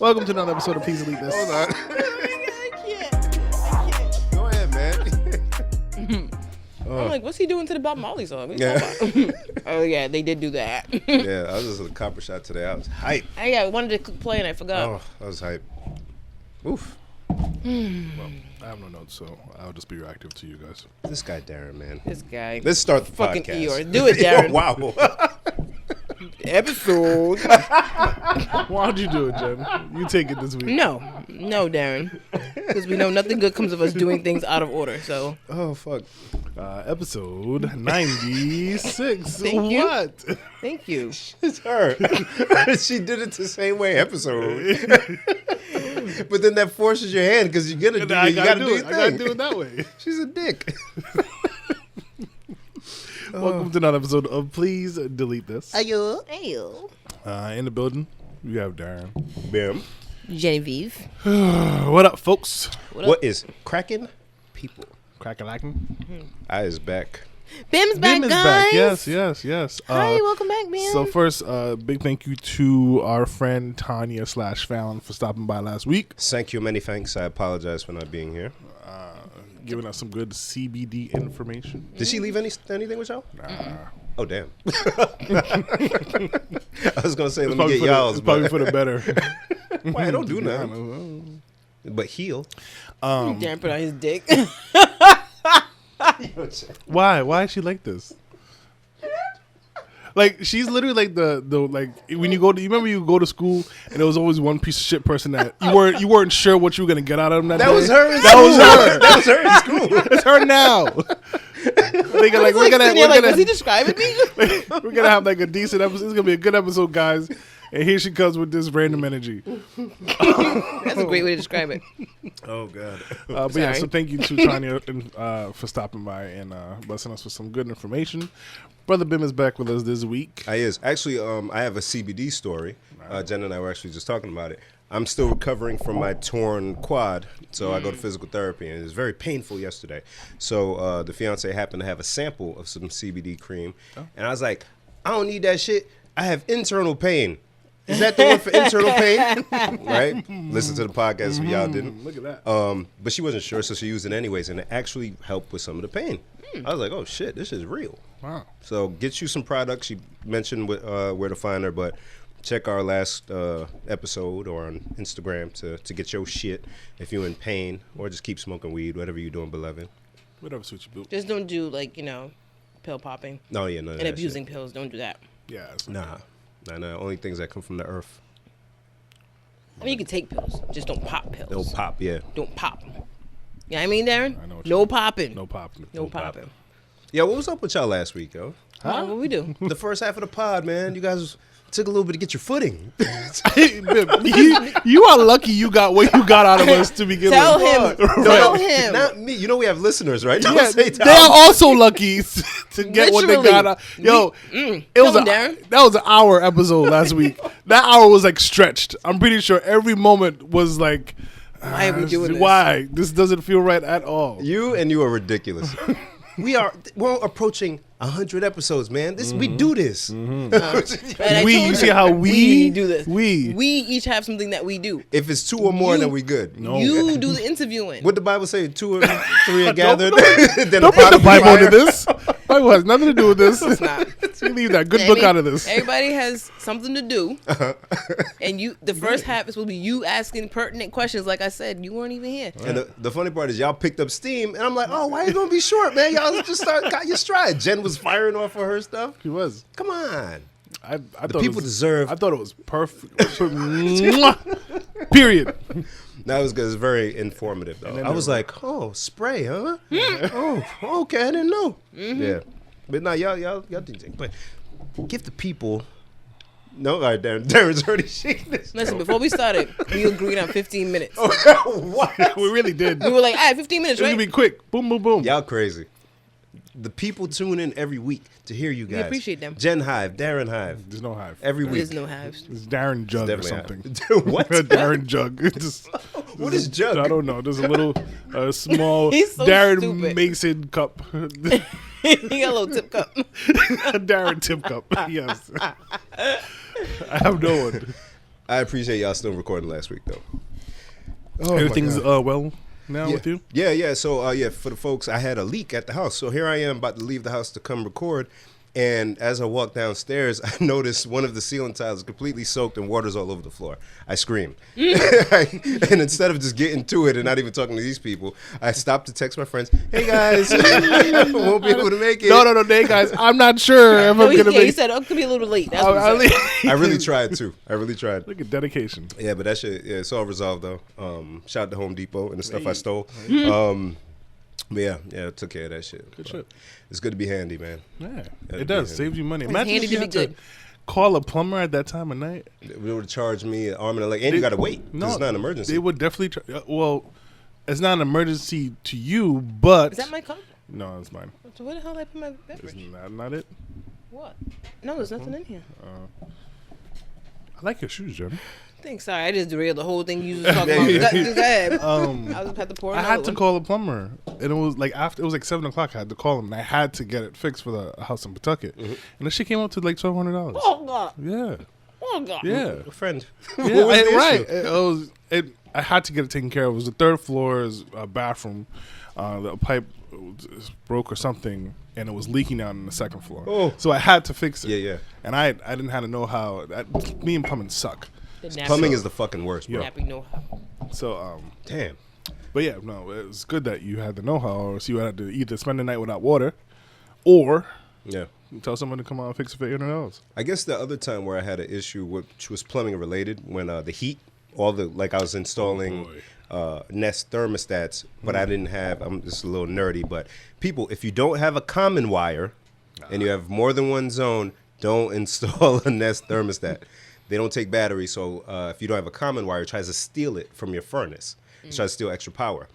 Welcome to another episode of Please Delete This. Hold on. I can't. Go ahead, man. I'm like, what's he doing to the Bob Marley song? What Yeah. you talking about? Oh, yeah, they did do that. Yeah, I was just at a copper shot today. I was hype. I wanted to play and I forgot. Oh, I was hype. Oof. Well, I have no notes, so I'll just be reactive to you guys. This guy, Darren, man. This guy. Let's start the Fucking podcast. Eeyore. Do it, Darren. Wow. Episode. Why'd you do it, Jen? You take it this week. No, Darren. Because we know nothing good comes of us doing things out of order, so. Oh, fuck. Episode 96. Thank you. What? Thank you. It's her. She did it the same way episode. But then that forces your hand because you gotta do, I you gotta do it. your I gotta thing. do it that way. She's a dick. Welcome to another episode of Please Delete This. Ayo. In the building, we have Darren. Bam. Genevieve. What up, folks? What is cracking people? Crack-a-lacking. I is back. Bim's back, Bim is guys. back. Yes. Hi, welcome back, Bim. So first, big thank you to our friend Tanya /Fallon for stopping by last week. Thank you, many thanks. I apologize for not being here. Giving us some good CBD information. Did she leave anything with y'all? Nah. Oh, damn. I was going to say, let me Probably get y'all's, it's probably but for the better. why, don't do Yeah, nothing. But heal. Darren put on his dick. Why? Why is she like this? Like, she's literally like the like when you go to, you remember you go to school and there was always one piece of shit person that you weren't sure what you were gonna get out of them that day. was her. That was her. That was her in school. It's her now. Thinking like we're gonna was he describing me? we're gonna have like a decent episode. It's gonna be a good episode, guys. And here she comes with this random energy. That's a great way to describe it. Oh, God. But yeah, Sorry. so thank you to Tanya for stopping by and blessing us with some good information. Brother Bim is back with us this week. I is. Actually, I have a CBD story. Jen and I were actually just talking about it. I'm still recovering from my torn quad, so I go to physical therapy, and it was very painful yesterday. So the fiance happened to have a sample of some CBD cream, and I was like, I don't need that shit. I have internal pain. Is that the one for internal pain? Right? Listen to the podcast if y'all didn't. Look at that. But she wasn't sure, so she used it anyways, and it actually helped with some of the pain. I was like, oh, shit, this is real. Wow. So get you some products. She mentioned where to find her, but check our last episode or on Instagram to get your shit if you're in pain, or just keep smoking weed, whatever you're doing, beloved. Whatever suits you, boo. Just don't do pill popping No, yeah, no. and abusing pills. Don't do that. Yeah. It's Nah. Only things that come from the earth. I mean, you can take pills, just don't pop pills. They'll pop, yeah. Don't pop. You know what I mean, Darren? I know what you No mean. popping. No popping. No popping. Yeah, what was up with y'all last week, yo? Huh? What we do? The first half of the pod, man, you guys took a little bit to get your footing. Bim, you are lucky you got what you got out of us to begin Tell with. him. Tell him. Not me. You know we have listeners, right? Don't Yeah, say they are also lucky to get what they Literally. got out. Yo, it was Tell him, Darren. that was an hour episode last week. That hour was like stretched. I'm pretty sure every moment was like, Why are we doing this? why? This doesn't feel right at all. You are ridiculous. We're approaching 100 episodes, man. We do this. And I We, told you see you, how we do this. We each have something that we do. If it's two or more, You- then we good. No. You do the interviewing. What the Bible say? 2 or 3 are gathered. Then don't put the Bible fire. into this. Bible has nothing to do with this. It's not. You leave that good I book mean, out of this. Everybody has something to do, and the first half is will be you asking pertinent questions. Like I said, you weren't even here. And the funny part is y'all picked up steam, and I'm like, oh, why you gonna be short, man? Y'all just got your stride. Jen was firing off of her stuff. He was. Come on. I The thought people deserve. I thought it was perfect. Mwah. Period. That was good. It was very informative, though. then I was there- like, oh, spray, huh? Oh, okay. I didn't know. Yeah. But no, y'all did. But give the people. No, all right, Darren's already shaking this. Listen, before we started, we agreed on 15 minutes. What? We really did. We were like, all right, 15 minutes, It's right? gonna be quick. Boom, boom, boom. Y'all crazy. The people tune in every week to hear you guys. appreciate them. Jen Hive, Darren Hive, There's no hive. every week. There's no hives. It's Darren Jug or something. Definitely What? Darren Jug. Just, What is jug? I don't know. There's a little small He's so Darren stupid. Mason cup. He got a little tip cup. Darren Tip cup. Yes. I have no one. I appreciate y'all still recording last week though. Oh, everything's well now with you? Yeah. So for the folks, I had a leak at the house. So here I am about to leave the house to come record. And as I walk downstairs, I noticed one of the ceiling tiles is completely soaked and water's all over the floor. I screamed. And instead of just getting to it and not even talking to these people, I stopped to text my friends, hey guys, won't be able to make it. No, hey guys, I'm not sure if I'm going to make he said, I'm going to be a little late. That's what he said. I really tried too. I really tried. Look at dedication. Yeah, but that shit, it's all resolved though. Shout out to Home Depot and the stuff I stole. But yeah, I took care of that shit. Good shit. It's good to be handy, man. Yeah, it does. Saves you money. It's Imagine handy if you to had be good. to call a plumber at that time of night. They would charge me an arm and a leg, and you got to wait. No, it's not an emergency. They would definitely. Well, it's not an emergency to you, but Is that my cup? No, it's mine. So where the hell did I put my beverage? Isn't not it? What? No, there's nothing in here. I like your shoes, Jordan. Thanks. Sorry, I just derailed the whole thing you was talking about. Go ahead. I was had to pour. I had to call a plumber, and it was like after it was like 7 o'clock. I had to call him, and I had to get it fixed for the house in Pawtucket, and the shit came up to like $1,200. Oh God. Yeah. Oh God. Yeah. A friend. Yeah, What was the right. issue? I had to get it taken care of. It was the third floor's bathroom. The pipe broke or something, and it was leaking out on the second floor. Oh. So I had to fix it. Yeah. And I didn't have to know how. Me and plumbing suck. Plumbing is the fucking worst, bro. Napping know-how. So Damn. but yeah, no, it's good that you had the know-how, or so you had to either spend the night without water, or tell someone to come out and fix it for $800. I guess the other time where I had an issue, which was plumbing related, when the heat, I was installing Nest thermostats, but I didn't have. I'm just a little nerdy, but people, if you don't have a common wire and you have more than one zone, don't install a Nest thermostat. They don't take batteries, so if you don't have a common wire, it tries to steal it from your furnace. It tries to steal extra power.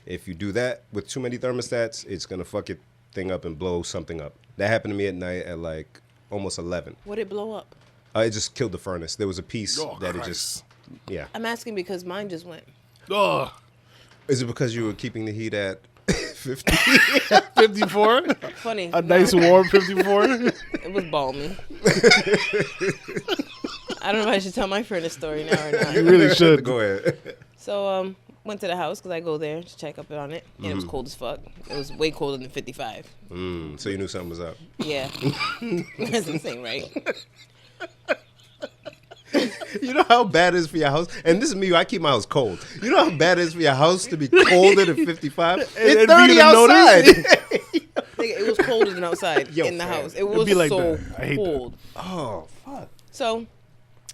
If you do that with too many thermostats, it's going to fuck your thing up and blow something up. That happened to me at night at like almost 11. What did it blow up? It just killed the furnace. There was a piece that Christ. it just, I'm asking because mine just went. Oh, Is it because you were keeping the heat at 50? 54? Funny. A nice warm 54? It was balmy. I don't know if I should tell my furnace story now or not. You really should. Go ahead. So went to the house because I go there to check up on it, and it was cold as fuck. It was way colder than 55. So you knew something was up. Yeah. That's insane, right? You know how bad it is for your house? And this is me, I keep my house cold. You know how bad it is for your house to be colder than 55? It's 30 outside. Nigga, it was colder than outside in the house. It was be like so that. I hate cold. Oh, fuck. So,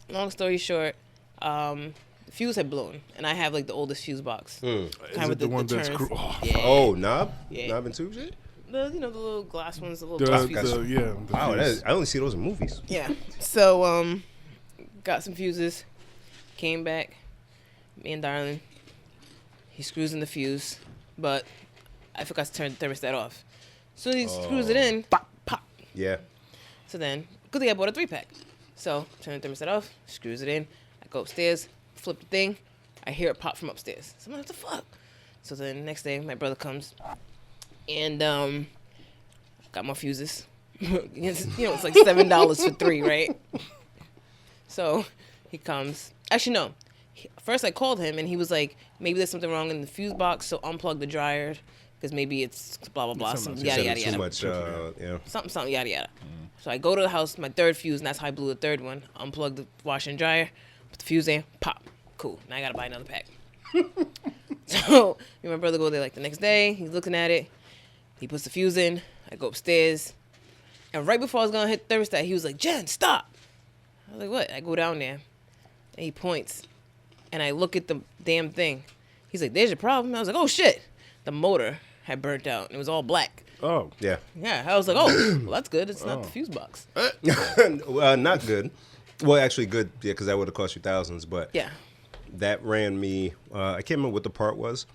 long story short, the fuse had blown, and I have like the oldest fuse box. Is it the one that's turns. yeah. Oh, knob? Yeah. Knob and tube shit? The little glass ones, the little The, glass Gotcha. fuses. the Wow, fuse. I only see those in movies. Yeah. So, got some fuses, came back, me and Darlin, he screws in the fuse, but I forgot to turn the thermostat off. So he screws it in, pop, pop. Yeah. So then, good thing I bought a 3-pack. So, turn the thermostat off, screws it in, I go upstairs, flip the thing, I hear it pop from upstairs. So I'm like, what the fuck? So then next day, my brother comes, and got more fuses. It's like $7 for 3, right? So he comes. Actually, no. First, I called him, and he was like, maybe there's something wrong in the fuse box, so unplug the dryer, because maybe it's blah, blah, blah, some yada, yada, yada. Too much, yeah. Something, yada, yada. So I go to the house, my third fuse, and that's how I blew the third one. Unplug the washer and dryer, put the fuse in, pop. Cool. Now I got to buy another pack. So me and my brother go there like the next day. He's looking at it. He puts the fuse in. I go upstairs. And right before I was going to hit the thermostat, he was like, Jen, stop. I was like, what? I go down there. And he points. And I look at the damn thing. He's like, there's your problem. I was like, oh, shit. The motor had burnt out. And it was all black. Oh. Yeah. Yeah. I was like, oh, well, that's good. It's not the fuse box. Not good. Well, actually good, yeah, because that would have cost you thousands. But Yeah. that ran me, I can't remember what the part was,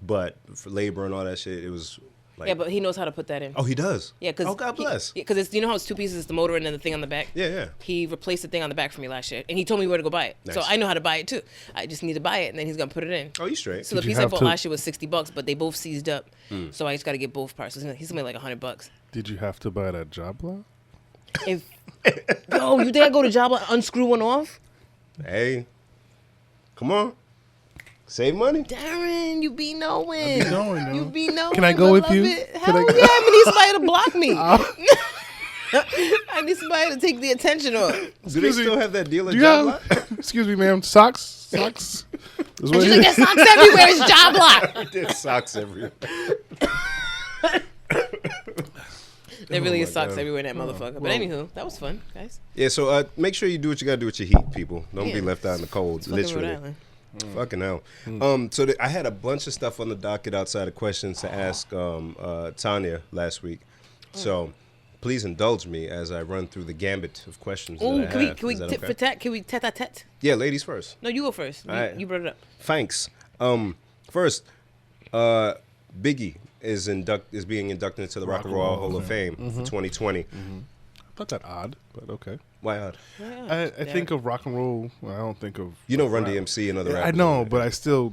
but for labor and all that shit, it was like. Yeah, but he knows how to put that in. Oh, he does? Yeah, because Oh, God bless. Because it's, you know how it's two pieces, it's the motor and then the thing on the back. Yeah. He replaced the thing on the back for me last year, and he told me where to go buy it. Nice. So I know how to buy it too. I just need to buy it, and then he's gonna put it in. Oh, you straight. So the Did you piece I have bought to- last year was $60, but they both seized up. So I just got to get both parts. So he's gonna be like $100. Did you have to buy that job lot? If you think I go to Java and unscrew one off? Hey, come on. Save money. Darren, you be knowing. You be knowing. Can I go with you? Hell yeah, I need somebody to block me. I need somebody to take the attention off. Do they still have that deal at Do you Job have, Lot? excuse me, ma'am, socks? And she's like, there's socks everywhere. It's job lot. There's socks everywhere. There really my is socks God. everywhere in that motherfucker. But anywho, that was fun, guys. Yeah, so make sure you do what you got to do with your heat, people. Don't be Yeah. left out in the cold, Fucking Rhode literally. Island. Fucking hell. So I had a bunch of stuff on the docket outside of questions to ask Tanya last week. So please indulge me as I run through the gambit of questions. Ooh, that I have. can we Is that tit okay? for tat? Can we tat-a-tat? Yeah, ladies first. No, you go first. Alright. You brought it up. Thanks. First, Biggie is being inducted into the Rock and Roll Hall of Fame for 2020. Not that odd, but okay. Why odd? I think of rock and roll. Well, I don't think of. You know Run rap. DMC and other I rappers. know, but I still.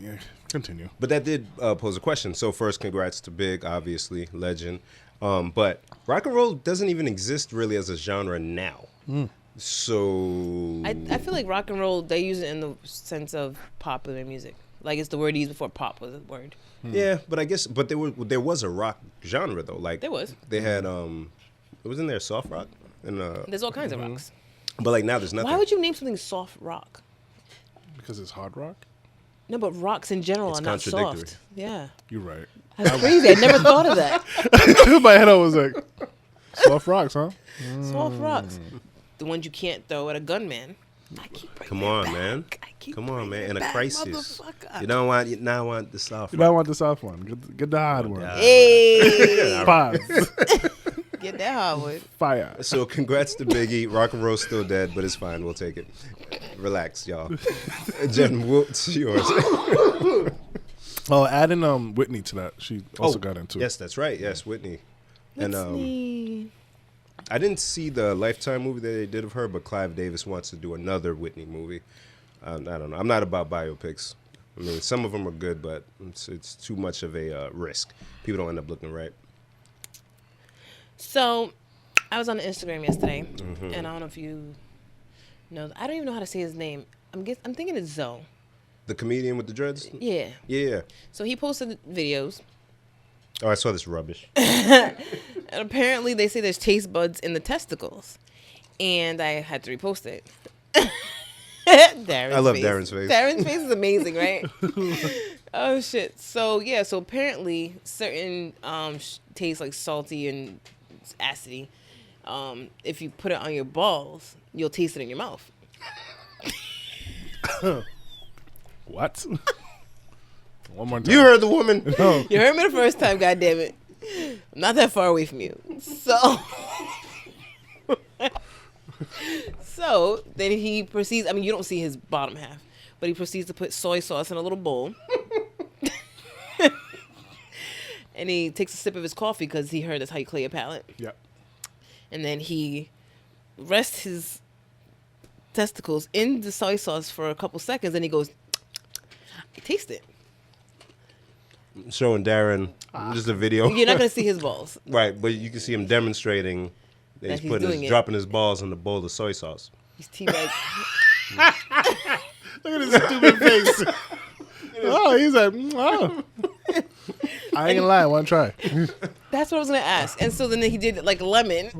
Yeah, continue. But that did pose a question. So first, congrats to Big, obviously, legend. But rock and roll doesn't even exist really as a genre now. So I feel like rock and roll, they use it in the sense of popular music. Like it's the word used before pop was a word. yeah, but I guess there was a rock genre though. Like There was. They had wasn't there soft rock and There's all kinds of rocks. but like now there's nothing. Why would you name something soft rock? Because it's hard rock. No, but rocks in general It's are not contradictory. soft. Yeah. You're right. That's crazy. I never thought of that. In my head, I was like, soft rocks, huh? Soft rocks. The ones you can't throw at a gunman. I keep bringing Come it on, back. man. I keep Come on, bringing man. it In a back, crisis, motherfucker. you don't want the soft. You don't rock. want the soft one. Get the hard one. God. Hey, Pause. get that hardwood. Fire. So congrats to Biggie. Rock and roll's still dead, but it's fine. We'll take it. Relax, y'all. Jen, what's yours? Oh, adding Whitney to that. She also got into it. Yes, that's right. Yes, Whitney. And Whitney. I didn't see the Lifetime movie that they did of her, but Clive Davis wants to do another Whitney movie. I don't know. I'm not about biopics. I mean, some of them are good, but it's too much of a risk. People don't end up looking right. So, I was on Instagram yesterday, Mm-hmm. and I don't know if you know. I don't even know how to say his name. I'm thinking it's Zoe. The comedian with the dreads? Yeah. Yeah. So he posted videos, Oh, I saw this rubbish. and apparently they say there's taste buds in the testicles, and I had to repost it. Darren's I love face. Darren's face. Darren's face is amazing, right? Oh shit. So yeah. So apparently certain taste like salty and acidy. If you put it on your balls, you'll taste it in your mouth. What? One more time. You heard the woman. No. You heard me the first time, goddammit. I'm not that far away from you. So then he proceeds, I mean, you don't see his bottom half, but he proceeds to put soy sauce in a little bowl. And he takes a sip of his coffee because he heard that's how you clear your palate. Yeah. And then he rests his testicles in the soy sauce for a couple seconds, and he goes, I taste it. Showing Darren just a video. You're not going to see his balls. Right, but you can see him demonstrating that That he's he's doing it. dropping his balls in the bowl of soy sauce. He's teabag. Look at his stupid face. Oh, he's like, oh. I ain't gonna lie, one try. That's what I was going to ask. And so then he did like lemon,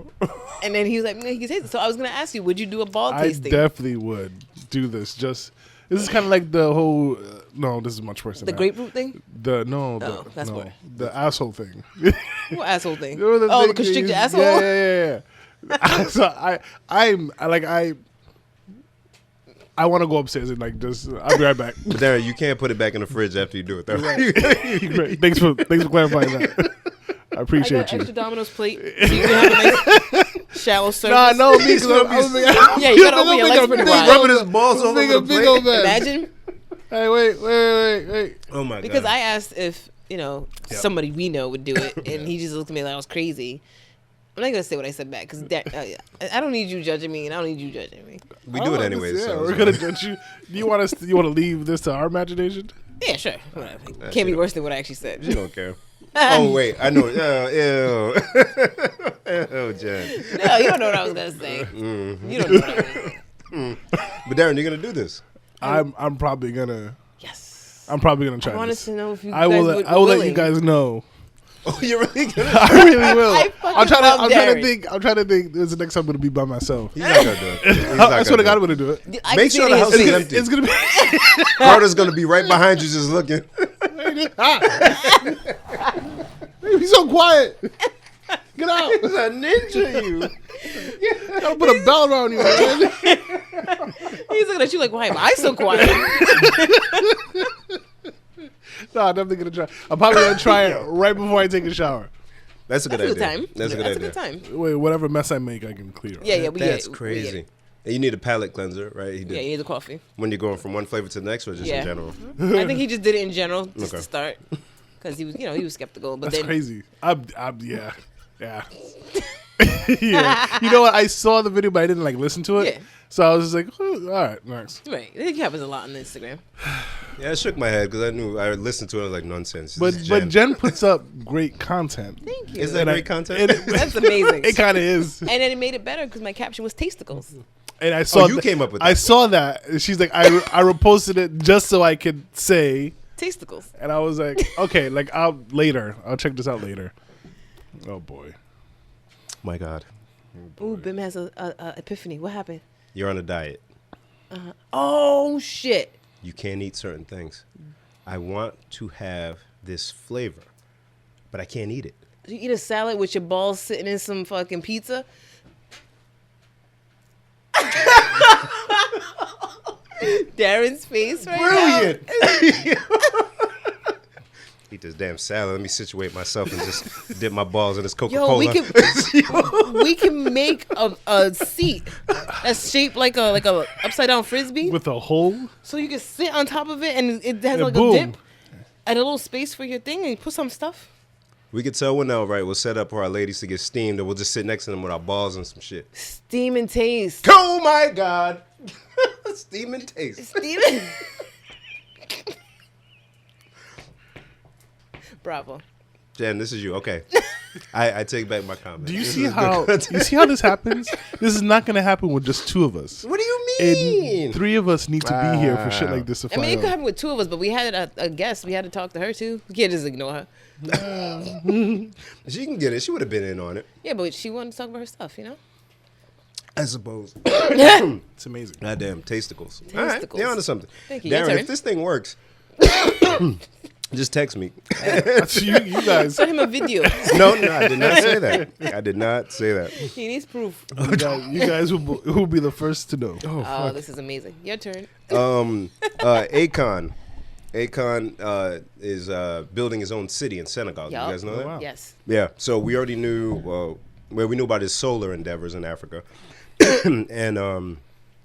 and then he was like, he can taste it. So I was going to ask you, would you do a ball I tasting? definitely would do this. This is kind of like the whole. No, this is much worse than The that. grapefruit thing? That's worse. the asshole thing. What asshole thing? You know the Oh, thing the constricted is- asshole? Yeah. So I want to go upstairs and like just. I'll be right back. But Darren, you can't put it back in the fridge after you do it, though. Great. Thanks for clarifying that. I I appreciate got you. extra Domino's plate. So you can have a nice shallow surface. Nah, no, me. 'Cause I was thinking- Yeah, you gotta open your legs pretty wide. Rubbing his balls over Big the old plate. man. Imagine. Hey, wait. Oh my Because god! I asked if, somebody we know would do it, and he just looked at me like I was crazy. I'm not going to say what I said back, because I don't need you judging me, and I don't need you judging me. We do it anyways. Yeah, so we're it's gonna fine. judge you. Do you want us? You want to leave this to our imagination? Yeah, sure. Whatever. Can't be worse than what I actually said. You don't care. Oh wait, I know. Ew. Jen. No, you don't know what I was going to say. You don't know what I was going to say. But Darren, you're gonna do this. I'm probably gonna. Yes. I'm probably gonna try. I want this. us to know if you I guys will. would I will let willing. you guys know. Oh, you're really gonna? I really will. I fucking I'm trying love to Darren. think. I'm trying to think. This is the next time I'm gonna be by myself. He's not gonna do it. He's not I swear to gonna God, I'm do gonna do it. I Make can sure see the it in house his is face. empty. It's gonna be. it. Carter's gonna be right behind you, just looking. He's so quiet. Get out. He's a ninja, you. I'll put a bell around you, man. He's looking at you like, why am I so quiet? No, I'm definitely gonna try. I'm probably gonna try it right before I take a shower. That's a good That's a idea. good time. That's a good That's idea. a good time. Wait, whatever mess I make, I can clear. Yeah, we That's get it. crazy. And you need a palate cleanser, right? He did. Yeah, you need the coffee. When you're going from one flavor to the next, or just Yeah. in general? I think he just did it in general, just Okay. to start, because he was skeptical. But That's then crazy. Yeah. Yeah. You know what? I saw the video, but I didn't like listen to it. Yeah. So I was just like, oh, all right, next. right, it happens a lot on Instagram. Yeah, I shook my head because I listened to it. I was like, nonsense. But This is Jen puts up great content. Thank you. Is that And I- great content? That's amazing. It kind of is. And then it made it better because my caption was tasticles. And I saw you came up with I that. saw that. And she's like, I reposted it just so I could say. Tasticles. And I was like, okay, like I'll check this out later. Oh boy. My God. Ooh, Bim has a epiphany. What happened? You're on a diet. Oh shit. You can't eat certain things. I want to have this flavor, but I can't eat it. You eat a salad with your balls sitting in some fucking pizza. Darren's face right Brilliant. now. Eat this damn salad. Let me situate myself and just dip my balls in this Yo, Coca-Cola. we can make a seat that's shaped like a upside down frisbee, With a hole. so you can sit on top of it and it has And like boom. a dip and a little space for your thing, and you put some stuff. We could tell one out, right? We'll set up for our ladies to get steamed, and we'll just sit next to them with our balls and some shit. Steam and taste. Oh my God. Steam and taste. Steam. Bravo. Jen, this is you. Okay. I take back my comment. Do you This see is good how content. you see how this happens? This is not gonna happen with just two of us. What do you mean? And three of us need to be here for shit like this to I mean, it fire could up. happen with two of us, but we had a guest. We had to talk to her too. We can't just ignore her. She can get it. She would have been in on it. Yeah, but she wanted to talk about her stuff, you know? I suppose. It's amazing. Goddamn tasticles. All right, Tasticles. you're onto something. Thank you. Your Darren, turn. if this thing works, just text me. you guys, Send him a video. No, I did not say that. I did not say that. He needs proof. you guys will be the first to know. Oh, this is amazing. Your turn. Akon. Akon is building his own city in Senegal. Yup. You guys know that? wow. Yes. Yeah. So we already knew, we knew about his solar endeavors in Africa. And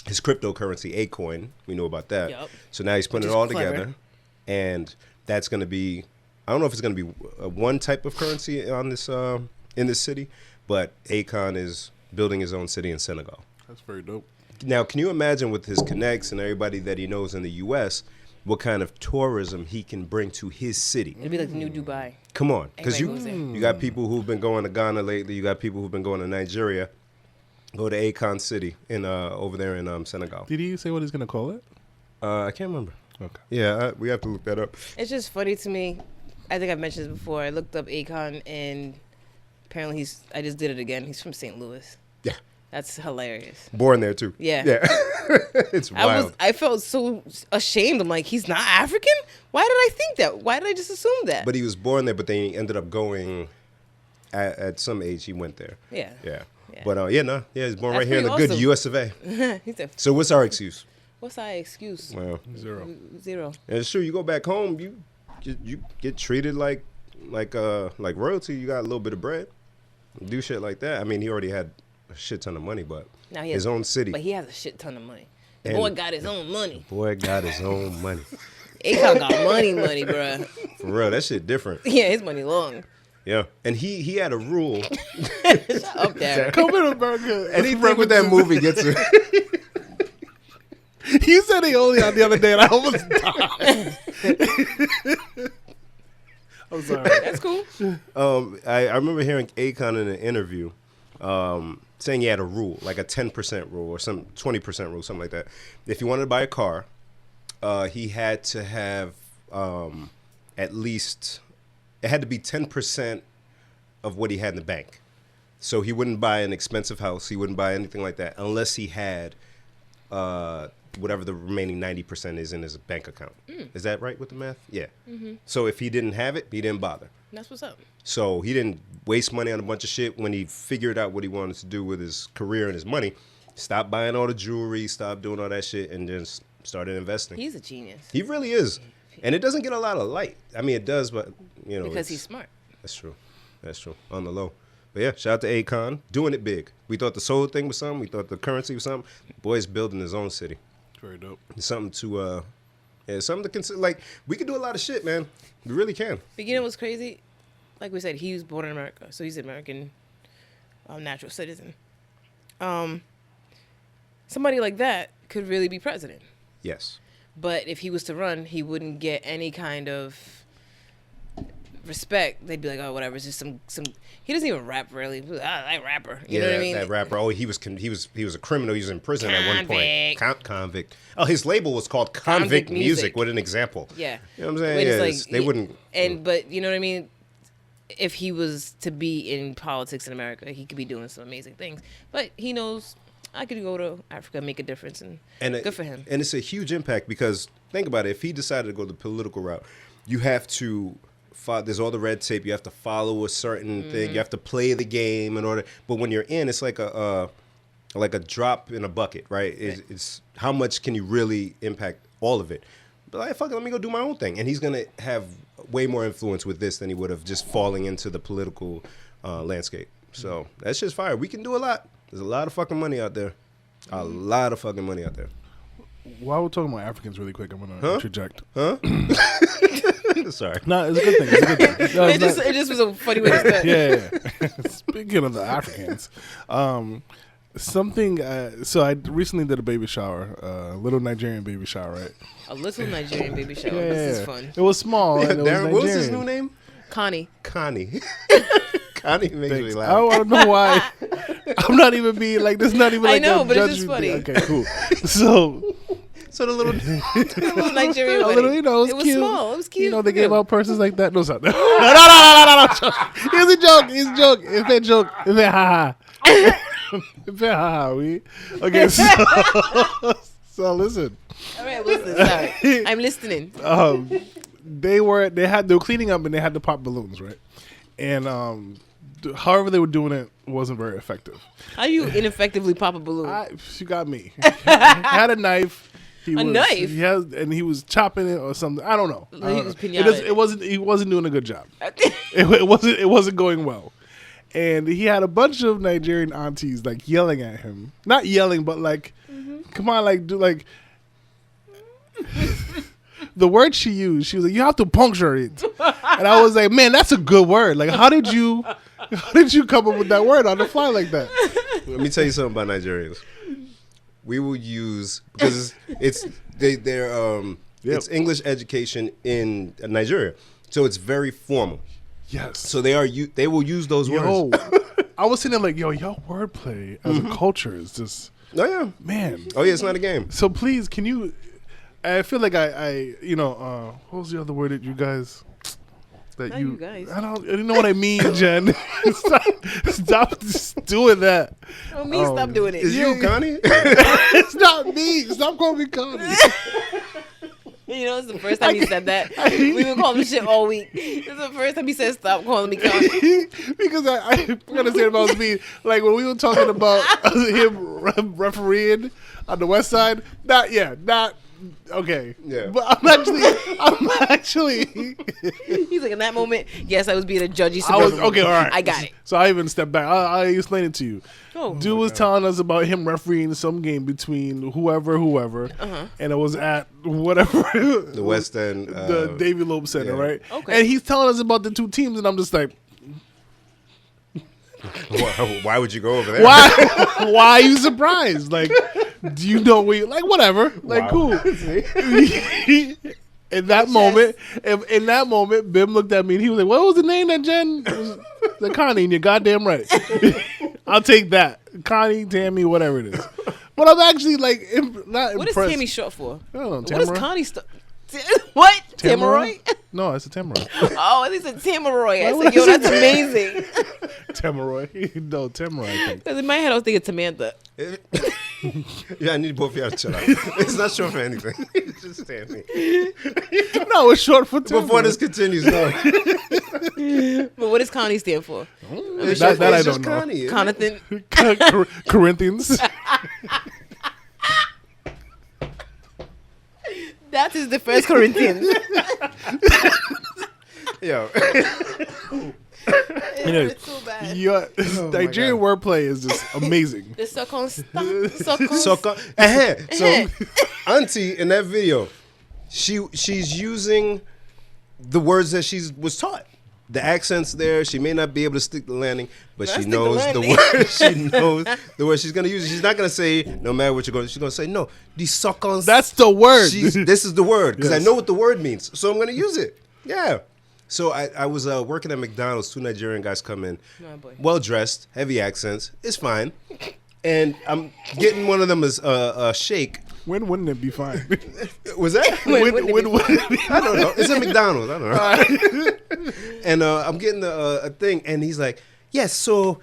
his cryptocurrency, Acoin, we knew about that. Yup. So now he's putting Which it all is clever. together. And that's going to be, I don't know if it's going to be one type of currency on this in this city, but Akon is building his own city in Senegal. That's very dope. Now, can you imagine with his connects and everybody that he knows in the U.S., what kind of tourism he can bring to his city? It'll be like the new Dubai. Come on, because Everybody goes there. you got people who've been going to Ghana lately. You got people who've been going to Nigeria. Go to Akon City in over there in Senegal. Did he say what he's gonna call it? I can't remember. Okay. Yeah, we have to look that up. It's just funny to me. I think I've mentioned this before. I looked up Akon, and apparently I just did it again. He's from St. Louis. Yeah, That's hilarious. born there too. Yeah. Yeah, it's wild. I felt so ashamed. I'm like, he's not African? Why did I think that? Why did I just assume that? But he was born there, but then he ended up going at some age. He went there. yeah. Yeah. Yeah. But he's born That's right here in the pretty good awesome. U.S. of A. He said, So what's our excuse? what's our excuse? Well, Zero. Zero. and it's true. You go back home, you get treated like royalty. You got a little bit of bread, do shit like that. I mean, he already had a shit ton of money, but Now he his has, own city. But he has a shit ton of money. The And- boy got his own money. Boy got his own money. Akon got money, bruh. For real, that shit different. Yeah, his money long. Yeah, and he had a rule. Shut up there. Come in America. Anything with that movie gets it. You said he only on the other day, and I almost died. I'm sorry. That's cool. I remember hearing Akon in an interview saying he had a rule, like a 10% rule or some 20% rule, something like that. If he wanted to buy a car, he had to have at least, it had to be 10% of what he had in the bank. So he wouldn't buy an expensive house. He wouldn't buy anything like that unless he had whatever the remaining 90% is in his bank account. Is that right with the math? Yeah. So if he didn't have it, he didn't bother. That's what's up. So he didn't waste money on a bunch of shit. When he figured out what he wanted to do with his career and his money, stopped buying all the jewelry, stopped doing all that shit, and just started investing. He's a genius. He really is. And it doesn't get a lot of light. I mean, it does, but, you know. Because he's smart. That's true. That's true. On the low. But yeah, shout out to Akon. Doing it big. We thought the soul thing was something. We thought the currency was something. Boy's building his own city. Very dope. It's something to, something to consider. Like, we can do a lot of shit, man. We really can. But you know what's crazy? Like we said, he was born in America, so he's an American natural citizen. Somebody like that could really be president. Yes. But if he was to run, he wouldn't get any kind of respect. They'd be like, oh, whatever. It's just some. He doesn't even rap really. That rapper. You know what I mean? That rapper. Oh, he was a criminal. He was in prison at one point. Convict. Convict. Oh, his label was called Convict Music. What an example. Yeah. You know what I'm saying? Yeah, like, they wouldn't. But you know what I mean? If he was to be in politics in America, he could be doing some amazing things. But he knows I could go to Africa and make a difference, and good for him. And it's a huge impact because think about it. If he decided to go the political route, you have to. There's all the red tape. You have to follow a certain thing. You have to play the game in order. But when you're in, it's like a drop in a bucket, right? It's how much can you really impact all of it? But like, fuck it, let me go do my own thing. And he's gonna have way more influence with this than he would have just falling into the political landscape. So that's just fire. We can do a lot. There's a lot of fucking money out there. A lot of fucking money out there. While we're talking about Africans really quick, I'm going to interject. Sorry. No, it's a good thing. It's a good thing. No, It just was a funny way to start. Yeah. Speaking of the Africans, so I recently did a baby shower, a little Nigerian baby shower, right? A little Nigerian baby shower. Yeah. This is fun. It was small. And it was Darren, what was his Nigerian. new name? Connie. Connie. Connie makes me Thanks. laugh. I don't know why. I'm not even being like, this is not even like I know, a but it's just judgment funny. thing. Okay, cool. So the little A little Nigerian A wedding. little, it was cute. Small. It was cute. You know, they gave Yeah. out purses like that. No, sorry. No. It's a joke. It's a joke. It's a joke. It's a ha ha. It's a ha ha. Okay, so listen. All right, listen. Sorry. I'm listening. They were cleaning up and they had to pop balloons, right? And however they were doing it wasn't very effective. How do you ineffectively pop a balloon? She got me. Had a knife. Knife? And he was chopping it or something. I don't know. He was pinata. He wasn't doing a good job. It wasn't going well. And he had a bunch of Nigerian aunties like yelling at him. Not yelling, but like, come on, like do like. The word she used, she was like, "You have to puncture it," and I was like, "Man, that's a good word. Like, how did you come up with that word on the fly like that?" Let me tell you something about Nigerians. We will use because it's it's English education in Nigeria, so it's very formal. Yes. So they will use those words. I was sitting there like, y'all wordplay as a culture is just Oh yeah, man. Oh yeah, it's not a game. So please, can you? I feel like I what was the other word that you guys? That Not you guys. I don't. You know what I mean, Jen. Stop just doing that. Oh, me, stop doing it. Is you Connie? It's not me. Stop calling me Connie. You know, it's the first time he said that. We've been calling him shit all week. It's the first time he said, "Stop calling me Connie." Because I gotta say about me, like when we were talking about him refereeing on the West Side. Not okay. Yeah. But I'm actually. He's like, in that moment, yes, I was being a judgy. I was suburban okay. All right, I got it. So I even stepped back. I explain it to you. Oh, Dude was telling us about him refereeing some game between whoever, and it was at whatever The West End, the Davy Loeb Center, yeah. right? Okay. And he's telling us about the two teams, and I'm just like, why would you go over there? why? Why are you surprised? Like, do you know where? Like, whatever. Like, Wow. cool. In that moment, Bim looked at me and he was like, "What was the name that Jen?" It was like, "Connie," and you're goddamn right. I'll take that. Connie, Tammy, whatever it is. But I'm actually like not What is impressed. Tammy short for? I don't know. What is Tamara? Connie what? Tamara? Tamaroy? No, it's a Tamara. Oh, I think it's a Tamaroy. I What said, yo, is it? that's amazing. Tamaroy. No, Tamara, I think. Because in my head, I was thinking Samantha. Yeah, I need both of y'all to chill out. It's not short for anything. It's just Tammy. No, it's short for Tamara. Before this continues, no. But what does Connie stand for? It's that I just don't know. Connie, isn't it? Conathan. Corinthians. That is the first Corinthians. Yo. It's so bad. Your Nigerian wordplay is just amazing. The suck-on So, Auntie in that video, she's using the words that she was taught. The accent's there. She may not be able to stick the landing, but she knows the word. She knows the word she's gonna use. She's not gonna say no matter what you're going. She's gonna say no. These suck-ons. That's the word. This is the word because Yes. I know what the word means, so I'm gonna use it. Yeah. So I was working at McDonald's. 2 Nigerian guys come in, Oh, boy. well dressed, heavy accents. It's fine, and I'm getting one of them as a shake. When wouldn't it be fine? Was that? When wouldn't it be I don't know. It's at McDonald's. I don't know. And I'm getting a thing, and he's like, yes, so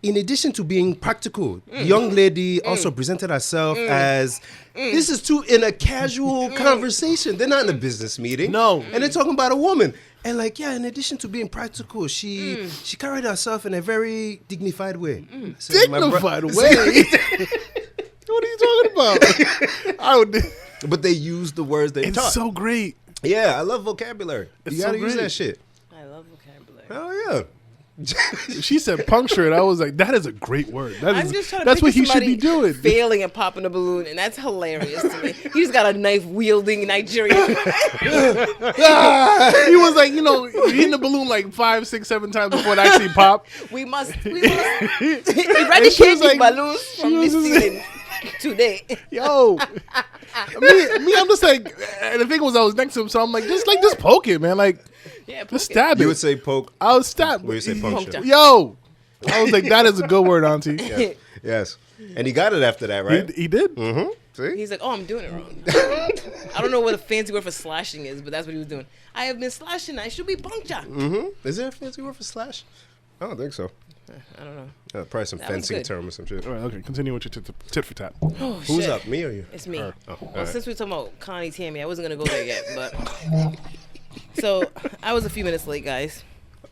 in addition to being practical, the young lady also presented herself as, this is in a casual conversation. They're not in a business meeting. No. And they're talking about a woman. And like, yeah, in addition to being practical, she carried herself in a very dignified way. I said, dignified way? What are you talking about? I would. But they use the words they It's taught. so great. Yeah, I love vocabulary. It's You gotta so use great. that shit. I love vocabulary. Oh yeah. She said puncture, and I was like, that is a great word. That I'm is, just trying to that's what picture he should be somebody doing. failing and popping a balloon, and that's hilarious to me. He just got a knife wielding Nigerian. He was like, hitting the balloon like 5, 6, 7 times before it actually popped. we must And eradicate she was these like- balloons from she this was just- ceiling today. Yo, me, I'm just like, and the thing was, I was next to him, so I'm like, just poke it, man, like, Yeah, poke just it. stab You it. would say poke. I was stabbed. What do you say puncture? Puncture. Yo, I was like, that is a good word, Auntie. Yes. Yes. And he got it after that, right? He did. Mm-hmm. See? He's like, oh, I'm doing it wrong. I don't know what a fancy word for slashing is, but that's what he was doing. I have been slashing. I should be puncture. Mm-hmm. Is there a fancy word for slash? I don't think so. I don't know. Probably some That was fencing good. term or some shit. All right, okay, continue with your tit for tat. Oh, Who's shit. up, me or you? It's me. Oh, all Well, right. since we're talking about Connie Tammy, I wasn't gonna go there yet, but so I was a few minutes late, guys,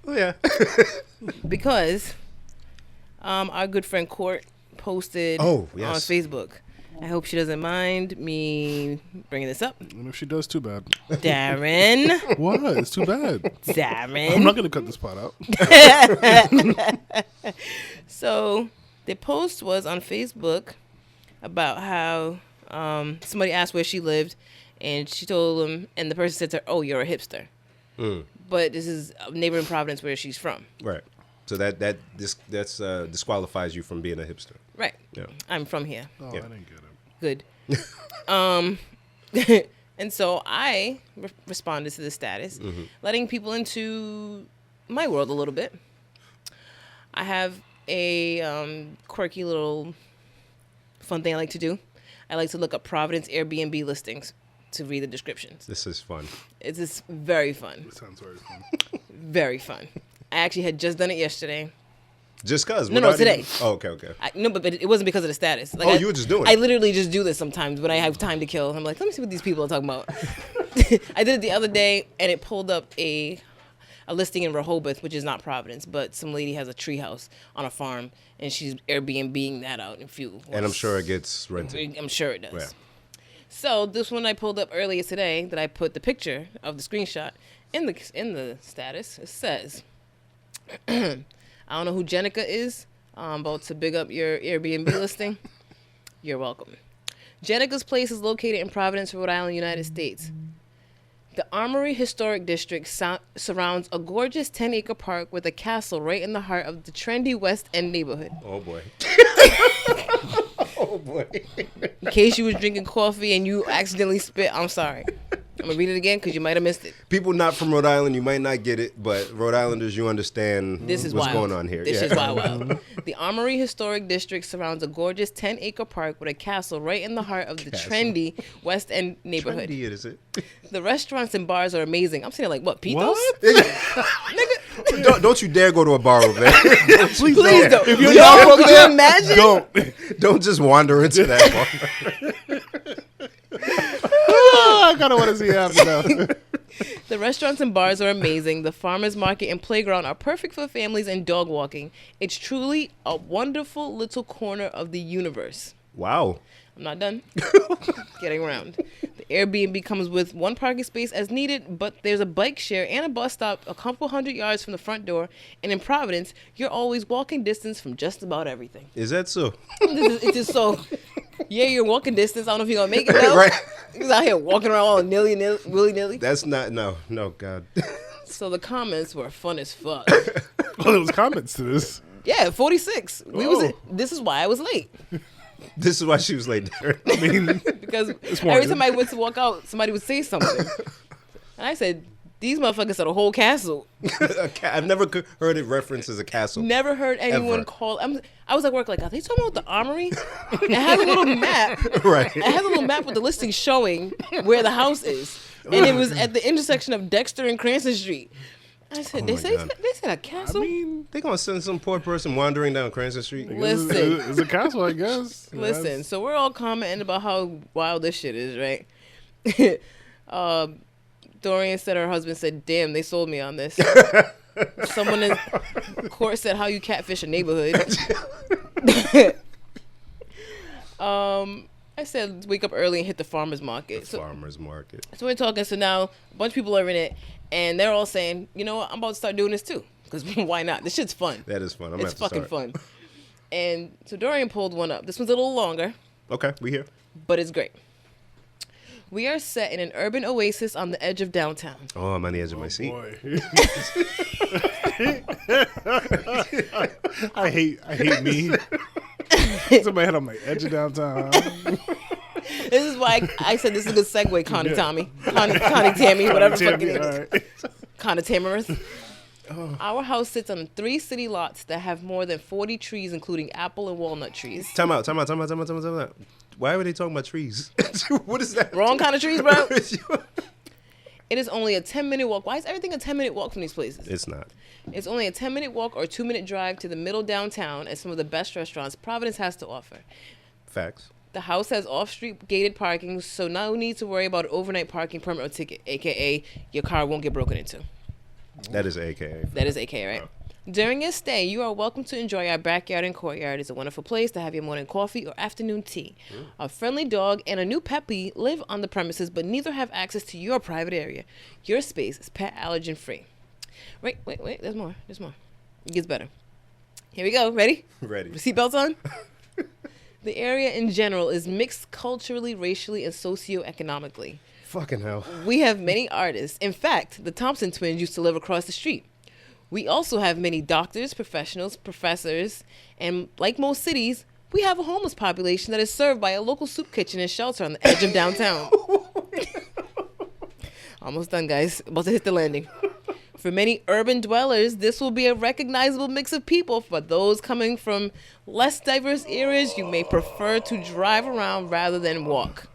Oh, yeah. because our good friend Court posted Oh, on yes. Facebook. I hope she doesn't mind me bringing this up. And if she does, too bad. Darren, What? It's too bad. I'm Darren. not gonna cut this part out. So the post was on Facebook about how somebody asked where she lived, and she told them, and the person said to her, "Oh, you're a hipster." But this is a neighbor in Providence where she's from. Right. So that disqualifies you from being a hipster. Right. Yeah. I'm from here. Oh, Yeah. I didn't get it. Good. And so I responded to the status, letting people into my world a little bit. I have a quirky little fun thing I like to do. I like to look up Providence Airbnb listings to read the descriptions. This is fun. It's just very fun. It sounds very fun. Very fun. I actually had just done it yesterday. Just cause. No, today. Oh, okay. No, but it wasn't because of the status. Like, Oh, you were just doing I it. literally just do this sometimes when I have time to kill. I'm like, let me see what these people are talking about. I did it the other day, and it pulled up a listing in Rehoboth, which is not Providence, but some lady has a treehouse on a farm, and she's Airbnb-ing that out in few. And I'm sure it gets rented. I'm sure it does. Yeah. So this one I pulled up earlier today that I put the picture of the screenshot in the status. It says, I don't know who Jenica is. I'm about to big up your Airbnb listing. You're welcome. Jenica's place is located in Providence, Rhode Island, United States. The Armory Historic District surrounds a gorgeous 10-acre park with a castle right in the heart of the trendy West End neighborhood. Oh boy. Oh boy. In case you was drinking coffee and you accidentally spit, I'm sorry. I'm gonna read it again because you might have missed it. People not from Rhode Island, you might not get it, but Rhode Islanders, you understand This is what's wild. going on here. This is wild. The Armory Historic District surrounds a gorgeous 10-acre park with a castle right in the heart of the trendy West End neighborhood. Trendy, is it? The restaurants and bars are amazing. I'm saying like, what, Pitos? What? Nigga, Don't you dare go to a bar over there. Please don't. If you're Yo, not from could there, you imagine? Don't just wander into that bar. I kind of want to see it happen now. The restaurants and bars are amazing. The farmers market and playground are perfect for families and dog walking. It's truly a wonderful little corner of the universe. Wow. I'm not done. Getting around. The Airbnb comes with one parking space as needed, but there's a bike share and a bus stop a couple 100 yards from the front door. And in Providence, you're always walking distance from just about everything. Is that so? It's just so. Yeah, you're walking distance. I don't know if you're gonna make it though. Right. He's out here walking around all willy-nilly. That's not, no, God. So the comments were fun as fuck. Well, there was comments to this. Yeah, 46. Oh. This is why I was late. This is why she was late there. I mean, Because more every than- time I went to walk out, somebody would say something. And I said, these motherfuckers are the whole castle. I've never heard it referenced as a castle. Never heard anyone Ever. call. I was at work like, are they talking about the Armory? It has a little map. Right. It has a little map with the listing showing where the house is. And it was at the intersection of Dexter and Cranston Street. I said, Oh they my said God. a I castle? mean, They gonna send some poor person wandering down Cranston Street. Listen. it's a castle, I guess. Listen, so we're all commenting about how wild this shit is, right? Dorian said her husband said, damn, they sold me on this. Someone in court said, how you catfish a neighborhood. I said, wake up early and hit the farmer's market. Farmer's market. So we're talking. So now a bunch of people are in it, and they're all saying, you know what, I'm about to start doing this too. Because why not? This shit's fun. That is fun. I'm It's gonna have to fucking start. fun. And so Dorian pulled one up. This one's a little longer, Okay, we here. but it's great. We are set in an urban oasis on the edge of downtown. Oh, I'm on the edge of my seat. Boy. I hate me. It's in my head. I'm like edge of downtown. This is why I said this is a good segue, Connie Tommy. Connie Tammy, whatever the fuck it is. All right. Connie Tamarith. Our house sits on 3 city lots that have more than 40 trees, including apple and walnut trees. Time out. Why were they talking about trees? What is that? Wrong kind of trees, bro. It is only a 10-minute walk. Why is everything a 10-minute walk from these places? It's not. It's only a 10-minute walk or 2-minute drive to the middle downtown and some of the best restaurants Providence has to offer. Facts. The house has off-street gated parking, so no need to worry about an overnight parking permit or ticket, a.k.a. your car won't get broken into. That is AKA. That is AKA, right? During your stay, you are welcome to enjoy our backyard and courtyard. It's a wonderful place to have your morning coffee or afternoon tea. A friendly dog and a new puppy live on the premises, but neither have access to your private area. Your space is pet allergen free. Wait. There's more. It gets better. Here we go. Ready? Ready. Seatbelts on? The area in general is mixed culturally, racially, and socioeconomically. Fucking hell. We have many artists. In fact, the Thompson twins used to live across the street. We also have many doctors, professionals, professors, and like most cities, we have a homeless population that is served by a local soup kitchen and shelter on the edge of downtown. Almost done, guys. About to hit the landing. For many urban dwellers, this will be a recognizable mix of people. For those coming from less diverse areas, you may prefer to drive around rather than walk.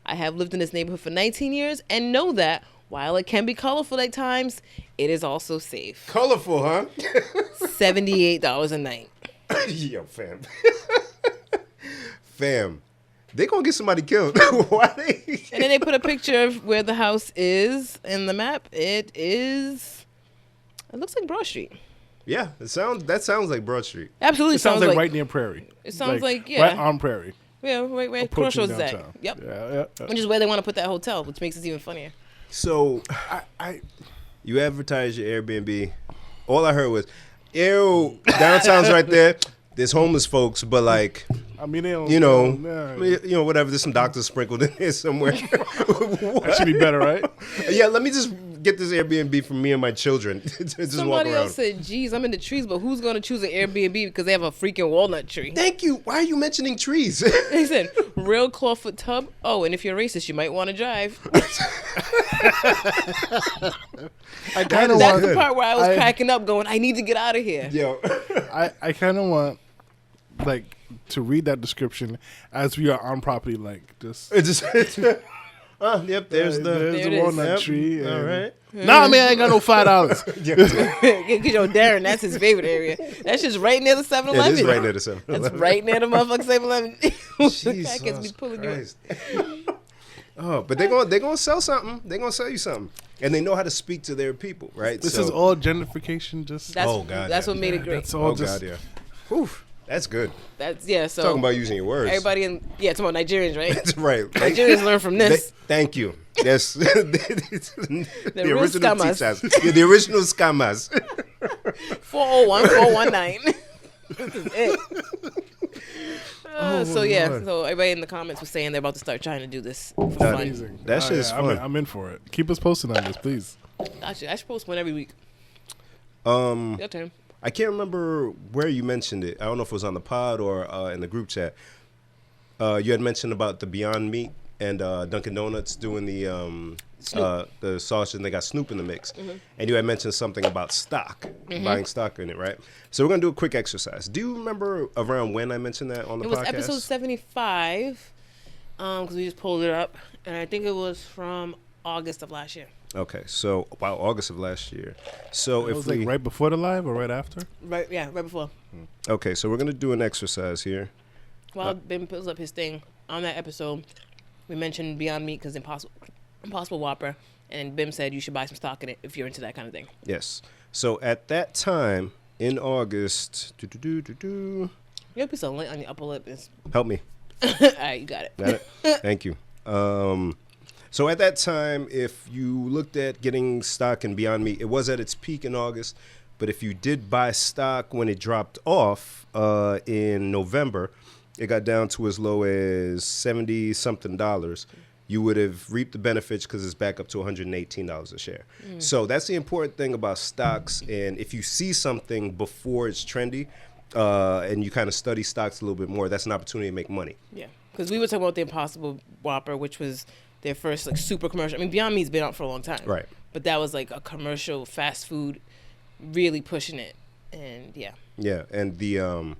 I have lived in this neighborhood for 19 years and know that while it can be colorful at times, it is also safe. Colorful, huh? $78 a night. Yo, fam. Fam. They gonna get somebody killed. Why they? And then they put a picture of where the house is in the map. It looks like Broad Street. Yeah, that sounds like Broad Street. Absolutely. It sounds like right near Prairie. It sounds like, yeah. Right on Prairie. Yeah, right. Approaching Crossroads is that. downtown. Yep. Yeah. Which is where they want to put that hotel, which makes it even funnier. So, I you advertise your Airbnb. All I heard was, ew, downtown's right there. There's homeless folks, but like, mean, they don't, you know, whatever. There's some doctors sprinkled in there somewhere. that should be better, right? Yeah, let me just get this Airbnb for me and my children. Just walk Somebody around. else said, geez, I'm in the trees, but who's going to choose an Airbnb because they have a freaking walnut tree? Thank you. Why are you mentioning trees? He said, real clawfoot tub. Oh, and if you're racist, you might want to drive. I kind of That's want. the part where I was cracking up going, I need to get out of here. Yo. I kind of want, like, to read that description as we are on property, like, just. It just. Yep. There's there's it the is. walnut Yep. tree. All right. Nah, man, I ain't got no $5. Because Darren, that's his favorite area. That's just right near the 7-Eleven. It is right near the 7-Eleven. That's right near the motherfucking 7-Eleven. Jesus Crackheads be pulling you. Christ. Oh, but they're gonna sell something. They're gonna sell you something, and they know how to speak to their people, right? This So- is all gentrification. Just That's, Oh, God, that's yeah. what made it great. that's all. Oh just God, yeah. Whew, that's good. That's so Talking about using your words. everybody talking about Nigerians, right? That's right. Nigerians learn from this. Thank you. Yes. the real original scammers. teachers. Yeah, the original scammers. 401-419. This is it. So yeah, Lord. so everybody in the comments was saying they're about to start trying to do this for fun. amazing. That shit is fun. I'm in for it. Keep us posted on this, please. I should post one every week. Um, Your turn. I can't remember where you mentioned it. I don't know if it was on the pod or in the group chat. You had mentioned about the Beyond Meat and Dunkin' Donuts doing the sausage, and they got Snoop in the mix. Mm-hmm. And you had mentioned something about stock, buying stock in it, right? So we're gonna do a quick exercise. Do you remember around when I mentioned that on the It was podcast? episode 75, because we just pulled it up, and I think it was from August of last year. Okay, so August of last year. So It if was we like right before the live or right after. Right before. okay, so we're gonna do an exercise here. While Ben pulls up his thing, on that episode, we mentioned Beyond Meat because Impossible Whopper, and Bim said you should buy some stock in it if you're into that kind of thing. Yes. So at that time in August, You have a piece of lint on your upper lip. help me. All right, you got it. Got it? Thank you. So at that time, if you looked at getting stock in Beyond Meat, it was at its peak in August. But if you did buy stock when it dropped off in November, it got down to as low as $70-something. You would have reaped the benefits because it's back up to $118 a share. So that's the important thing about stocks. And if you see something before it's trendy and you kind of study stocks a little bit more, that's an opportunity to make money. Yeah, because we were talking about the Impossible Whopper, which was their first like super commercial. I mean, Beyond Meat's been out for a long time, Right. But that was like a commercial fast food, really pushing it, and yeah. Yeah, and the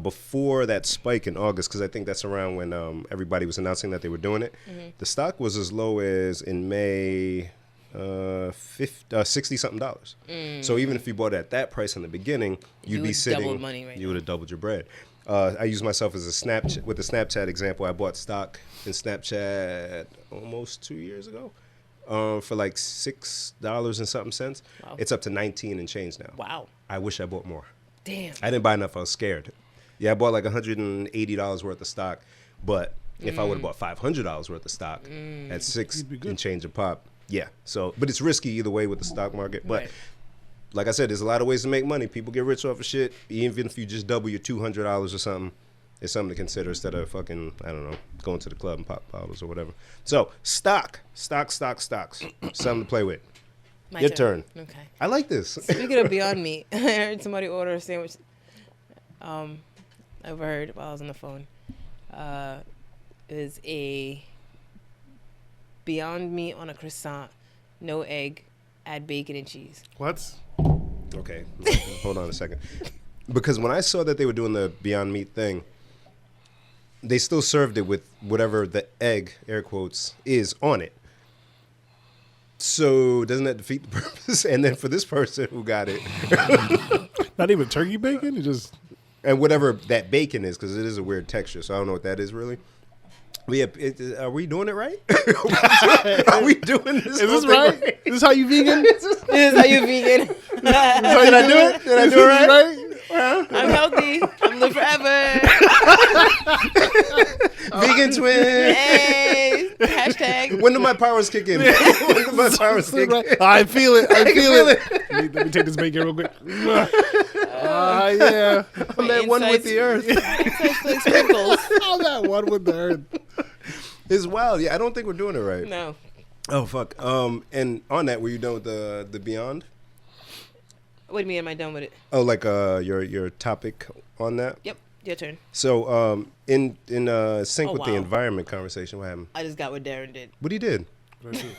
before that spike in August, because I think that's around when everybody was announcing that they were doing it, the stock was as low as in May, $60-something. So even if you bought it at that price in the beginning, you'd be would sitting. double money right you would have doubled your bread. I use myself as a Snapchat with the Snapchat example. I bought stock in Snapchat almost 2 years ago. For like $6 and something cents. Wow. It's up to 19 and change now. Wow, I wish I bought more. damn. I didn't buy enough. I was scared. Yeah, I bought like $180 worth of stock, but if I would have bought $500 worth of stock at six You'd be good. and change a pop, yeah. So, but it's risky either way with the stock market. But Right. like I said, there's a lot of ways to make money. People get rich off of shit. Even if you just double your $200 or something, it's something to consider instead of fucking, I don't know, going to the club and pop bottles or whatever. So stocks, something to play with. My Your turn. Okay. I like this. Speaking of Beyond Meat, I heard somebody order a sandwich. I overheard while I was on the phone. It was a Beyond Meat on a croissant, no egg, add bacon and cheese. What? Okay, hold on a second. Because when I saw that they were doing the Beyond Meat thing, they still served it with whatever the egg, air quotes, is on it. So doesn't that defeat the purpose? And then for this person who got it, Not even turkey bacon? It just and whatever that bacon is, because it is a weird texture, so I don't know what that is really. But yeah, are we doing it right? Are we doing this? is this right? Is this how you vegan? This is how you vegan. Did I do it? Did I do it right? I'm healthy. I'm live forever. Vegan twin. Hey, hashtag. When do my powers kick in? When do my powers kick in? Right. I feel it. I feel it. Let me take this bacon real quick. Yeah. I'm at one with the earth. Insights like sprinkles. I'm at one with the earth. It's wild. Yeah, I don't think we're doing it right. No. Oh fuck. And on that, were you done with the Beyond? What do you mean? Am I done with it? Oh, like your topic on that. Yep. Your turn. So in sync Oh, with the wow. environment conversation, what happened? I just got what Darren did. What he did? What I do?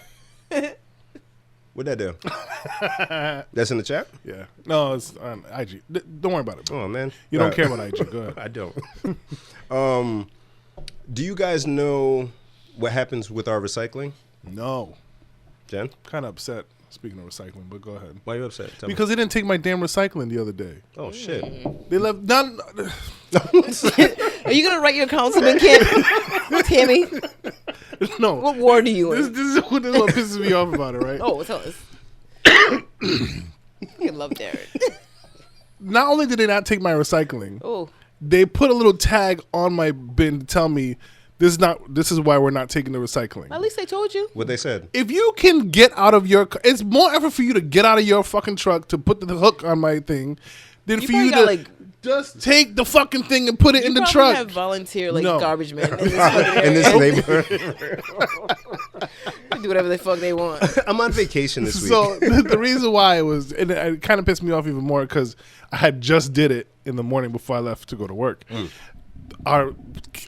What'd that do? That's in the chat? Yeah. No, it's on IG. Don't worry about it, bro. Oh man. You don't care about IG. Go ahead. I don't. Do you guys know what happens with our recycling? No. Jen? Kind of upset, speaking of recycling, but go ahead. Why are you upset? Tell me. Because they didn't take my damn recycling the other day. Oh shit. They left none. Are you gonna write your councilman, Tammy? No. What ward are you in? This is what pisses me off about it, right? Oh, tell us. I love Darren. Not only did they not take my recycling, Oh, they put a little tag on my bin to tell me this is why we're not taking the recycling. at least they told you. What they said? If you can get out of your car, it's more effort for you to get out of your fucking truck to put the hook on my thing than You for you to probably got, just take the fucking thing and put it in the probably truck. have volunteer No. garbage men in this fucking In this area. neighborhood. They do whatever the fuck they want. I'm on vacation this week. So the reason why it was, and it kind of pissed me off even more because I had just did it in the morning before I left to go to work. Our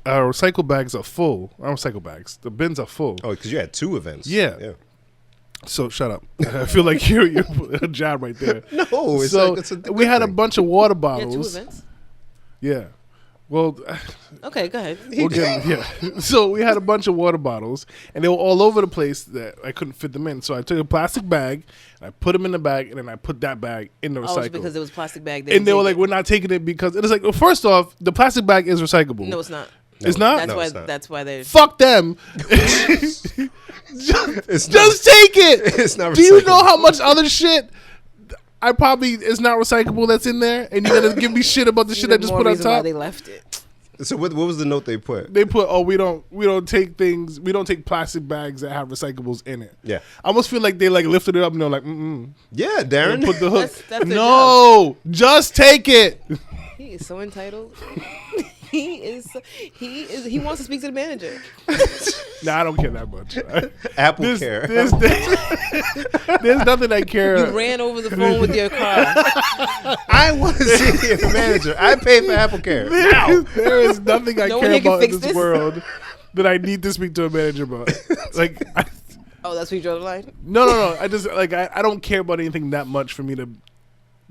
recycle bags are full. Our recycle bags, the bins are full. Oh, because you had 2 events. Yeah. So shut up. I feel like you're a job right there. No, it's So like it's a good we had a thing. bunch of water Yeah, 2 bottles. events. Yeah. Well, Okay, go ahead. we'll get, yeah. So we had a bunch of water bottles, and they were all over the place that I couldn't fit them in. So I took a plastic bag, and I put them in the bag, and then I put that bag in the Oh, it's recycle. because it was plastic bag. And they were like, didn't "We're not taking it because it is like." Well, first off, the plastic bag is recyclable. take it. No, it's not. It's not. That's No, why. it's not. That's why they're. Fuck them. It's Just take it. It's not Do you recyclable. know how much other shit I probably is not recyclable that's in there, and you're gonna give me shit about the shit I Even just more put on reason why top? they left it. So what was the note they put? They put, "Oh, we don't take things. We don't take plastic bags that have recyclables in it." Yeah. I almost feel like they like lifted it up and they're like, "Mm." Yeah, Darren. And put the hook. That's their No, just take it. He is so entitled. He wants to speak to the manager. Nah, I don't care that much. Apple Care. There's nothing I care. You ran over the phone with your car. I want to see the manager. I pay for Apple Care. There is nothing I No one care here can about in fix this this. world that I need to speak to a manager about. Like, Oh, that's where you draw the line. no. I just like I don't care about anything that much for me to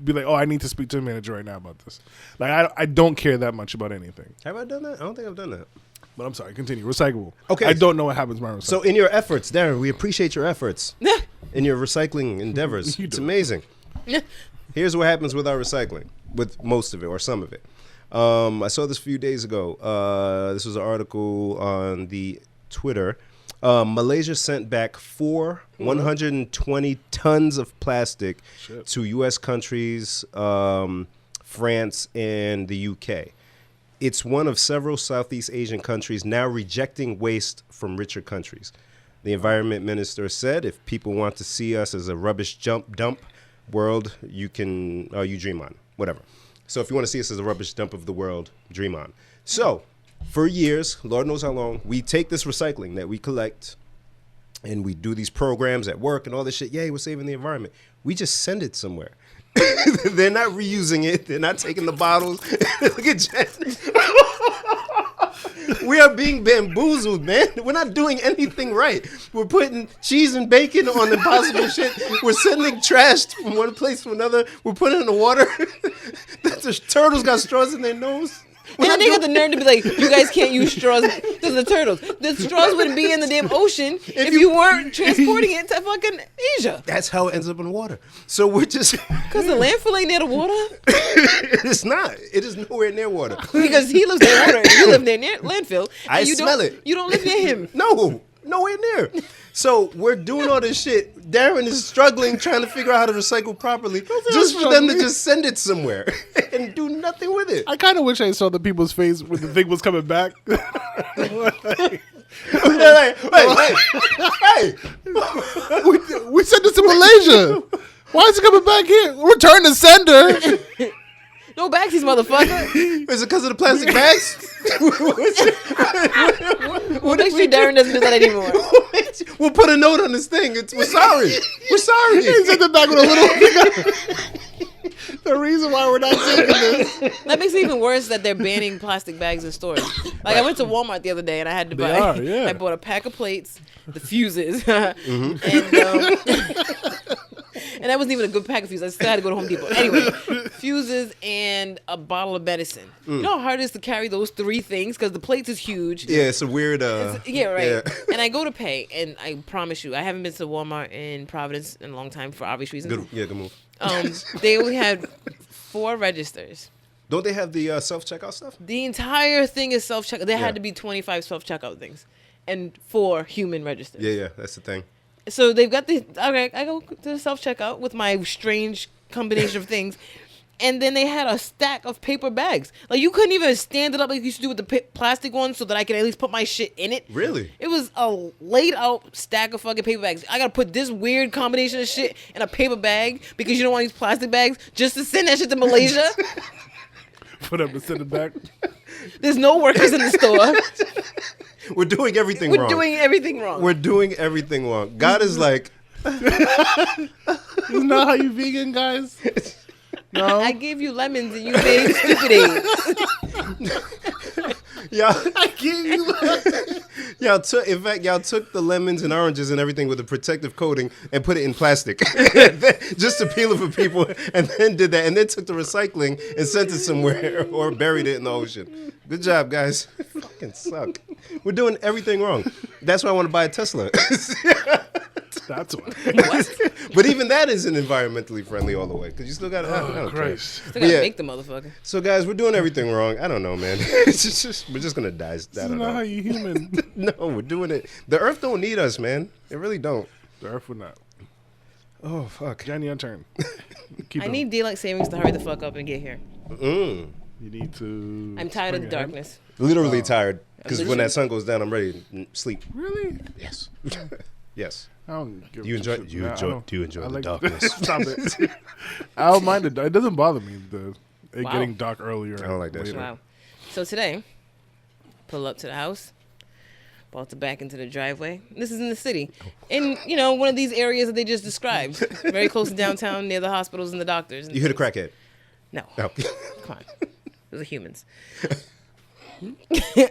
be like, "Oh, I need to speak to a manager right now about this." Like, I don't care that much about anything. Have I done that? I don't think I've done that. But I'm sorry. Continue. Recyclable. Okay. I don't know what happens to my recyclable. So in your efforts, Darren, we appreciate your efforts in your recycling endeavors. You It's do. amazing. Here's what happens with our recycling, with most of it or some of it. I saw this a few days ago. This was an article on the Twitter. Malaysia sent back 120 tons of plastic Shit. to U.S. countries, France, and the UK. It's one of several Southeast Asian countries now rejecting waste from richer countries. The environment minister said, if people want to see us as a rubbish dump world, you dream on, whatever. So if you want to see us as a rubbish dump of the world, dream on. So for years, Lord knows how long, we take this recycling that we collect and we do these programs at work and all this shit. Yay, we're saving the environment. We just send it somewhere. They're not reusing it. They're not taking the bottles. Look at Jen. We are being bamboozled, man. We're not doing anything right. We're putting cheese and bacon on impossible shit. We're sending trash from one place to another. We're putting it in the water. The turtles got straws in their nose. And then they got the nerve to be like, you guys can't use straws. This is the turtles. The straws wouldn't be in the damn ocean if you weren't transporting it to fucking Asia. That's how it ends up in the water. So we're just... Because the landfill ain't near the water. It's not. It is nowhere near water. Because he lives near water and you live near landfill. And I you smell don't, it. You don't live near him. No, nowhere near. So we're doing all this shit. Darren is struggling trying to figure out how to recycle properly just for them to just send it somewhere and do nothing with it. I kind of wish I saw the people's face when the thing was coming back. Hey, we sent this to Malaysia. Why is it coming back here? Return the sender. No backsies, motherfucker. Is it because of the plastic bags? What makes you Darren doesn't do that anymore? We'll put a note on this thing. We're sorry. We're sorry. He's at the back with a little. The reason why we're not taking this. That makes it even worse that they're banning plastic bags in stores. Like I went to Walmart the other day and I had to buy. I bought a pack of plates, the fuses, and that wasn't even a good pack of fuses. I still had to go to Home Depot. Anyway, fuses and a bottle of medicine. You know how hard it is to carry those 3 things because the plates is huge. Yeah, it's a weird. Yeah, right. Yeah. And I go to pay, and I promise you, I haven't been to Walmart in Providence in a long time for obvious reasons. Good move. They only had 4 registers. Don't they have the self-checkout stuff? The entire thing is self-checkout. There had to be 25 self-checkout things and 4 human registers. Yeah, that's the thing. So they've got the, okay, I go to the self-checkout with my strange combination of things. And then they had a stack of paper bags. Like, you couldn't even stand it up like you used to do with the plastic ones so that I could at least put my shit in it. Really? It was a laid out stack of fucking paper bags. I gotta put this weird combination of shit in a paper bag because you don't want these plastic bags just to send that shit to Malaysia. Put up and send it back. There's no workers in the store. We're doing everything wrong. We're doing everything wrong. We're doing everything wrong. God is like... Isn't that how you vegan, guys? No. I gave you lemons and you made stupid eggs. I gave you lemons. Y'all took the lemons and oranges and everything with a protective coating and put it in plastic just to peel it for people, and then did that, and then took the recycling and sent it somewhere or buried it in the ocean. Good job, guys. Fucking suck. We're doing everything wrong. That's why I want to buy a Tesla. That's why. What? But even that isn't environmentally friendly all the way because you still got to have. Oh, Christ. Still gotta make the motherfucker. So, guys, we're doing everything wrong. I don't know, man. We're just gonna die. That's not how you human. No, we're doing it. The Earth don't need us, man. It really don't. The Earth would not. Oh, fuck. Johnny, your turn. I need daylight savings to hurry the fuck up and get here. You need to. I'm tired of the darkness. Literally tired because when that sun goes down, I'm ready to sleep. Really? Yes. Yes. I don't give Do you enjoy the darkness? Stop it. I don't mind it. It doesn't bother me, it getting dark earlier. I don't like that shit. Wow. So today, pull up to the house, about to back into the driveway. This is in the city. In, one of these areas that they just described. Very close to downtown, near the hospitals and the doctors. You hit a crackhead? No. No. Come on. Those are humans.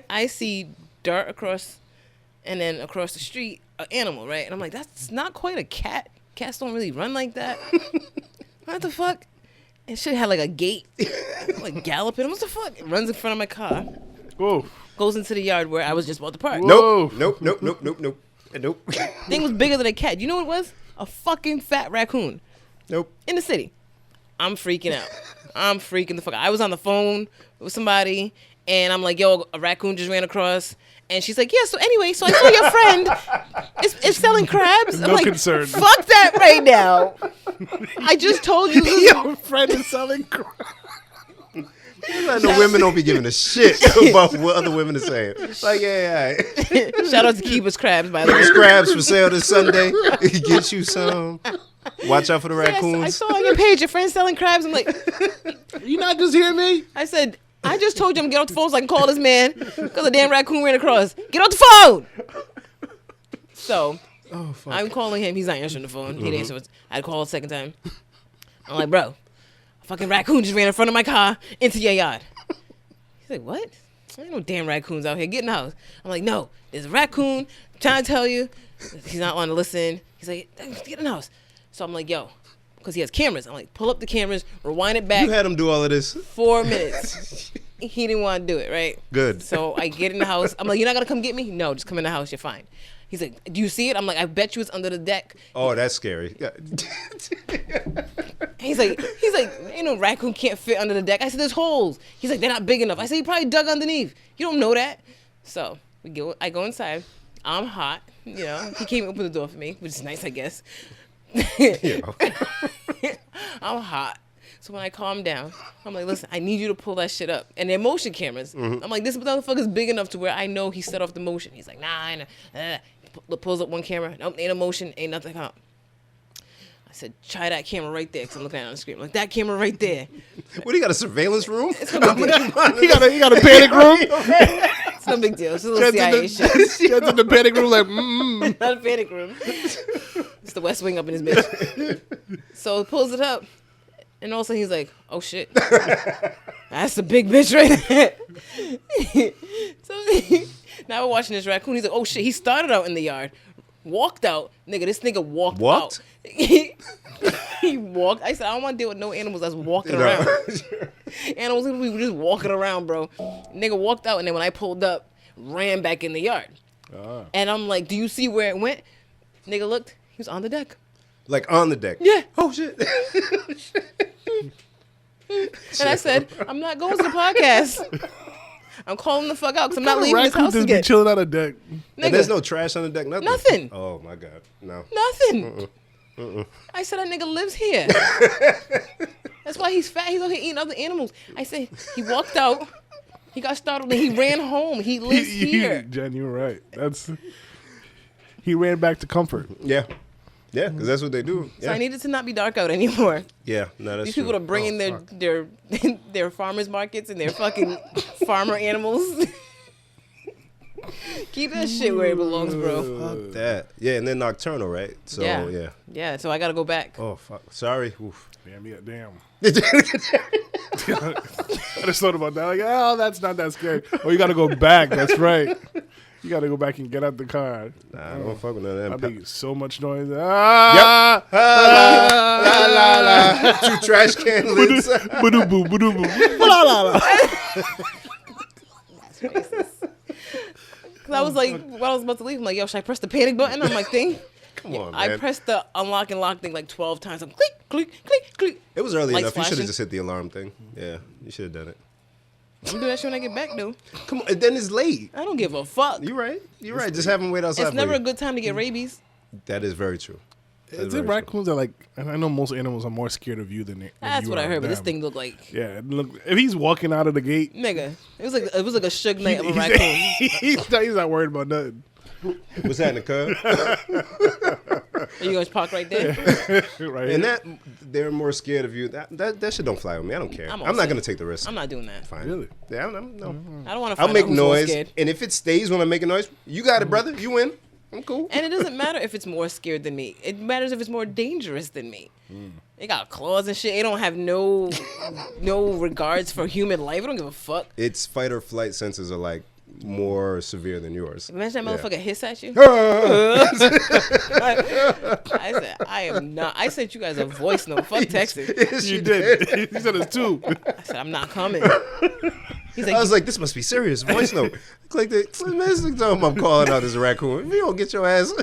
I see dart across, and then across the street, an animal, right? And I'm like, that's not quite a cat. Cats don't really run like that. What the fuck? And shit had like a gate, like galloping. What the fuck? It runs in front of my car. Whoa. Goes into the yard where I was just about to park. Nope. Thing was bigger than a cat. You know what it was? A fucking fat raccoon. Nope. In the city. I'm freaking out. I'm freaking the fuck out. I was on the phone with somebody, and I'm like, yo, a raccoon just ran across. And she's like, yeah, so anyway, so I saw your friend is selling crabs. I'm No like, concern. Fuck that right now. I just told you. Your friend is selling crabs. The women don't be giving a shit about what other women are saying. Like, yeah. Shout out to Keeper's Crabs, by the way. Keeper's Crabs for sale this Sunday. Get you some. Watch out for the raccoons. I saw on your page your friend's selling crabs. I'm like, you not just hear me? I said, I just told you I'm get off the phone so I can call this man because the damn raccoon ran across. Get off the phone. So I'm calling him. He's not answering the phone. He didn't answer. I called a second time. I'm like, bro, a fucking raccoon just ran in front of my car into your yard. He's like, what? There ain't no damn raccoons out here. Get in the house. I'm like, no, there's a raccoon. I'm trying to tell you. He's not wanting to listen. He's like, get in the house. So I'm like, yo, because he has cameras. I'm like, pull up the cameras, rewind it back. You had him do all of this. 4 minutes. He didn't want to do it, right? Good. So I get in the house. I'm like, you're not going to come get me? No, just come in the house. You're fine. He's like, do you see it? I'm like, I bet you it's under the deck. Oh, that's scary. He's like, ain't no raccoon can't fit under the deck. I said, there's holes. He's like, they're not big enough. I said, he probably dug underneath. You don't know that. So I go inside. I'm hot. He came and opened the door for me, which is nice, I guess. I'm hot. So when I calm down, I'm like, listen, I need you to pull that shit up. And they're motion cameras. I'm like, this motherfucker's big enough to where I know he set off the motion. He's like, nah, I know. Pulls up one camera. Nope, ain't a motion, ain't nothing up. I said, try that camera right there, because I'm looking at it on the screen. I'm like, that camera right there. What, do you got a surveillance room? It's no big deal. You got a panic room. It's no big deal. It's a little CIA shit. Jen's in the panic room like, Not a panic room. It's the West Wing up in his bitch. So he pulls it up, and all of a sudden he's like, oh shit. That's a big bitch right there. So now we're watching this raccoon. He's like, oh shit. He started out in the yard, walked out. Nigga, this nigga walked out. He walked. I said, I don't want to deal with no animals that's walking around. Animals, we were just walking around, bro. Nigga walked out, and then when I pulled up, ran back in the yard. And I'm like, do you see where it went? Nigga looked. He was on the deck. Like on the deck? Yeah. Oh, shit. And I said, I'm not going to the podcast. I'm calling the fuck out because I'm not leaving this house just again. be chilling on the deck. Nigga, And there's no trash on the deck? Nothing? Nothing. Oh, my God. No. Nothing. I said, that nigga lives here. That's why he's fat. He's out here eating other animals. I said, he walked out. He got startled and he ran home. He lives here. Jen, you're right. He ran back to comfort. Yeah. Yeah, because that's what they do. Yeah. So I needed to not be dark out anymore. Yeah, no, that's These true. people are bringing their farmers markets and their fucking farmer animals. Keep that shit where it belongs, bro. Fuck that. Yeah, and then nocturnal, right? So, yeah. Yeah, so I got to go back. Oh, fuck. Sorry. Oof. Damn. I just thought about that. Like, oh, that's not that scary. Oh, you got to go back. That's right. You got to go back and get out the car. Nah, I don't fuck with none of I them. make so much noise. Ah! Yep. La, la, la. 2 trash can lids. Ba-doo-boo, ba-doo-boo. La, la, la. Cause I was like, when I was about to leave, I'm like, yo, should I press the panic button? I'm like, thing. Come on, I man. pressed the unlock and lock thing like 12 times. I'm click, click, click, click. It was early Lights enough. You should flashing. have just hit the alarm thing. Yeah, you should have done it. I'm gonna do that shit when I get back, though. Come on. And then it's late. I don't give a fuck. You're right. You're right. Just have them wait outside It's for never you. a good time to get rabies. That is very true. That Is it very true. raccoons that like? And I know most animals are more scared of you than they. That's you what I are heard, of but this them. thing looked like, Yeah, look. If he's walking out of the gate, nigga. It was like a Suge Knight of a he's, raccoon. he's not worried about nothing. What's happening, cuz? Are you gonna park right there? Right. And that they're more scared of you. That shit don't fly with me. I don't care. I'm I'm all not set. gonna take the risk. I'm not doing that. Fine. Really? Yeah, I'm no. I don't want to. I'll make who's more noise, scared. and if it stays when I'm making noise, you got it, brother. You win. I'm cool. And it doesn't matter if it's more scared than me. It matters if it's more dangerous than me. They got claws and shit. They don't have no regards for human life. I don't give a fuck. Its fight or flight senses are like more severe than yours. Imagine that Yeah. motherfucker hiss at you. I said, I am not. I sent you guys a voice note. Fuck texting. Yes, you did. He said it's 2. I said, I'm not coming. He's like, I was like, this must be serious. Voice note. Click the. Tell him I'm calling out this raccoon. If you don't get your ass.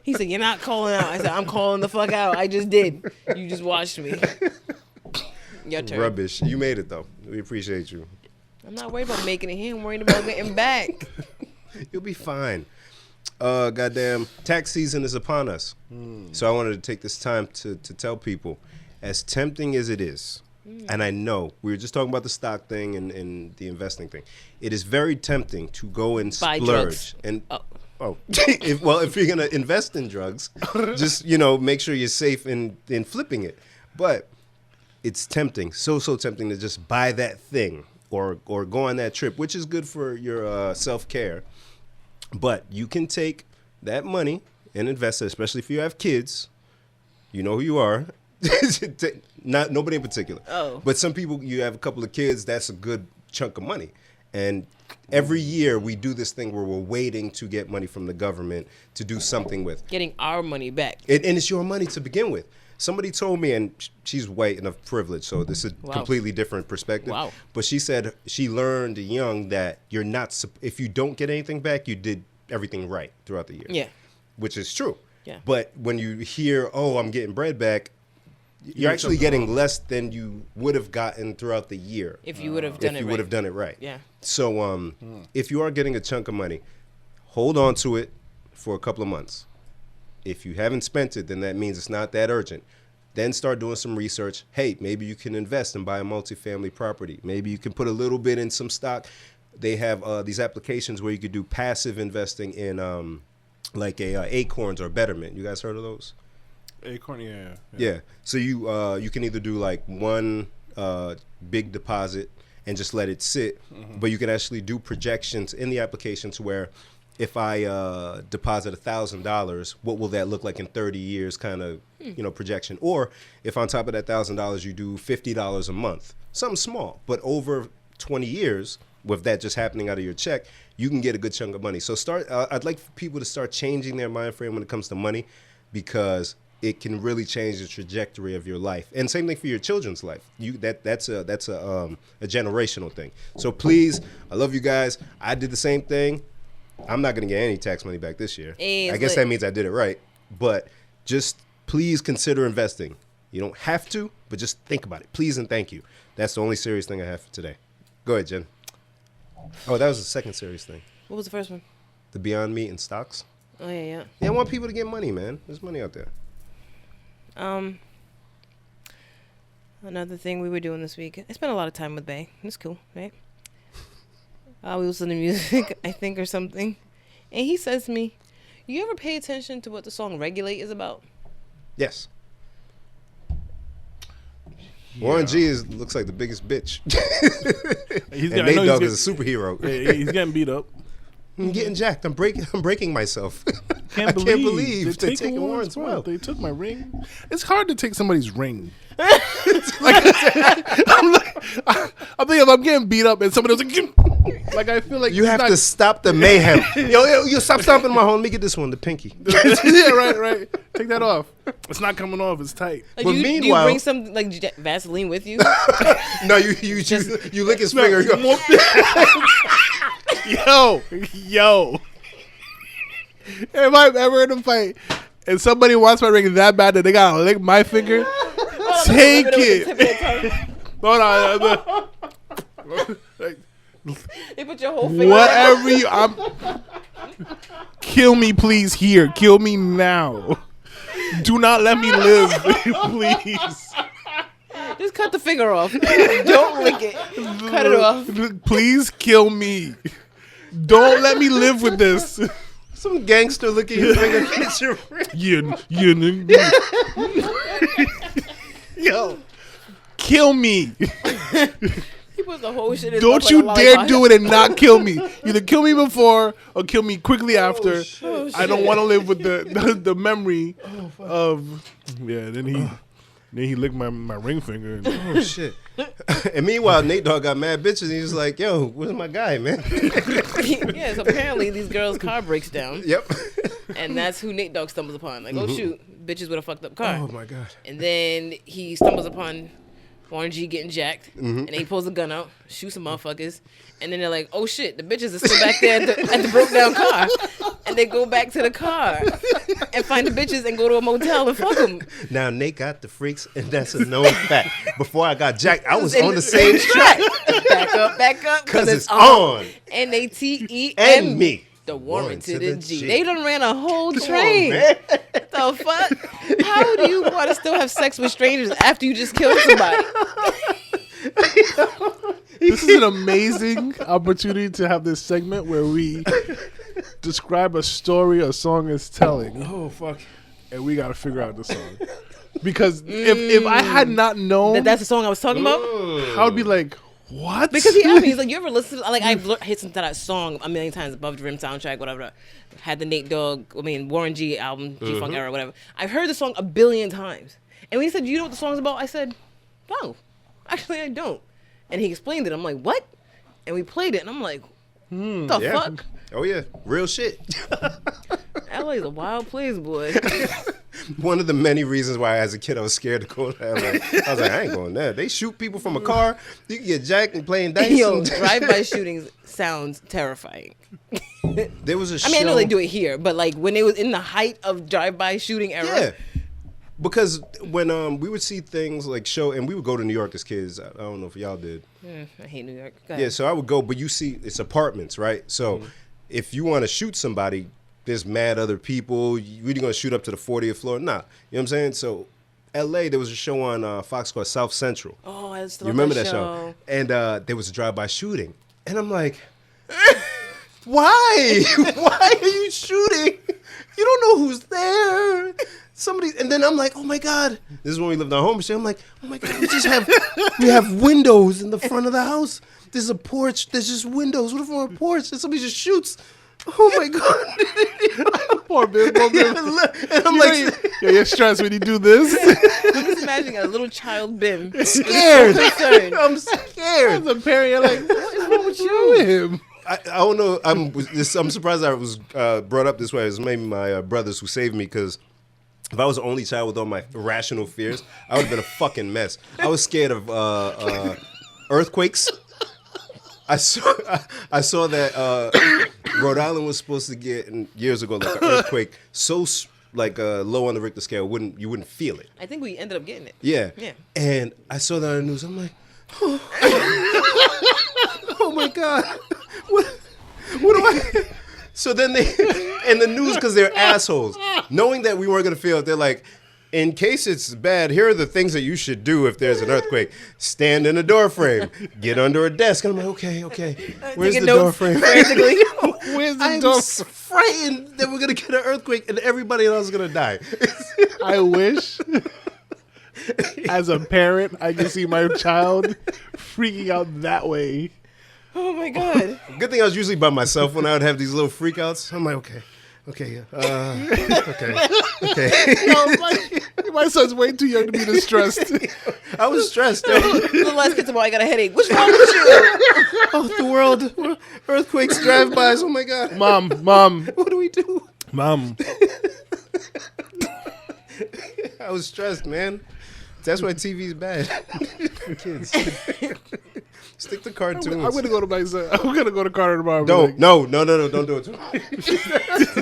he said, you're not calling out. I said, I'm calling the fuck out. I just did. You just watched me. Your turn. Rubbish. You made it though. We appreciate you. I'm not worried about making it here. I'm worried about getting back. You'll be fine. Goddamn, tax season is upon us. So I wanted to take this time to tell people, as tempting as it is, and I know we were just talking about the stock thing and the investing thing. It is very tempting to go and Buy splurge drugs. and if you're gonna invest in drugs, just make sure you're safe in flipping it. But it's tempting, so tempting to just buy that thing or go on that trip, which is good for your self-care. But you can take that money and invest it, especially if you have kids. You know who you are. Not nobody in particular. Oh. But some people, you have a couple of kids, that's a good chunk of money. And every year we do this thing where we're waiting to get money from the government to do something with. Getting our money back. And it's your money to begin with. Somebody told me, and she's white and of privilege, so this is a Wow. completely different perspective. Wow. But she said she learned young that you're not, if you don't get anything back, you did everything right throughout the year. Yeah. Which is true. Yeah. But when you hear, oh, I'm getting bread back, you're actually getting less than you would have gotten throughout the year. If you would have done if it you right. would have done it right. Yeah. So if you are getting a chunk of money, hold on to it for a couple of months. If you haven't spent it, then that means it's not that urgent. Then start doing some research. Hey, maybe you can invest and buy a multifamily property. Maybe you can put a little bit in some stock. They have these applications where you could do passive investing in like Acorns or Betterment. You guys heard of those? Acorn, Yeah. So you can either do like one big deposit and just let it sit, but you can actually do projections in the application to where if I deposit $1,000, what will that look like in 30 years kind of, projection? Or if on top of that $1,000 you do $50 a month, something small, but over 20 years with that just happening out of your check, you can get a good chunk of money. So I'd like for people to start changing their mind frame when it comes to money, because it can really change the trajectory of your life. And same thing for your children's life. That's a generational thing. So please, I love you guys. I did the same thing. I'm not going to get any tax money back this year. I guess that means I did it right. But just please consider investing. You don't have to, but just think about it. Please and thank you. That's the only serious thing I have for today. Go ahead, Jen. Oh, that was the second serious thing. What was the first one? The Beyond Meat and stocks. Oh, yeah. Yeah, I want people to get money, man. There's money out there. Another thing we were doing this week, I spent a lot of time with Bay. It's cool, right? We listen to music, I think, or something. And he says to me, you ever pay attention to what the song Regulate is about? Yes. Warren G looks like the biggest bitch. And Nate Dogg is a superhero. Yeah, he's getting beat up. I'm getting jacked. I'm breaking myself. Can't believe they're taking Warren's wealth. They took my ring. It's hard to take somebody's ring. I'm thinking if I'm getting beat up and somebody else like I feel like you have to stop the mayhem. yo, stop stomping my home. Let me get this one, the pinky. Yeah, right. Take that off. It's not coming off. It's tight. Like, but do you bring some like Vaseline with you? No, you lick his finger. Yo. If I'm ever in a fight and somebody wants my ring that bad that they gotta lick my finger, take it. No. They put your whole finger. Whatever kill me, please. Here, kill me now. Do not let me live, please. Just cut the finger off. Don't lick it. Cut it off. Please kill me. Don't let me live with this. Some gangster licking your finger against your ring. Yo, kill me. He puts the whole shit in. Don't you dare do it and not kill me. Either kill me before or kill me quickly after. I don't want to live with the memory of. Yeah, then he licked my ring finger. And, oh shit! And meanwhile, Nate Dogg got mad bitches. And he was like, "Yo, where's my guy, man?" Yeah, so apparently these girls' car breaks down. Yep. And that's who Nate Dogg stumbles upon. Like, oh shoot, bitches with a fucked up car. Oh my god. And then he stumbles upon Warren G getting jacked, and then he pulls a gun out, shoots some motherfuckers, and then they're like, "Oh shit, the bitches are still back there at the broke down car," and they go back to the car and find the bitches and go to a motel and fuck them. Now Nate got the freaks, and that's a known fact. Before I got jacked, I was on the same track. Back up, because it's on. NATE and me. The Warren to the G. They done ran a whole train. On, the fuck? How do you want to still have sex with strangers after you just killed somebody? This is an amazing opportunity to have this segment where we describe a story a song is telling. Oh fuck! And we got to figure out the song. Because if I had not known that's the song I was talking about, I would be like, what? Because he asked me, he's like, you ever listen to, like, I've listened to that song a million times, Above the Rim soundtrack, whatever. Had the Nate Dogg, Warren G album, G-Funk era, whatever. I've heard the song a billion times. And when he said, you know what the song's about? I said, no, actually I don't. And he explained it. I'm like, what? And we played it, and I'm like, the fuck? Oh yeah, real shit. LA's a wild place, boy. One of the many reasons why, as a kid, I was scared to go to LA. I was like, I ain't going there. They shoot people from a car. You can get jacked and playing dice. Yo, drive-by shootings sounds terrifying. There was a show. I know they do it here, but like when it was in the height of drive-by shooting era. Yeah. Because when we would see things like and we would go to New York as kids. I don't know if y'all did. I hate New York. Yeah, so I would go, but you see, it's apartments, right? So if you want to shoot somebody, there's mad other people. You really going to shoot up to the 40th floor? Nah. You know what I'm saying? So L.A., there was a show on Fox called South Central. Oh, I still You remember that show? And there was a drive-by shooting. And I'm like, why? Why are you shooting? You don't know who's there. somebody, and then I'm like, oh my God, this is when we lived on home and shit. I'm like, oh my God, we have windows in the front of the house. There's a porch. There's just windows. What if we're on a porch and somebody just shoots? Oh my God. Poor Bill. And I'm like, you're stressed when you do this. I'm just imagining a little child Bim. scared. Concerned. I'm scared. As a parent, you're like, what is wrong with you and him? I don't know. I'm surprised I was brought up this way. It was maybe my brothers who saved me, because if I was the only child with all my irrational fears, I would have been a fucking mess. I was scared of earthquakes. I saw that Rhode Island was supposed to get years ago like an earthquake so low on the Richter scale you wouldn't feel it. I think we ended up getting it. Yeah. Yeah. And I saw that on the news. I'm like, oh, oh my God. What do I? So then they, and the news, because they're assholes, knowing that we weren't going to feel it, they're like, in case it's bad, here are the things that you should do if there's an earthquake. Stand in a door frame. Get under a desk. And I'm like, okay. Where's the door frame? Where's the door I'm frightened that we're going to get an earthquake and everybody else is going to die. I wish, as a parent, I could see my child freaking out that way. Oh my God. Good thing I was usually by myself when I would have these little freakouts. I'm like, okay. Okay. My son's way too young to be this stressed. I was stressed. The last kid tomorrow, I got a headache. What's wrong with you? Oh, the world. Earthquakes, drive-bys. Oh, my God. Mom. What do we do? Mom. I was stressed, man. That's why TV's bad for kids. Stick to cartoons. I'm gonna go to my son. I'm gonna go to Carter tomorrow. No, don't do it to me.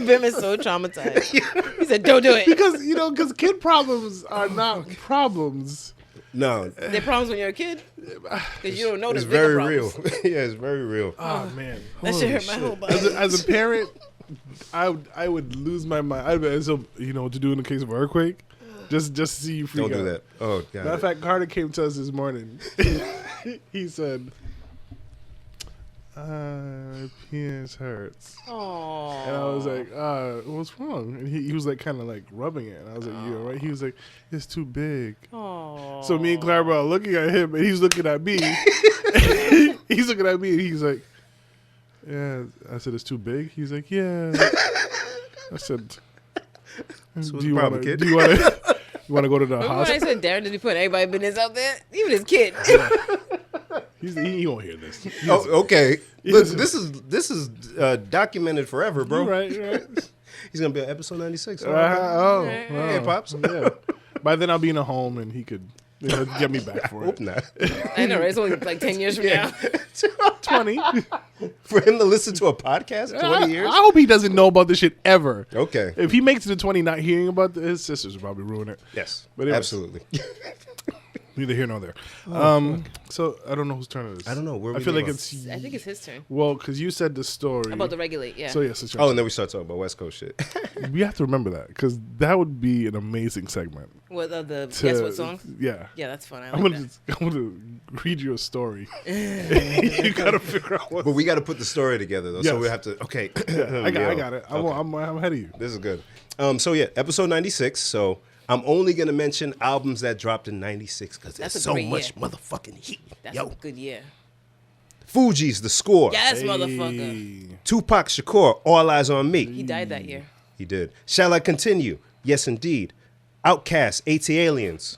Bim is so traumatized. He said, "Don't do it." Because kid problems are not problems. No, They're problems when you're a kid because you don't know it's the very problems. real. Yeah, it's very real. Oh man, That shit hurt my whole body. As a parent, I would lose my mind. So what to do in the case of an earthquake? Just see you freak out. Don't do that. Oh God. Matter of fact, Carter came to us this morning. He said, penis hurts. Aww. And I was like, what's wrong? And he was like kind of like rubbing it. And I was like, you all right? He was like, it's too big. Aww. So me and Clara are looking at him and he's looking at me. He's looking at me and he's like, yeah. I said, it's too big? He's like, yeah. I said, So do you want to go to the Remember when hospital? I said Darren, did he put everybody's business out there? Even his kid. He won't hear this. Oh, okay. Look, this is documented forever, bro. You're right. He's gonna be on episode 96. Yeah, Pops. Yeah. By then I'll be in a home and he could get me back for Hope it. not. I know, right? It's only like 10 years from now. 20. For him to listen to a podcast 20 years. I hope he doesn't know about this shit ever. Okay. If he makes it to 20 not hearing about this, his sisters will probably ruin it. Yes. But anyways. Absolutely. Neither here nor there. So I don't know whose turn it is. I don't know. Where I we feel leave like off? it's I think it's his turn. well because you said the story About the regulate, yeah. So yes, it's your Oh, turn. and then we start talking about West Coast shit. We have to remember that because that would be an amazing segment. What guess what songs? Yeah. Yeah, that's fun. I I'm like gonna that. I'm gonna read you a story. You gotta figure out what. But we got to put the story together, though. So Yes. we have to. Okay. I got it. I'm ahead of you. This is good. So yeah, episode 96. So I'm only gonna mention albums that dropped in 96 because there's That's a so great much year. motherfucking heat. That's Yo, a good year. Fugees, The Score. Yes, motherfucker. Tupac Shakur, All Eyes on Me. He died that year. He did. Shall I Continue? Yes, indeed. Outkast, AT Aliens.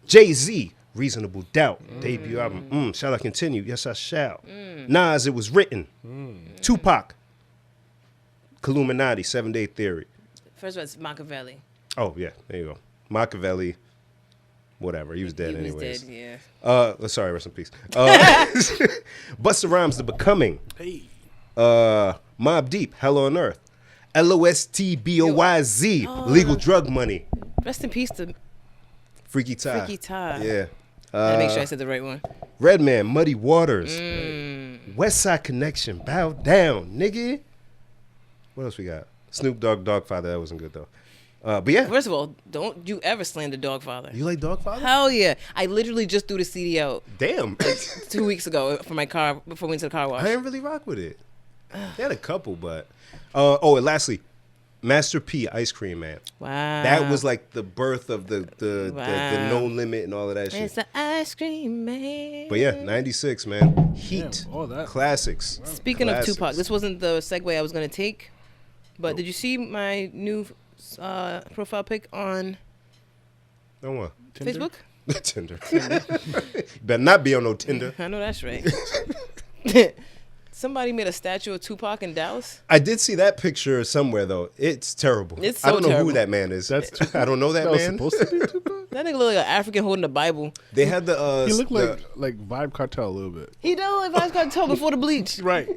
Jay-Z, Reasonable Doubt, debut album. Shall I Continue? Yes, I shall. Nas, It Was Written. Tupac, Illuminati, 7 Day Theory. First one, it's Machiavelli. Oh, yeah, there you go. Machiavelli, whatever. He was dead He was anyways. dead, yeah. Sorry, rest in peace. Busta Rhymes, The Becoming. Hey. Mobb Deep, Hell on Earth. LOSTBOYZ, Legal Drug Money. Rest in peace to Freaky Tide. Freaky Tide. Yeah. Gotta make sure I said the right one. Redman, Muddy Waters. West Side Connection, Bow Down, nigga. What else we got? Snoop Dogg, Dogfather. That wasn't good, though. But yeah. First of all, don't you ever slander Dogfather. You like Dogfather? Hell yeah. I literally just threw the CD out Damn. 2 weeks ago for my car, before we went to the car wash. I didn't really rock with it. They had a couple, but... and lastly, Master P Ice Cream Man. Wow. That was like the birth of the Wow. No Limit and all of that shit. It's the ice cream man. But yeah, 96, man. Heat. Damn, all that. Classics. Speaking Classics. of Tupac, this wasn't the segue I was going to take, but did you see my new profile pic on Don't what? Facebook? Tinder. Better not be on no Tinder. I know that's right. Somebody made a statue of Tupac in Dallas. I did see that picture somewhere though. It's terrible. It's so I don't know terrible. who that man is. That's I don't know that That was man. supposed to be Tupac? That nigga look like an African holding a Bible. They had the He looked like Vibe Cartel a little bit. He don't like I got told before the bleach. Right.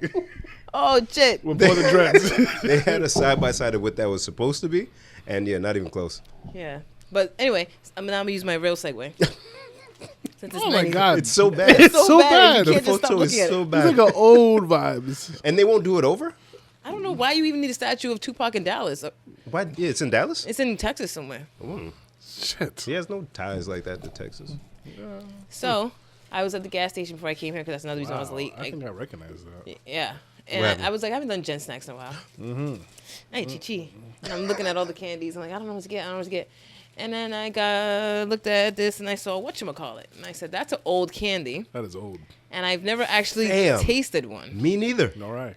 Oh shit. Before the dreads. they had a side by side of what that was supposed to be, and yeah, not even close. Yeah. But anyway, I'm gonna use my real segue. Since it's Oh my 90 God. It's so bad. It's so bad. You The can't just stop photo is looking at so it. It's bad, like an old vibes. and they won't do it over. I don't know why you even need a statue of Tupac in Dallas. Why? Yeah, it's in Dallas. It's in Texas somewhere. Shit. He has no ties like that to Texas. So I was at the gas station before I came here because that's another reason I was late. I think I recognize that. Yeah. What And happened? I was like, I haven't done GenSnacks in a while. Mm-hmm. Hey, Chi-Chi. And I'm looking at all the candies. I'm like, I don't know what to get. I don't know what to get. And then I looked at this and I saw whatchamacallit. And I said, that's an old candy. That is old. And I've never actually Damn. tasted one. Me neither. All right.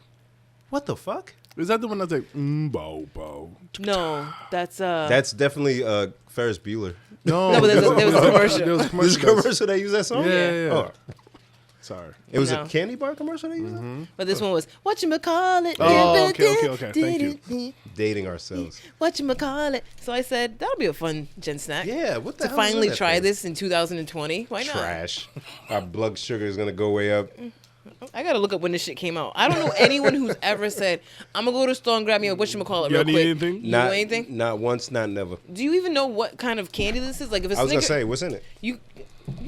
What the fuck? Is that the one that's like, bo, bo? No, that's That's definitely Ferris Bueller. No, No, but there was a commercial. There was a This commercial. commercial they use that song. Yeah. Oh, Sorry. it was No. a candy bar commercial they used. That? But this one was whatchamacallit. Oh, okay. Thank you. Dating ourselves. Whatchamacallit. So I said, that'll be a fun Gen Snack. Yeah. What the To hell is finally that try thing? this in 2020. Why not? Trash. Our blood sugar is gonna go way up. I gotta look up when this shit came out. I don't know anyone who's ever said, I'm gonna go to the store and grab me a whatchamacallit Y'all real need quick. anything? You know anything? Not once, not never. Do you even know what kind of candy this is? Like if it's I was gonna Snicker- say, what's in it? you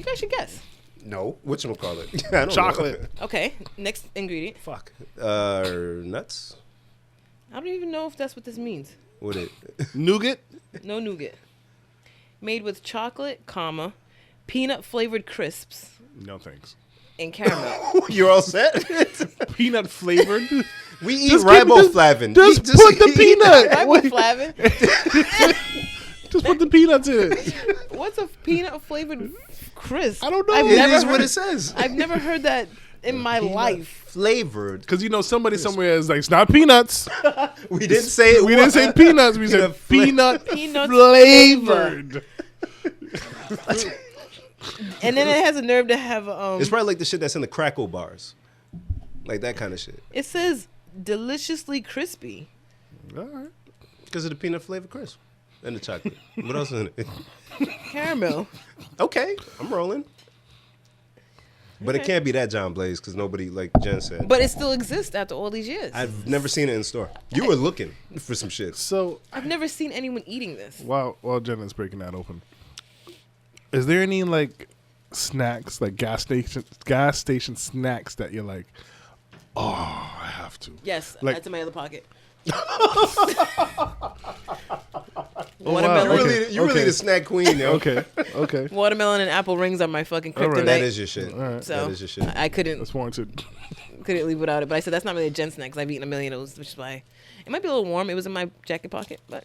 guys should guess. No. Whatchamacallit? I don't Chocolate. know. Okay, next ingredient. Fuck. Nuts. I don't even know if that's what this means. What it? Nougat? No nougat. Made with chocolate, comma, peanut flavored crisps No thanks. and caramel. You're all set. Peanut flavored? We eat Just give- riboflavin. Just put the peanut. Riboflavin. Just put the peanuts in it. What's a peanut flavored crisp? I don't know. I've It never is what heard- it says. I've never heard that in my life. Flavored. Because somebody somewhere is like, it's not peanuts. We didn't say it. We didn't say peanuts. We said peanut Peanut flavored. And then it has a nerve to have It's probably like the shit that's in the crackle bars, like that kind of shit. it says deliciously crispy. All right. Because of the peanut flavored crisp and the chocolate. What else is in it? Caramel. Okay, I'm rolling. But it Okay. can't be that John Blaze because nobody, like Jen said. But it still exists after all these years. I've never seen it in store. You were looking for some shit. So I've never seen anyone eating this. while Jenna's breaking that open, is there any like snacks, like gas station snacks that you're like, oh, I have to? Yes, Like- that's in my other pocket. Oh, Watermelon. wow. You're really Okay. the snack queen, yo. Okay. Watermelon and apple rings are my fucking All right. kryptonite. That is your shit. All right. So That is your shit. I couldn't That's warranted. leave without it. But I said that's not really a Gen Snack 'cause I've eaten a million of those, which is why it might be a little warm. It was in my jacket pocket, but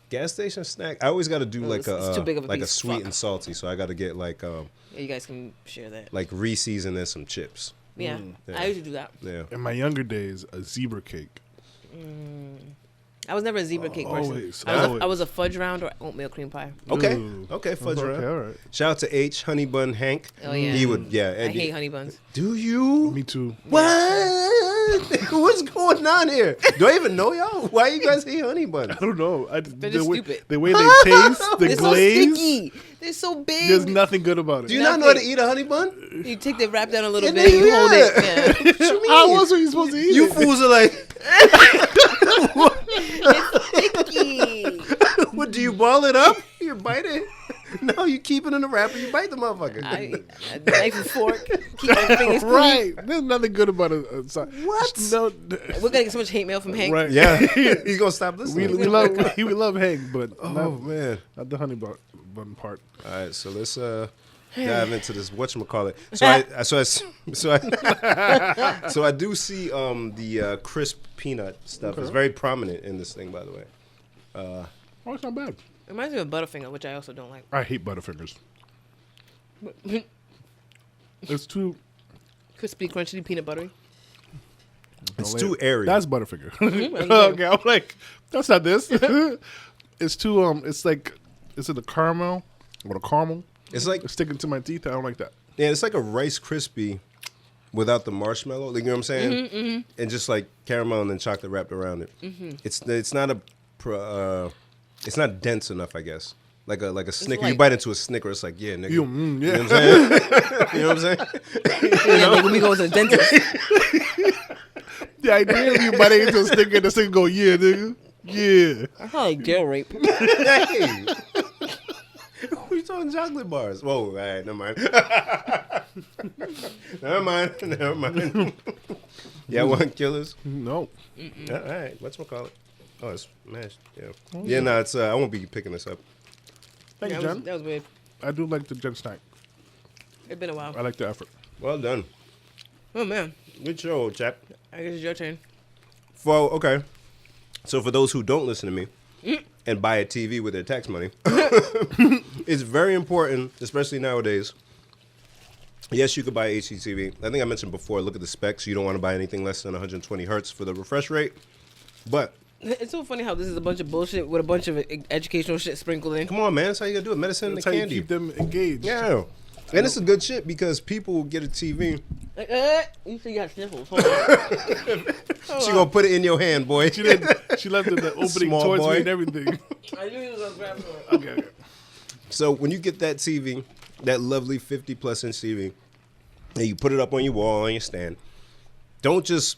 Gas station snack. I always got to do like it's too big of a like a piece. sweet Fuck. and salty. So I got to get like yeah, you guys can share that. Reese's and then some chips. Yeah, Yeah. I usually do that. Yeah. In my younger days, a zebra cake. I was never a zebra cake person. Always, I always. was a fudge round or oatmeal cream pie. Okay. Ooh. Okay. Fudge Okay, around. all right. Shout out to H Honey Bun Hank. Oh yeah, He would. Yeah. I hate honey buns. Do you? Me too. What? What's going on here? Do I even know y'all? Why you guys hate honey buns? I don't know. They're just stupid. The way they taste, the They're so glaze. sticky. They're so big. There's nothing good about it. Do you not know how to eat a honey bun? You take the wrap down a little Yeah, bit, you yeah. hold it. Yeah. What you mean? How else are you supposed to eat You it? fools are like, Sticky. what, do you ball it up? You bite it? No, you keep it in the wrapper. You bite the motherfucker. A knife and fork. Keep my fingers clean. Right. There's nothing good about a What? No. We're gonna get so much hate mail from Hank. Right. Yeah, he's gonna stop We, listening. we love Hank, but Oh man! not the honey bun part. All right, so let's dive into this whatchamacallit. So I do see the crisp peanut stuff is very prominent in this thing, by the way. Oh, it's not bad. It reminds me of Butterfinger, which I also don't like. I hate Butterfingers. It's too Crispy, crunchy, peanut buttery. It's too airy. That's Butterfinger. Mm-hmm. Okay, I'm like, that's not this. It's too it's like, is it the caramel or the caramel? It's like It's sticking to my teeth. I don't like that. yeah, it's like a Rice Krispie without the marshmallow. Like, you know what I'm saying? And just like caramel and then chocolate wrapped around it. It's not it's not dense enough, I guess. Like a Snicker. like- You bite into a Snicker, it's like, yeah, nigga. Yeah. You know what I'm saying? You know what I'm saying? Yeah, like when we go to the dentist. The idea of you biting into a sticker and the sticker go, yeah, nigga. Yeah. I sound like jail rape. Hey. We talking chocolate bars. Whoa, all right, never mind. Never mind. Yeah, want killers? No. All right, whatchamacallit? Oh, it's mashed. Yeah. Yeah, no, it's I won't be picking this up. Thanks, That was, Jen. that was weird. I do like the GenSnack. It's been a while. I like the effort. Well done. Oh, man. Good show, old chap. I guess it's your turn. Okay. So for those who don't listen to me and buy a TV with their tax money, it's very important, especially nowadays. Yes, you could buy HDTV. I think I mentioned before, look at the specs. You don't want to buy anything less than 120 hertz for the refresh rate. But It's so funny how this is a bunch of bullshit with a bunch of educational shit sprinkled in. come on, man. That's how you got to do it. Medicine That's and how you candy. keep them engaged. Yeah. And it's a good shit because people will get a TV. Like, you say you got sniffles. Hold on. She going to put it in your hand, boy. She did. She left the opening Small towards boy. me and everything. I knew you was gonna grab it. Okay. So when you get that TV, that lovely 50-plus inch TV, and you put it up on your wall, on your stand, don't just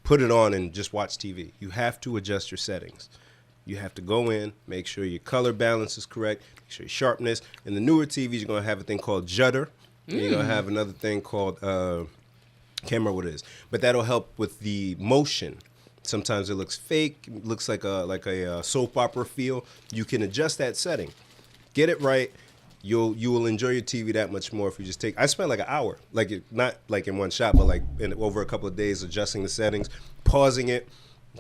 put it on and just watch TV. You have to adjust your settings. You have to go in, make sure your color balance is correct, make sure your sharpness. In the newer TVs, you're going to have a thing called judder. And you're going to have another thing called, can't remember what it is, but that'll help with the motion. Sometimes it looks fake, it looks like a soap opera feel. You can adjust that setting. Get it right. You will enjoy your TV that much more if you just take. I spent like an hour, not like in one shot, but like over a couple of days adjusting the settings, pausing it,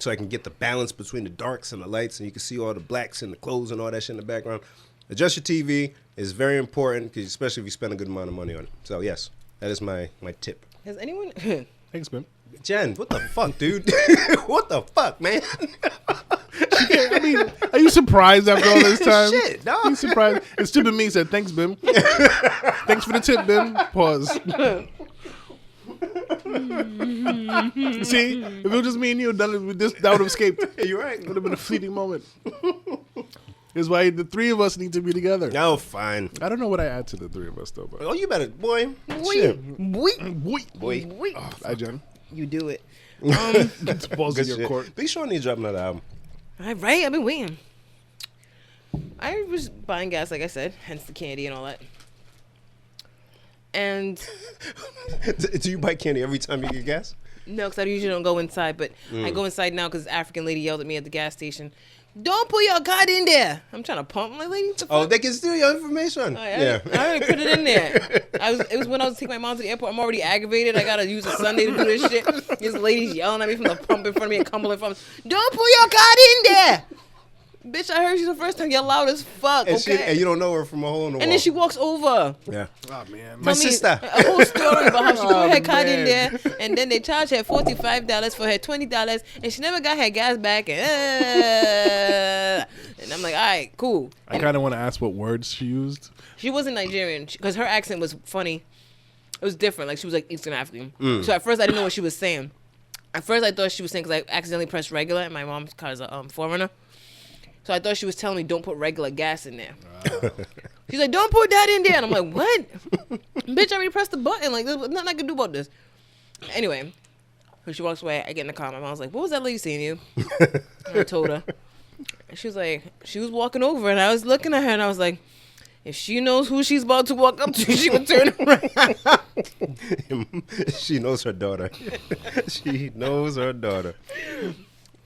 so I can get the balance between the darks and the lights, and you can see all the blacks and the clothes and all that shit in the background. Adjust your TV is very important, because especially if you spend a good amount of money on it. So yes, that is my tip. Has anyone? Thanks, man. Jen, what the fuck, dude? What the fuck, man? I mean, are you surprised after all this time? Shit, dog. Are you surprised? And Stupid Me said, thanks, Bim. Thanks for the tip, Bim. Pause. See, if it was just me and you, that would have escaped. You're right. It would have been a fleeting moment. Is why the three of us need to be together. No, fine. I don't know what I add to the three of us, though. But Oh, you better, boy. Boy, Shit. boy. Hi, Jen. You do it. It's balls in Good your shit. court. Big Sean needs to drop another album. All right, I've been waiting. I was buying gas, like I said, hence the candy and all that. And Do you buy candy every time you get gas? no, because I usually don't go inside, but I go inside now because African lady yelled at me at the gas station. Don't put your card in there. I'm trying to pump. I'm like, lady, what the Oh, fuck? they can steal your information. I already put it in there. It was when I was taking my mom to the airport. I'm already aggravated. I gotta use a Sunday to do this shit. This lady's yelling at me from the pump in front of me and Cumberland Farms. Don't put your card in there. Bitch, I heard you the first time. You're loud as fuck. And, Okay. and you don't know her from a hole in the wall. And then she walks over. Yeah. Oh, man. My Tell me sister. a whole story about how she put her card in man. there, and then they charged her $45 for her $20, and she never got her gas back. And I'm like, all right, cool. I kind of want to ask what words she used. She wasn't Nigerian because her accent was funny. It was different. Like she was like Eastern African. So at first I didn't know what she was saying. At first I thought she was saying because I accidentally pressed regular, and my mom's car is a Forerunner. So I thought she was telling me don't put regular gas in there. She's like, don't put that in there. And I'm like, what? Bitch, I already pressed the button. Like, there's nothing I can do about this. Anyway, when she walks away, I get in the car. My mom's like, what was that lady saying to you? And I told her. And she was like, she was walking over, and I was looking at her, and I was like, if she knows who she's about to walk up to, she would turn around. She knows her daughter. She knows her daughter.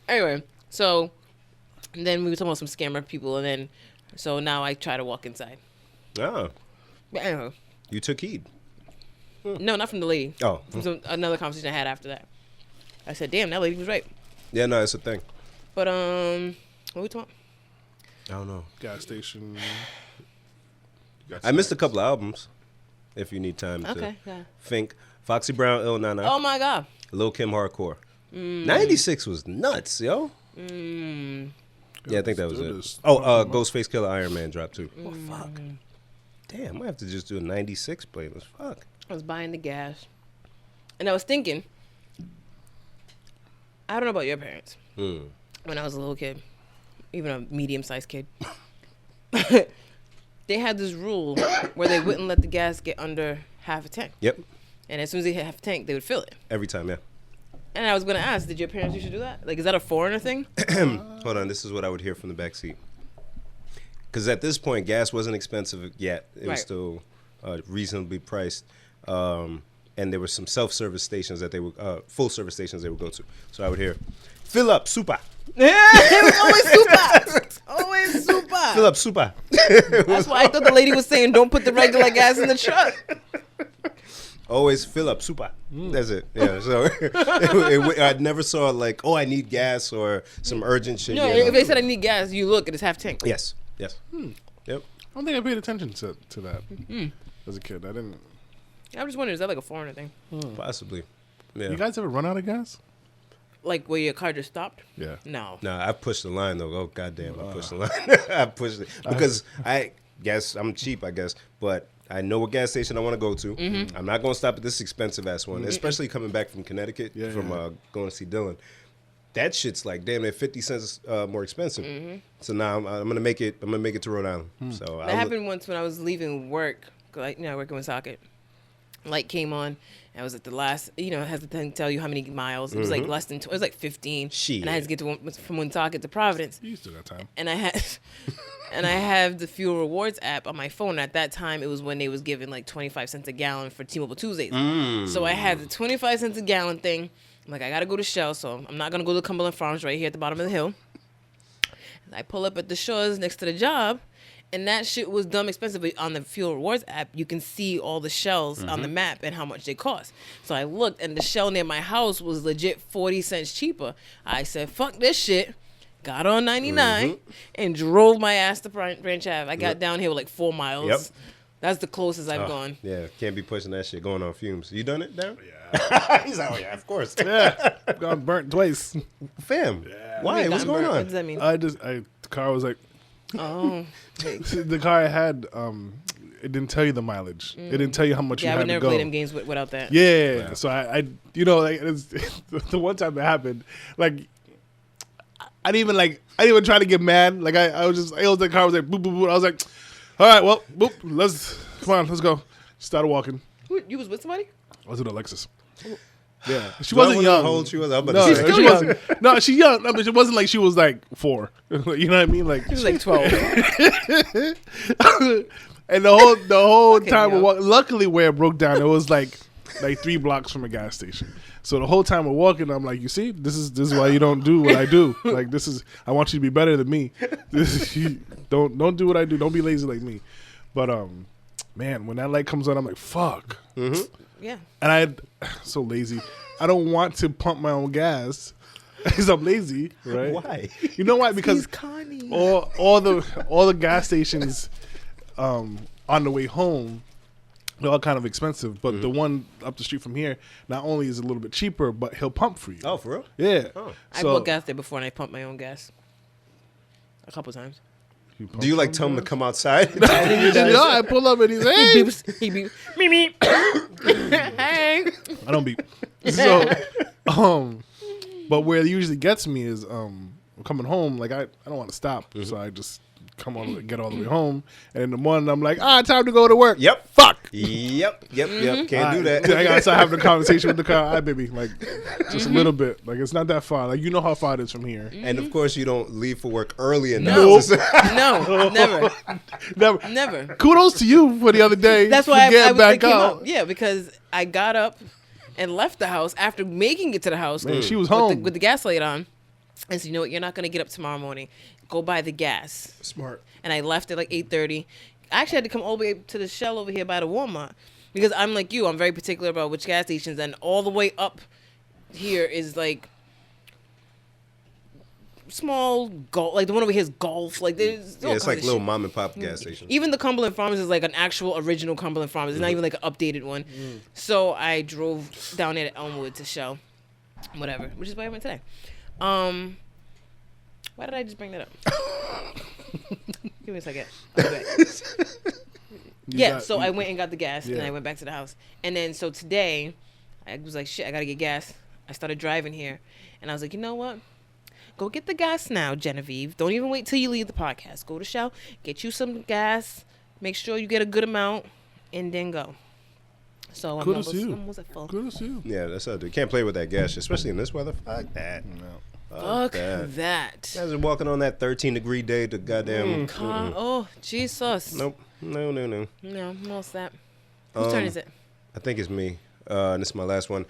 Anyway, so then we were talking about some scammer people, and then so now I try to walk inside. Oh, But anyway, you took heed. no, not from the lady. Oh. From another conversation I had after that. I said, damn, that lady was right. Yeah, no, it's a thing. But what we talking? I don't know. Gas station. I missed a couple of albums. If you need time to think. Foxy Brown, Ill Nana. Oh my God. Lil Kim Hardcore. 96 was nuts, yo. Yeah, I think that was it. Oh, Ghostface Killer Iron Man dropped too. Oh, fuck. Damn, I might have to just do a 96 playlist. Fuck. I was buying the gas. And I was thinking, I don't know about your parents. When I was a little kid, even a medium-sized kid, they had this rule where they wouldn't let the gas get under half a tank. Yep. And as soon as they hit half a tank, they would fill it. Every time, yeah. And I was going to ask, did your parents used to do that? Like, is that a foreigner thing? Hold on, this is what I would hear from the back seat. Because at this point, gas wasn't expensive yet. It was still reasonably priced. And there were some self-service stations that they would, full-service stations they would go to. So I would hear, fill up, super. Yeah, it was always super. Always super. Fill up, super. That's why I thought the lady was saying, don't put the regular gas in the truck. Always fill up, super. That's it. Yeah. So I never saw like, oh, I need gas or some urgent shit. No, if they said I need gas, you look, it's half tank. Yes. Yes. Yep. I don't think I paid attention to that as a kid. I didn't. I'm just wondering, is that like a foreigner thing? Possibly. Yeah. You guys ever run out of gas? Like where your car just stopped? Yeah. No. No, I pushed the line though. Oh goddamn, I pushed the line. I pushed it because I guess I'm cheap. I guess, but I know what gas station I want to go to. I'm not going to stop at this expensive ass one, especially coming back from Connecticut going to see Dylan. That shit's like damn near 50 cents more expensive. So now I'm gonna make it. I'm gonna make it to Rhode Island. So that happened once when I was leaving work. Like working with Socket. Light came on. I was at the last. It has to tell you how many miles. It was like less than. It was like 15. Shit. And I had to get from Woonsocket to Providence. You still got time. And I had. And I have the Fuel Rewards app on my phone. At that time, it was when they was giving like 25 cents a gallon for T-Mobile Tuesdays. So I had the 25 cents a gallon thing. I'm like, I got to go to Shell, so I'm not going to go to Cumberland Farms right here at the bottom of the hill. And I pull up at the Shores next to the job, and that shit was dumb expensive. But on the Fuel Rewards app, you can see all the Shells on the map and how much they cost. So I looked, and the Shell near my house was legit 40 cents cheaper. I said, fuck this shit. Got on 99 and drove my ass to Branch Ave. I got down here with like 4 miles. Yep. That's the closest I've gone. Yeah, can't be pushing that shit going on fumes. You done it, Darren? Yeah. He's like, oh yeah, of course. Yeah. Got burnt twice. Fam. Yeah. Why? What's going on? What does that mean? The car was like, Oh. the car I had, it didn't tell you the mileage. It didn't tell you how much you Yeah, I had would to never go. play them games without that. Yeah. Wow. So I like it's, the one time it happened, like I didn't even try to get mad. Like I was the car was like boop boop boop. I was like, all right, well, boop, let's go. Started walking. You was with somebody? I was with Alexis. Yeah, she Do I wasn't wanna know young. How old she was? I'm about No, to say. she wasn't. No, she young. No, but it wasn't like she was like 4. You know what I mean? Like She was like 12. and the whole Fucking time young. luckily where it broke down, it was like 3 blocks from a gas station. So the whole time we're walking, I'm like, you see, this is why you don't do what I do. Like I want you to be better than me. Don't do what I do. Don't be lazy like me. But man, when that light comes on, I'm like, fuck. Yeah. And I'm so lazy. I don't want to pump my own gas because I'm lazy, right? Why? You know why? Because He's Connie. all the gas stations on the way home, they're all kind of expensive. But the one up the street from here, not only is it a little bit cheaper, but he'll pump for you. Oh, for real? Yeah. Oh. I bought gas there before and I pumped my own gas. A couple times. Do you like tell him to come outside? No, I pull up and he's like, hey. He beeps. Meep, meep. Hey. I don't beep. So, but where it usually gets me is coming home. Like I don't want to stop, so I just get all the way home, and in the morning I'm like, time to go to work. Yep. Fuck. Yep. Can't do that. I gotta start having a conversation with the car. All right, baby, like just a little bit. Like it's not that far. Like you know how far it is from here. And of course, you don't leave for work early enough. No, never. Never. Kudos to you for the other day. That's why I getting was back came out. up. Yeah, because I got up and left the house after making it to the house. Man, she was with home with the gas light on. And so, you know what? You're not going to get up tomorrow morning. Go buy the gas. Smart. And I left at like 8:30. I actually had to come all the way to the Shell over here by the Walmart. Because I'm like you. I'm very particular about which gas stations. And all the way up here is like small golf, like the one over here is golf. Like there's all it's kinds like of little shit. mom and pop gas stations. Even the Cumberland Farms is like an actual original Cumberland Farms. It's not even like an updated one. So I drove down there to Elmwood to Shell, whatever, which is why I went today. Why did I just bring that up? Give me a second. Okay. So I went and got the gas, and then I went back to the house. And then so today, I was like, shit, I gotta get gas. I started driving here, and I was like, you know what? Go get the gas now, Genevieve. Don't even wait till you leave the podcast. Go to Shell, get you some gas, make sure you get a good amount, and then go. So I'm almost at full. Kudos to you. Yeah, that's how you can't play with that gas, especially in this weather. Fuck that. No. Fuck that. Imagine walking on that 13-degree day to goddamn. Oh, Jesus. Nope. No. No, what's that? Whose turn is it? I think it's me. This is my last one.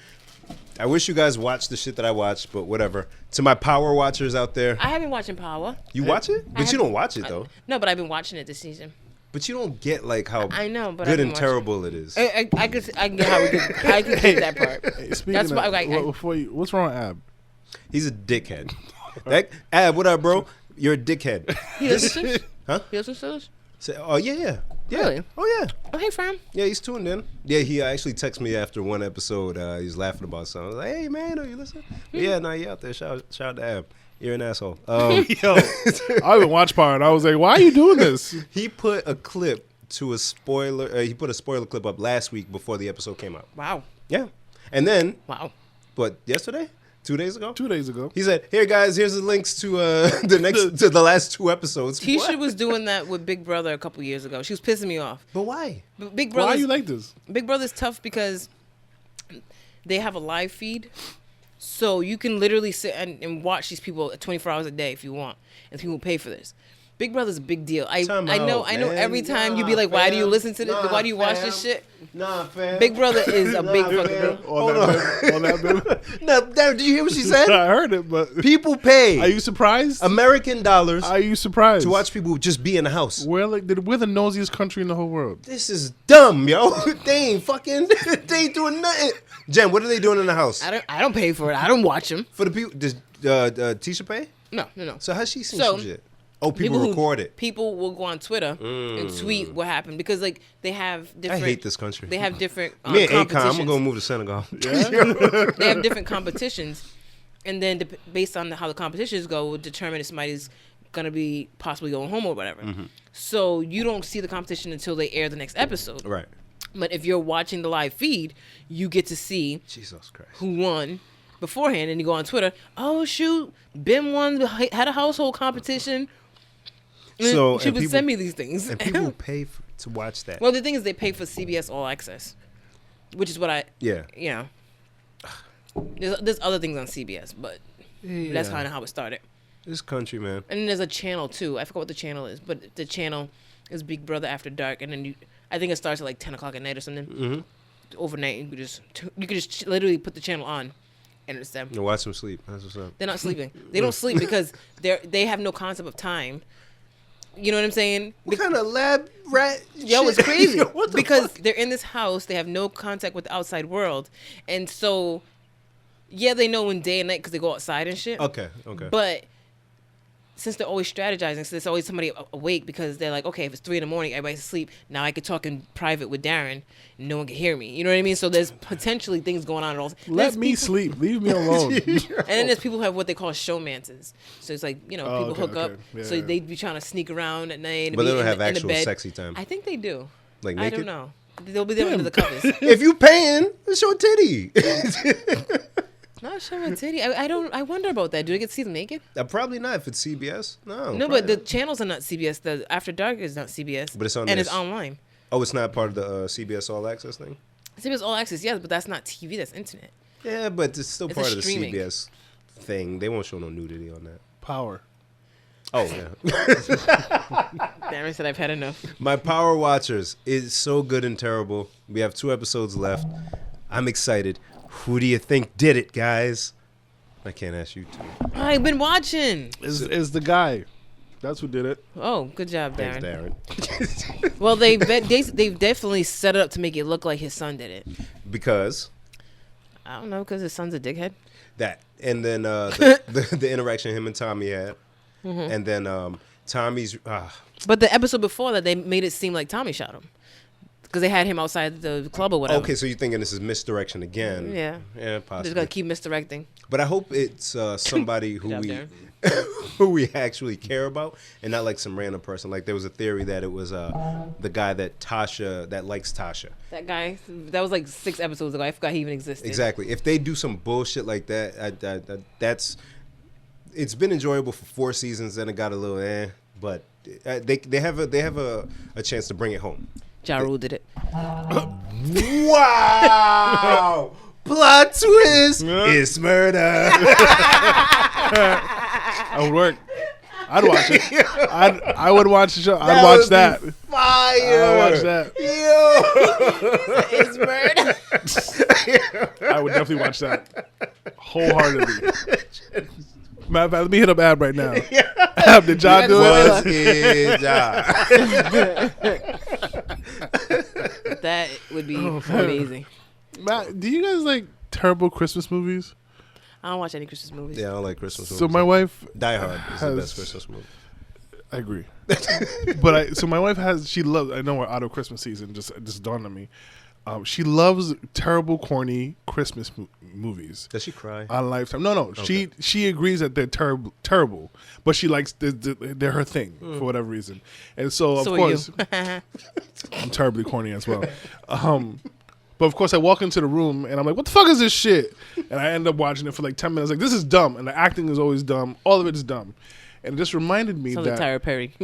I wish you guys watched the shit that I watched, but whatever. To my Power watchers out there. I have been watching Power. You watch it? But you don't watch it, though. No, but I've been watching it this season. But you don't get, like, how I know, but good and terrible it is. I can get how we could. I can get that part. Hey, speaking That's of, why. what's wrong with Ab? He's a dickhead. Ab, what up, bro? You're a dickhead. He listens? Huh? He listens to this? Oh, yeah. Really? Oh, yeah. Oh, hey, fam. Yeah, he's tuned in. Yeah, he actually texted me after one episode. He's laughing about something. I was like, hey, man, are you listening? Yeah, no, you out there. Shout out to Ab. You're an asshole. Yo, I haven't watched Power, and I was like, why are you doing this? He put a clip to a spoiler. He put a spoiler clip up last week before the episode came out. Wow. Yeah. And then, Wow. yesterday? 2 days ago? 2 days ago. He said, "Here, guys, here's the links to the last two episodes." Tisha was doing that with Big Brother a couple years ago. She was pissing me off. But why? But Big Why Brother. are you like this? Big Brother's tough because they have a live feed, so you can literally sit and watch these people 24 hours a day if you want, and people pay for this. Big Brother's a big deal. I know every time you be like, why do you listen to this? Why do you watch this shit? Nah, fam. Big Brother is a big fucking deal. On that baby. No, did you hear what she said? I heard it, but People pay are you surprised? American dollars Are you surprised? to watch people just be in the house. We're the nosiest country in the whole world. This is dumb, yo. They ain't doing nothing. Jen, what are they doing in the house? I don't pay for it. I don't watch them. For the people, does Tisha pay? No. So how's she seen So, some shit? Oh, people who- record it. People will go on Twitter and tweet what happened because like they have I different. hate this country. They have different Me and Akon, I'm competitions. gonna move to Senegal. They have different competitions, and then based on how the competitions go, will determine if somebody's gonna be possibly going home or whatever. So you don't see the competition until they air the next episode. Right. But if you're watching the live feed, you get to see Jesus Christ. who won beforehand, and you go on Twitter. Oh shoot, Ben won, had a household competition. So she would send me these things. And people pay to watch that. Well, the thing is, they pay for CBS All Access, which is what Yeah. you know. There's other things on CBS, but that's kind of how it started. This country, man. And then there's a channel too. I forgot what the channel is, but the channel is Big Brother After Dark, and then I think it starts at like 10 o'clock at night or something. Overnight, you could just literally put the channel on, and it's them. You watch them sleep. That's what's up. They're not sleeping. They don't sleep because they have no concept of time. You know what I'm saying? What kind of lab rat? Yo, shit? it's crazy Yo, what the because fuck? they're in this house. They have no contact with the outside world, and so they know when day and night because they go outside and shit. Okay. But since they're always strategizing, so there's always somebody awake because they're like, okay, if it's 3 a.m, everybody's asleep. Now I could talk in private with Darren, and no one can hear me. You know what I mean? So there's potentially things going on at all. Let me sleep. Leave me alone. And then there's people who have what they call showmances. So it's like, people hook up. Yeah, so they'd be trying to sneak around at night. And But they be don't have in the actual bed. sexy time. I think they do. Like I naked? don't know. They'll be there under the covers. If you paying, show a titty. Not sure a titty. I wonder about that. Do they get to see them naked? Probably not if it's CBS. No. No, probably but the not. channels are not CBS. The After Dark is not CBS. But it's on and this. it's online. Oh, it's not part of the CBS All Access thing? CBS All Access, yes, but that's not TV. That's internet. Yeah, but it's still It's part a of the streaming. CBS thing. They won't show no nudity on that. Power. Oh, yeah. Darren said I've had enough. My Power Watchers is so good and terrible. We have 2 episodes left. I'm excited. Who do you think did it, guys? I can't ask you to. I've been watching. Is the guy. That's who did it. Oh, good job, Darren. Thanks, Darren. Well, they've definitely set it up to make it look like his son did it. Because I don't know, because his son's a dickhead. That. And then the interaction him and Tommy had. Mm-hmm. And then Tommy's... But the episode before that, they made it seem like Tommy shot him. Because they had him outside the club or whatever. Okay, so you're thinking this is misdirection again. Yeah. Yeah, possibly. Just got to keep misdirecting. But I hope it's somebody who Good we job, who we actually care about, and not like some random person. Like there was a theory that it was the guy that likes Tasha. That guy, that was like 6 episodes ago. I forgot he even existed. Exactly. If they do some bullshit like that, that's it's been enjoyable for 4 seasons. Then it got a little but they have a chance to bring it home. Ja Rule did it. Wow! Plot twist! It's murder. That would work. I'd watch it. I would watch the show. I'd watch that. Fire! I'd watch that. It's murder. I would definitely watch that wholeheartedly. Matter of fact, let me hit up Ab right now. Ab, did Ja do Was it? it Ja? That would be amazing. Matt, do you guys like terrible Christmas movies? I don't watch any Christmas movies. Yeah, I don't like Christmas movies. So my wife Die Hard is the best Christmas movie. I agree. But so my wife she loves, I know we're out of Christmas season, just dawned on me. She terrible, corny Christmas movies. Does she cry? On Lifetime. No. Okay. She agrees that they're terrible, but she likes they're her thing for whatever reason. And so of course, I'm terribly corny as well. But of course, I walk into the room and I'm like, "What the fuck is this shit?" And I end up watching it for like 10 minutes. Like, this is dumb, and the acting is always dumb. All of it is dumb. And it just reminded me Sounds that like Tyra Perry.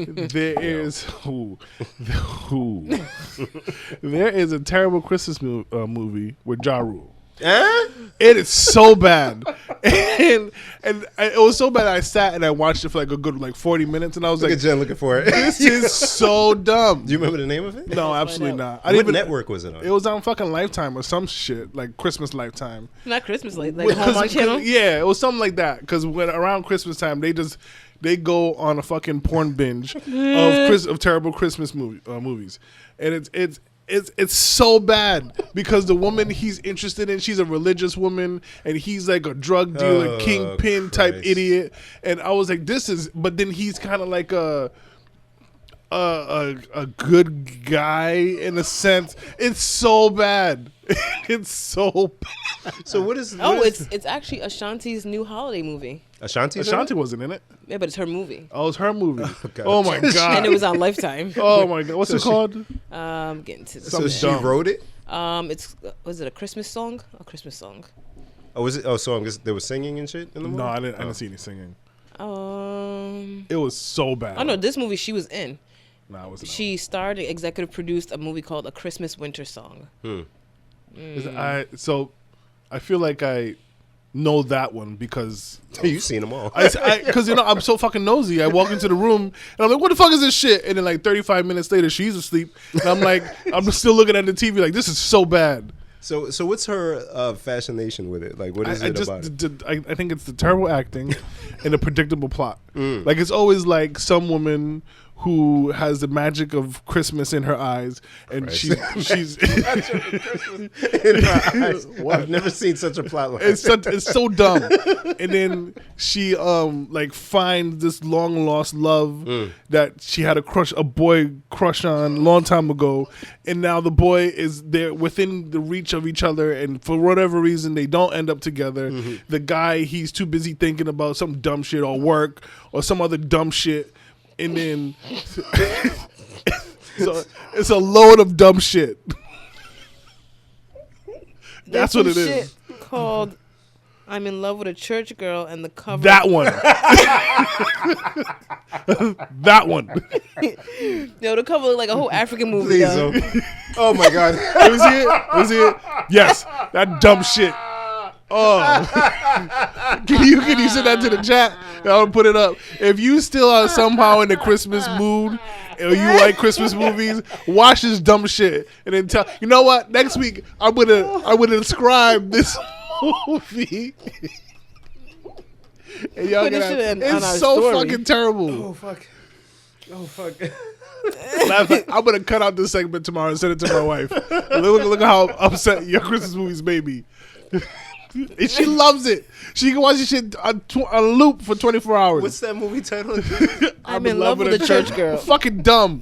there is a terrible Christmas movie with Ja Rule. It is so bad, and it was so bad. I sat and I watched it for like a good 40 minutes, and I was Look like, at Jen looking for it. "This is so dumb." Do you remember the name of it? No, absolutely not. What network was it on? It was on fucking Lifetime or some shit, like Christmas Lifetime. Not Christmas, like Hallmark Channel. Yeah, it was something like that. Because when around Christmas time, they go on a fucking porn binge of terrible Christmas movies, and it's so bad because the woman he's interested in, she's a religious woman, and he's like a drug dealer, kingpin type idiot. And I was like, but then he's kind of like a good guy in a sense. It's so bad. It's so bad. So what is? It's actually Ashanti's new holiday movie. Ashanti wasn't in it. Yeah, but it's her movie. Oh, it's her movie. Okay. Oh my god. And it was on Lifetime. Oh my god. What's it called? Getting to the So she wrote it. Was it a Christmas song? A Christmas song. Oh, was it? Oh, song. There was singing and shit in the movie. No, I didn't see any singing. It was so bad. Oh no, this movie she was in. No, it wasn't. She starred and executive produced a movie called A Christmas Winter Song. So I feel like I know that one because you've seen them all. Because I'm so fucking nosy. I walk into the room and I'm like, "What the fuck is this shit?" And then like 35 minutes later, she's asleep, and I'm like, I'm still looking at the TV like, this is so bad. So what's her fascination with it? Like, what is it about it? I think it's the terrible acting and the predictable plot. Like, it's always like some woman who has the magic of Christmas in her eyes, and she's in her eyes. I've never seen such a plot line. It's so dumb. And then she finds this long lost love that she had a boy crush on a long time ago, and now the boy is there within the reach of each other, and for whatever reason they don't end up together. The guy, he's too busy thinking about some dumb shit or work or some other dumb shit. And then so it's a load of dumb shit. That's what it is. Called I'm in Love with a Church Girl, and the cover. That one. That one. Yo, the cover looked like a whole African movie. Please, oh my god. Let me see it. Yes, that dumb shit. Oh, can you send that to the chat? I'll put it up. If you still are somehow in the Christmas mood or you like Christmas movies, watch this dumb shit and then tell. You know what? Next week I'm gonna describe this movie. And y'all it's so story. Fucking terrible. Oh fuck. I'm gonna cut out this segment tomorrow and send it to my wife. Look at how upset your Christmas movies made me. And she loves it. She can watch this shit on loop for 24 hours. What's that movie title? I'm in love with a church girl. Fucking dumb.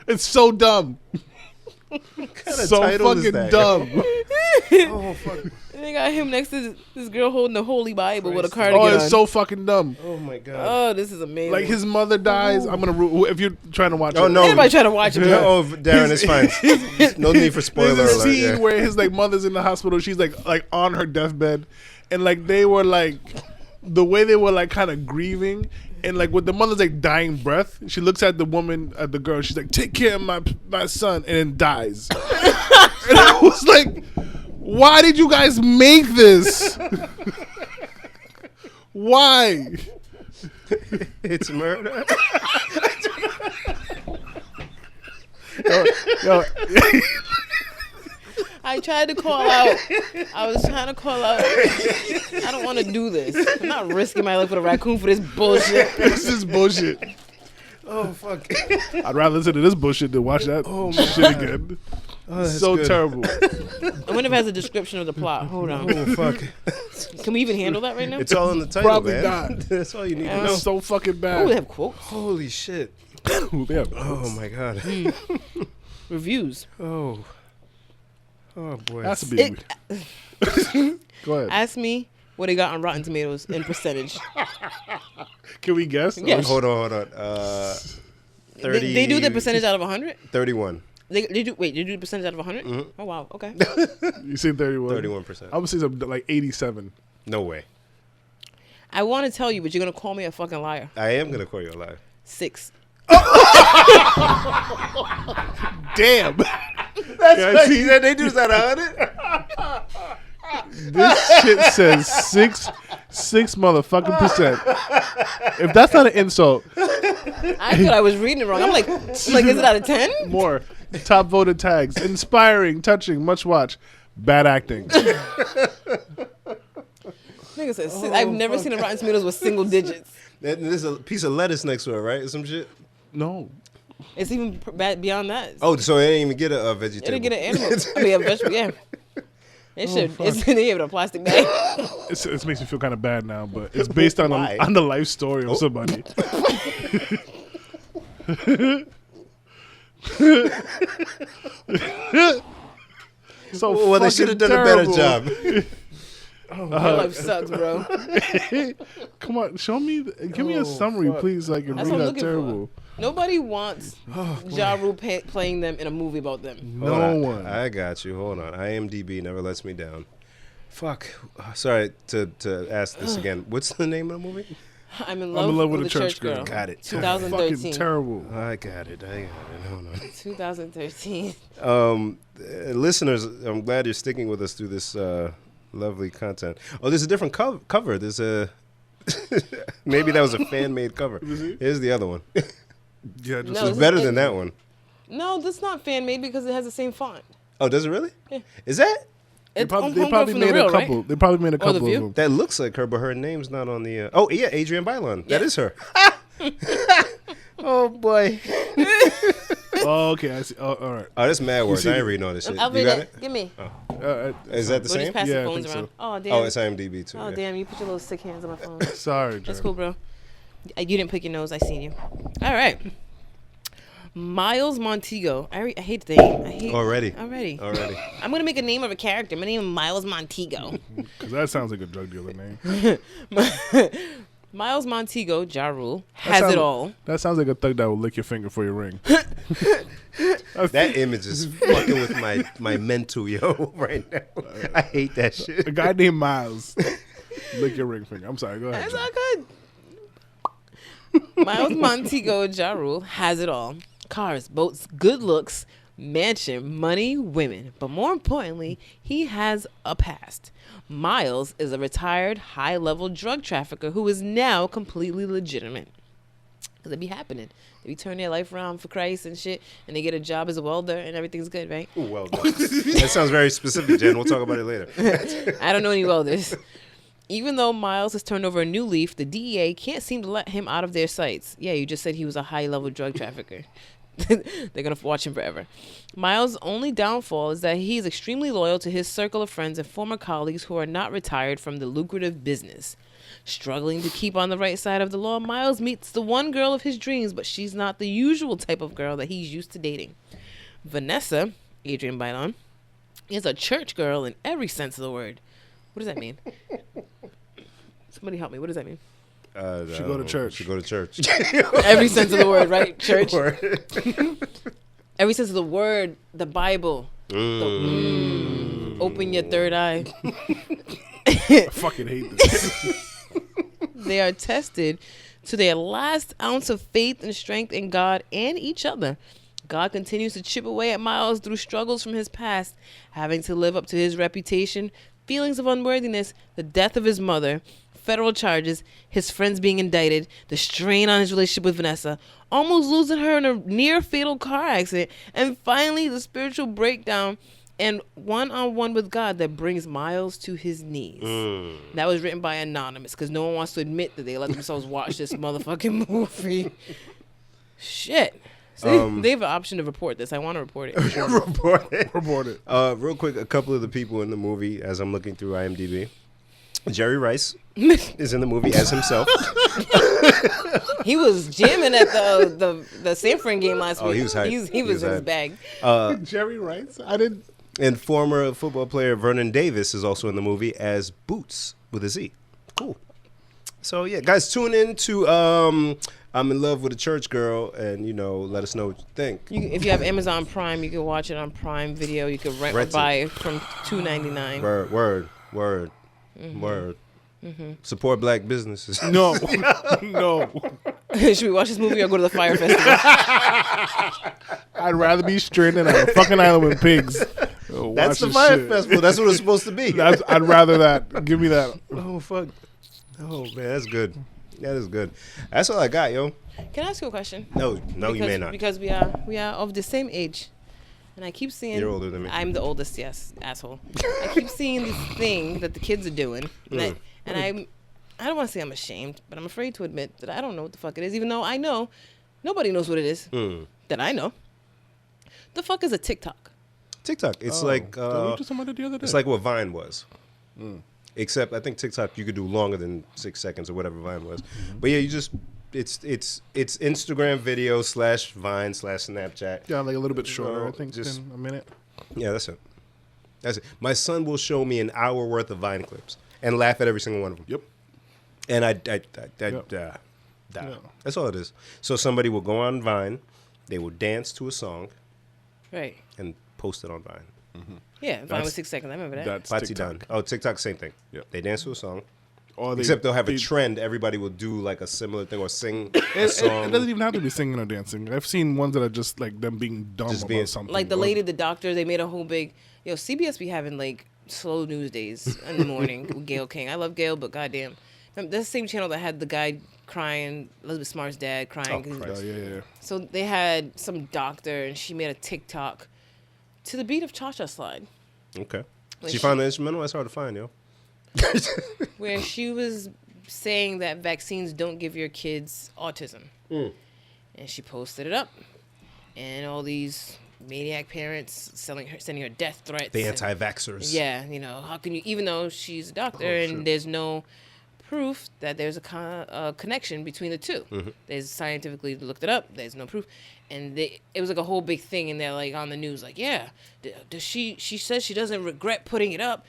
It's so dumb. So fucking dumb. Oh fuck! And they got him next to this girl holding the Holy Bible with a cardigan Oh, it's on. so fucking dumb. Oh my god! Oh, this is amazing. Like his mother dies. I'm gonna if you're trying to watch it. Oh no! Anybody trying to watch it? Yeah, oh, Darren, it's fine. No need for spoiler There's a alert. scene Yeah. where his like mother's in the hospital. She's like on her deathbed, and like they were like the way they were like kind of grieving, and like with the mother's like dying breath, she looks at the woman at the girl. She's like, "Take care of my son," and then dies. And I was like, "Why did you guys make this? Why?" It's murder. Yo, I tried to call out. I was trying to call out. I don't want to do this. I'm not risking my life with a raccoon for this bullshit. this is bullshit. Oh fuck! I'd rather listen to this bullshit than watch that shit again. Oh, that's So good. terrible. I wonder if it has a description of the plot. Hold on. Oh fuck! Can we even handle that right now? It's all in the title, Probably man. not. That's all you need to Oh. know. It's so fucking Oh, bad. they have quotes. Holy shit! Yeah. Oh my god! Reviews. Oh. Oh boy. Has to be. Go ahead. Ask me what they got on Rotten Tomatoes in percentage. Can we guess? Yeah. Hold on. 30. They do the percentage out of 100? 31. They do the percentage out of 100? Mhm. Oh, wow. Okay. You say 31? 31%. I'm gonna say something like 87. No way. I want to tell you, but you're going to call me a fucking liar. I am gonna call you a liar. 6. Damn. That's Yeah, I see. They do that 100. This shit says six motherfucking percent. If that's not an insult, I thought I was reading it wrong. I'm like, is it out of 10? more. Top voted tags: inspiring, touching, much watch, bad acting. Nigga said 6. I've never seen a Rotten Tomatoes with single digits. There's a piece of lettuce next to it, right? Some shit. No. It's even bad beyond that. Oh, so they didn't even get a vegetable. It'll get an animal. I mean, a vegetable, yeah. It should. It's they gave it a plastic bag. It makes me feel kind of bad now, but it's based on Why? on the life story of somebody. So Well, they should have done terrible. a better job. Your life sucks, bro. Come on, show me. Give me a summary, please, so I can That's read what I'm that looking terrible. Nobody wants Ja Rule playing them in a movie about them. Hold No on. one. I got you. Hold on. IMDb never lets me down. Fuck. Sorry to ask this again. What's the name of the movie? I'm in I'm love with a church girl. Got it. 2013. Fucking terrible. I got it. Hold on. 2013. Listeners, I'm glad you're sticking with us through this lovely content. Oh, there's a different cover. There's a maybe that was a fan-made cover. Here's the other one. Yeah, just No, It's better than that one. No, that's not fan made because it has the same font. Oh, does it really? Yeah. Is that? they It's probably, Homegirl from the made real, a couple. right? They probably made a The couple of View? them. That looks like her, but her name's not on the. Oh yeah, Adrienne Bailon. That Yeah. is her. Oh boy. Oh, okay, I see. Oh, all right. Oh, that's mad words. see I ain't the- reading all this shit. I'll You read got it. it? Give me. Is that the We'll same? just pass Yeah, I the phones think around. so. Oh damn. Oh, it's IMDb too. Oh yeah. damn, you put your little sick hands on my phone. Sorry, That's Jeremy. cool, bro. You didn't pick your nose. I seen you. All right. Miles Montego. I hate the name. Already. Already. I'm gonna make a name of a character. My name is Miles Montego. Because that sounds like a drug dealer name. Miles Montego, Ja Rule, has it all. That sounds like a thug that will lick your finger for your ring. That image is fucking with my mental, yo, right now. I hate that shit. A guy named Miles. Lick your ring finger. I'm sorry. Go ahead. That's not good. Miles Montego, Ja Rule, has it all. Cars, boats, good looks, mansion, money, women. But more importantly, he has a past. Miles is a retired high-level drug trafficker who is now completely legitimate. Because it be happening. They be turning their life around for Christ and shit, and they get a job as a welder, and everything's good, right? Ooh, well done. That sounds very specific, Jen. We'll talk about it later. I don't know any welders. Even though Miles has turned over a new leaf, the DEA can't seem to let him out of their sights. Yeah, you just said he was a high-level drug trafficker. They're gonna watch him forever. Miles' only downfall is that he's extremely loyal to his circle of friends and former colleagues who are not retired from the lucrative business. Struggling to keep on the right side of the law, Miles meets the one girl of his dreams, but she's not the usual type of girl that he's used to dating. Vanessa, Adrian Bailon, is a church girl in every sense of the word. What does that mean? Somebody help me. What does that mean? She go to church. She go to church. Every sense of the word, right? Church. Every sense of the word, the Bible. Open your third eye. I fucking hate this. They are tested to their last ounce of faith and strength in God and each other. God continues to chip away at Miles through struggles from his past, having to live up to his reputation, feelings of unworthiness, the death of his mother, federal charges, his friends being indicted, the strain on his relationship with Vanessa, almost losing her in a near fatal car accident, and finally the spiritual breakdown and one-on-one with God that brings Miles to his knees. That was written by Anonymous because no one wants to admit that they let themselves watch this motherfucking movie. Shit. See, they have an option to report this. I want to report it. Report it. Real quick, a couple of the people in the movie, as I'm looking through IMDb. Jerry Rice is in the movie as himself. He was jamming at the San Fran game last week. He was hyped. He was in his bag. Jerry Rice? I didn't. And former football player Vernon Davis is also in the movie as Boots with a Z. Cool. So, yeah, guys, tune in to I'm in Love with a Church Girl, and, let us know what you think. If you have Amazon Prime, you can watch it on Prime Video. You can rent or buy it from $2.99. Word. Support black businesses. No. Should we watch this movie or go to the Fire Festival? I'd rather be stranded on a fucking island with pigs. That's the Fire Festival. That's what it's supposed to be. I'd rather that. Give me that. Oh, fuck. Oh, man, that's good. That is good. That's all I got, yo. Can I ask you a question? No, you may not. Because we are of the same age. And I keep seeing... You're older than me. I'm the oldest, yes, asshole. I keep seeing this thing that the kids are doing. And I don't want to say I'm ashamed, but I'm afraid to admit that I don't know what the fuck it is, even though I know nobody knows what it is that I know. The fuck is a TikTok? TikTok. It's like... we were just talking about it the other day. It's like what Vine was. Except I think TikTok you could do longer than 6 seconds or whatever Vine was. But yeah, you just... It's Instagram video / Vine / Snapchat. Yeah, like a little bit shorter, I think, just than a minute. Yeah, that's it. My son will show me an hour worth of Vine clips and laugh at every single one of them. Yep. And that's all it is. So somebody will go on Vine, they will dance to a song, right, and post it on Vine. Yeah, Vine was 6 seconds. I remember that. That's done. Oh, TikTok, same thing. Yep. They dance to a song. Or Except they'll have a trend. Everybody will do like a similar thing or sing a song. It doesn't even have to be singing or dancing. I've seen ones that are just like them being dumb about something. Like the lady, the doctor, they made a whole big... CBS be having like slow news days in the morning with Gail King. I love Gail, but goddamn. That's the same channel that had the guy crying, Elizabeth Smart's dad crying. Yeah. So they had some doctor and she made a TikTok to the beat of Cha Cha Slide. Okay. She found the instrumental? That's hard to find, yo. Where she was saying that vaccines don't give your kids autism. And she posted it up. And all these maniac parents sending her death threats. The anti-vaxxers. Yeah, how can you, even though she's a doctor and there's no proof that there's a connection between the two. There's scientifically looked it up. There's no proof. And it was like a whole big thing, and they're like on the news, like, yeah, does she says she doesn't regret putting it up.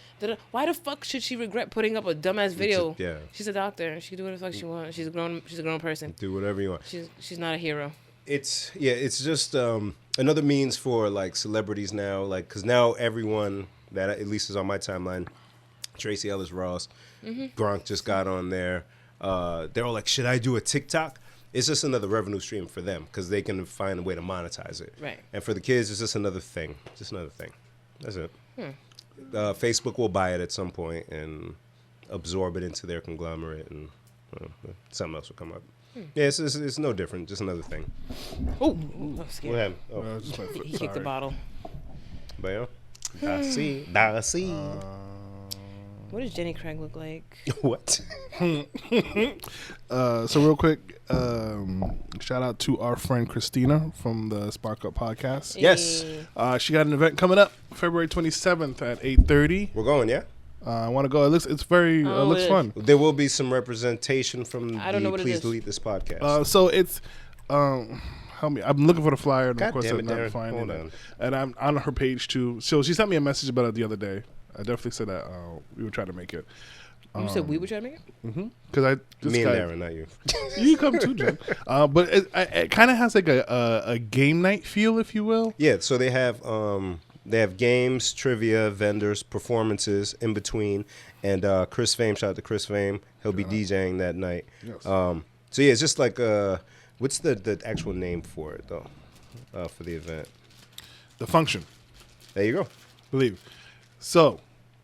Why the fuck should she regret putting up a dumbass video? She's a doctor. She can do whatever the fuck she wants. She's a grown person. Do whatever you want. She's not a hero. It's just another means for like celebrities now, like because now everyone that at least is on my timeline, Tracy Ellis Ross, Gronk just got on there. They're all like, should I do a TikTok? It's just another revenue stream for them because they can find a way to monetize it. Right. And for the kids, it's just another thing. That's it. Facebook will buy it at some point and absorb it into their conglomerate, and something else will come up. Yeah, it's no different. Just another thing. Oh, I was scared. What happened? Oh. Just my foot. He kicked the bottle. But yeah. Da see. What does Jenny Craig look like? What? So real quick, shout out to our friend Christina from the Spark Up podcast. Yes. She got an event coming up February 27th at 8:30. We're going, yeah? I want to go. It's very looks fun. There will be some representation from I don't know what it Please is. Delete This podcast. So it's help me. I'm looking for the flyer, and God of course damn I'm it, not Darren. finding Hold it. on. And I'm on her page too. So she sent me a message about it the other day. I definitely said that we would try to make it. You said we were trying to make it? Because Me and Darren, not you. You come too, Jen. But it kind of has like a game night feel, if you will. Yeah, so they have games, trivia, vendors, performances in between, and Chris Fame. Shout out to Chris Fame. He'll be DJing that night. Yes. So yeah, it's just like what's the actual name for it though? For the event. The function, There you go. believe. So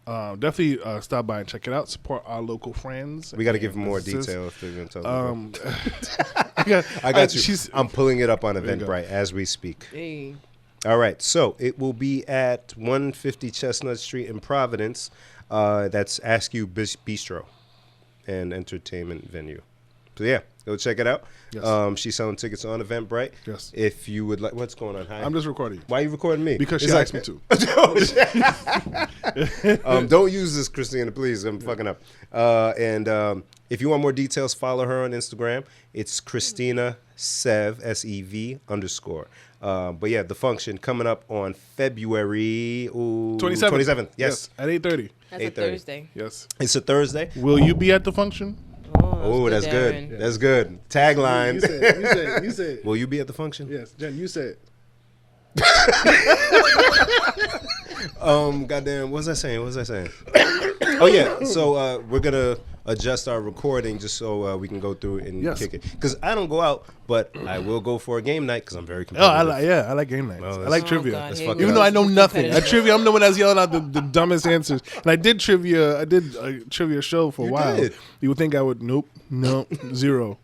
definitely stop by and check it out. Support our local friends. We got to give them more businesses. detail if they're going to tell us. I I got you. I'm pulling it up on you go. Eventbrite as we speak. Hey. All right, so it will be at 150 Chestnut Street in Providence. That's Askew Bistro and entertainment venue. So yeah, go check it out. Yes. She's selling tickets on Eventbrite. Yes. If you would like, what's going on? Hi. I'm just recording Why are you recording me? because she It's asked me to. Don't use this, Christina, please. I'm fucking up. And if you want more details, follow her on Instagram. It's Christina Sev, S-E-V _ but yeah, the function coming up on February 27th. Yes. At 8:30. That's a 8:30. Thursday. Yes. It's a Thursday. Will you be at the function? Oh, that's good. Darren. That's good. Tagline. You said. You said. Will you be at the function? Yes, Jen. You said. Goddamn, what was I saying? Oh yeah, so we're gonna adjust our recording just so we can go through it and Yes. kick it. Because I don't go out, but I will go for a game night because I'm very Oh, competitive. I like game nights. Oh, I that's- like Oh, trivia. God, That's here fucking we Even go. though I know nothing. At Competitive. trivia, I'm the one that's yelling out the dumbest answers. And I did trivia. I did a trivia show for a You while. did? You would think I would. Nope. No. Zero.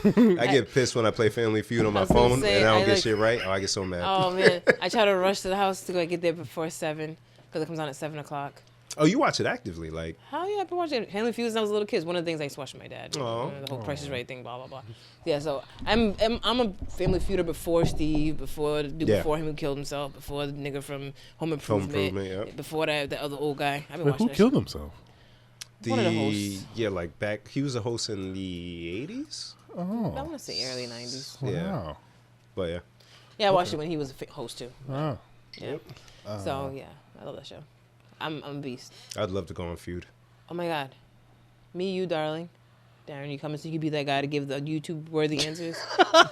I get pissed when I play Family Feud on my I was gonna phone say, and I don't I get like- shit right. Oh, I get so mad. Oh, man. I try to rush to the house to go get there before 7 because it comes on at 7 o'clock. Oh, you watch it actively, like. How yeah, I've been watching Family Feud since I was a little kid. It's one of the things I used to watch with my dad. Aw. The whole Price is Right thing, blah blah blah. Yeah, so I'm a Family Feuder before Steve, before the dude Yeah. before him who killed himself, before the nigga from Home Improvement, Improvement, yeah. before the other old guy. I've been Wait, watching who that killed shit. himself? One of the hosts. Yeah, like back. He was a host in the 80s. I want to say early 90s. Yeah. Wow. But yeah. Yeah, I watched it when he was a host too. Wow. Yeah. So yeah, I love that show. I'm a beast. I'd love to go on Feud. Oh my god, me, you, darling. Darren, you coming so you can be that guy to give the YouTube worthy answers.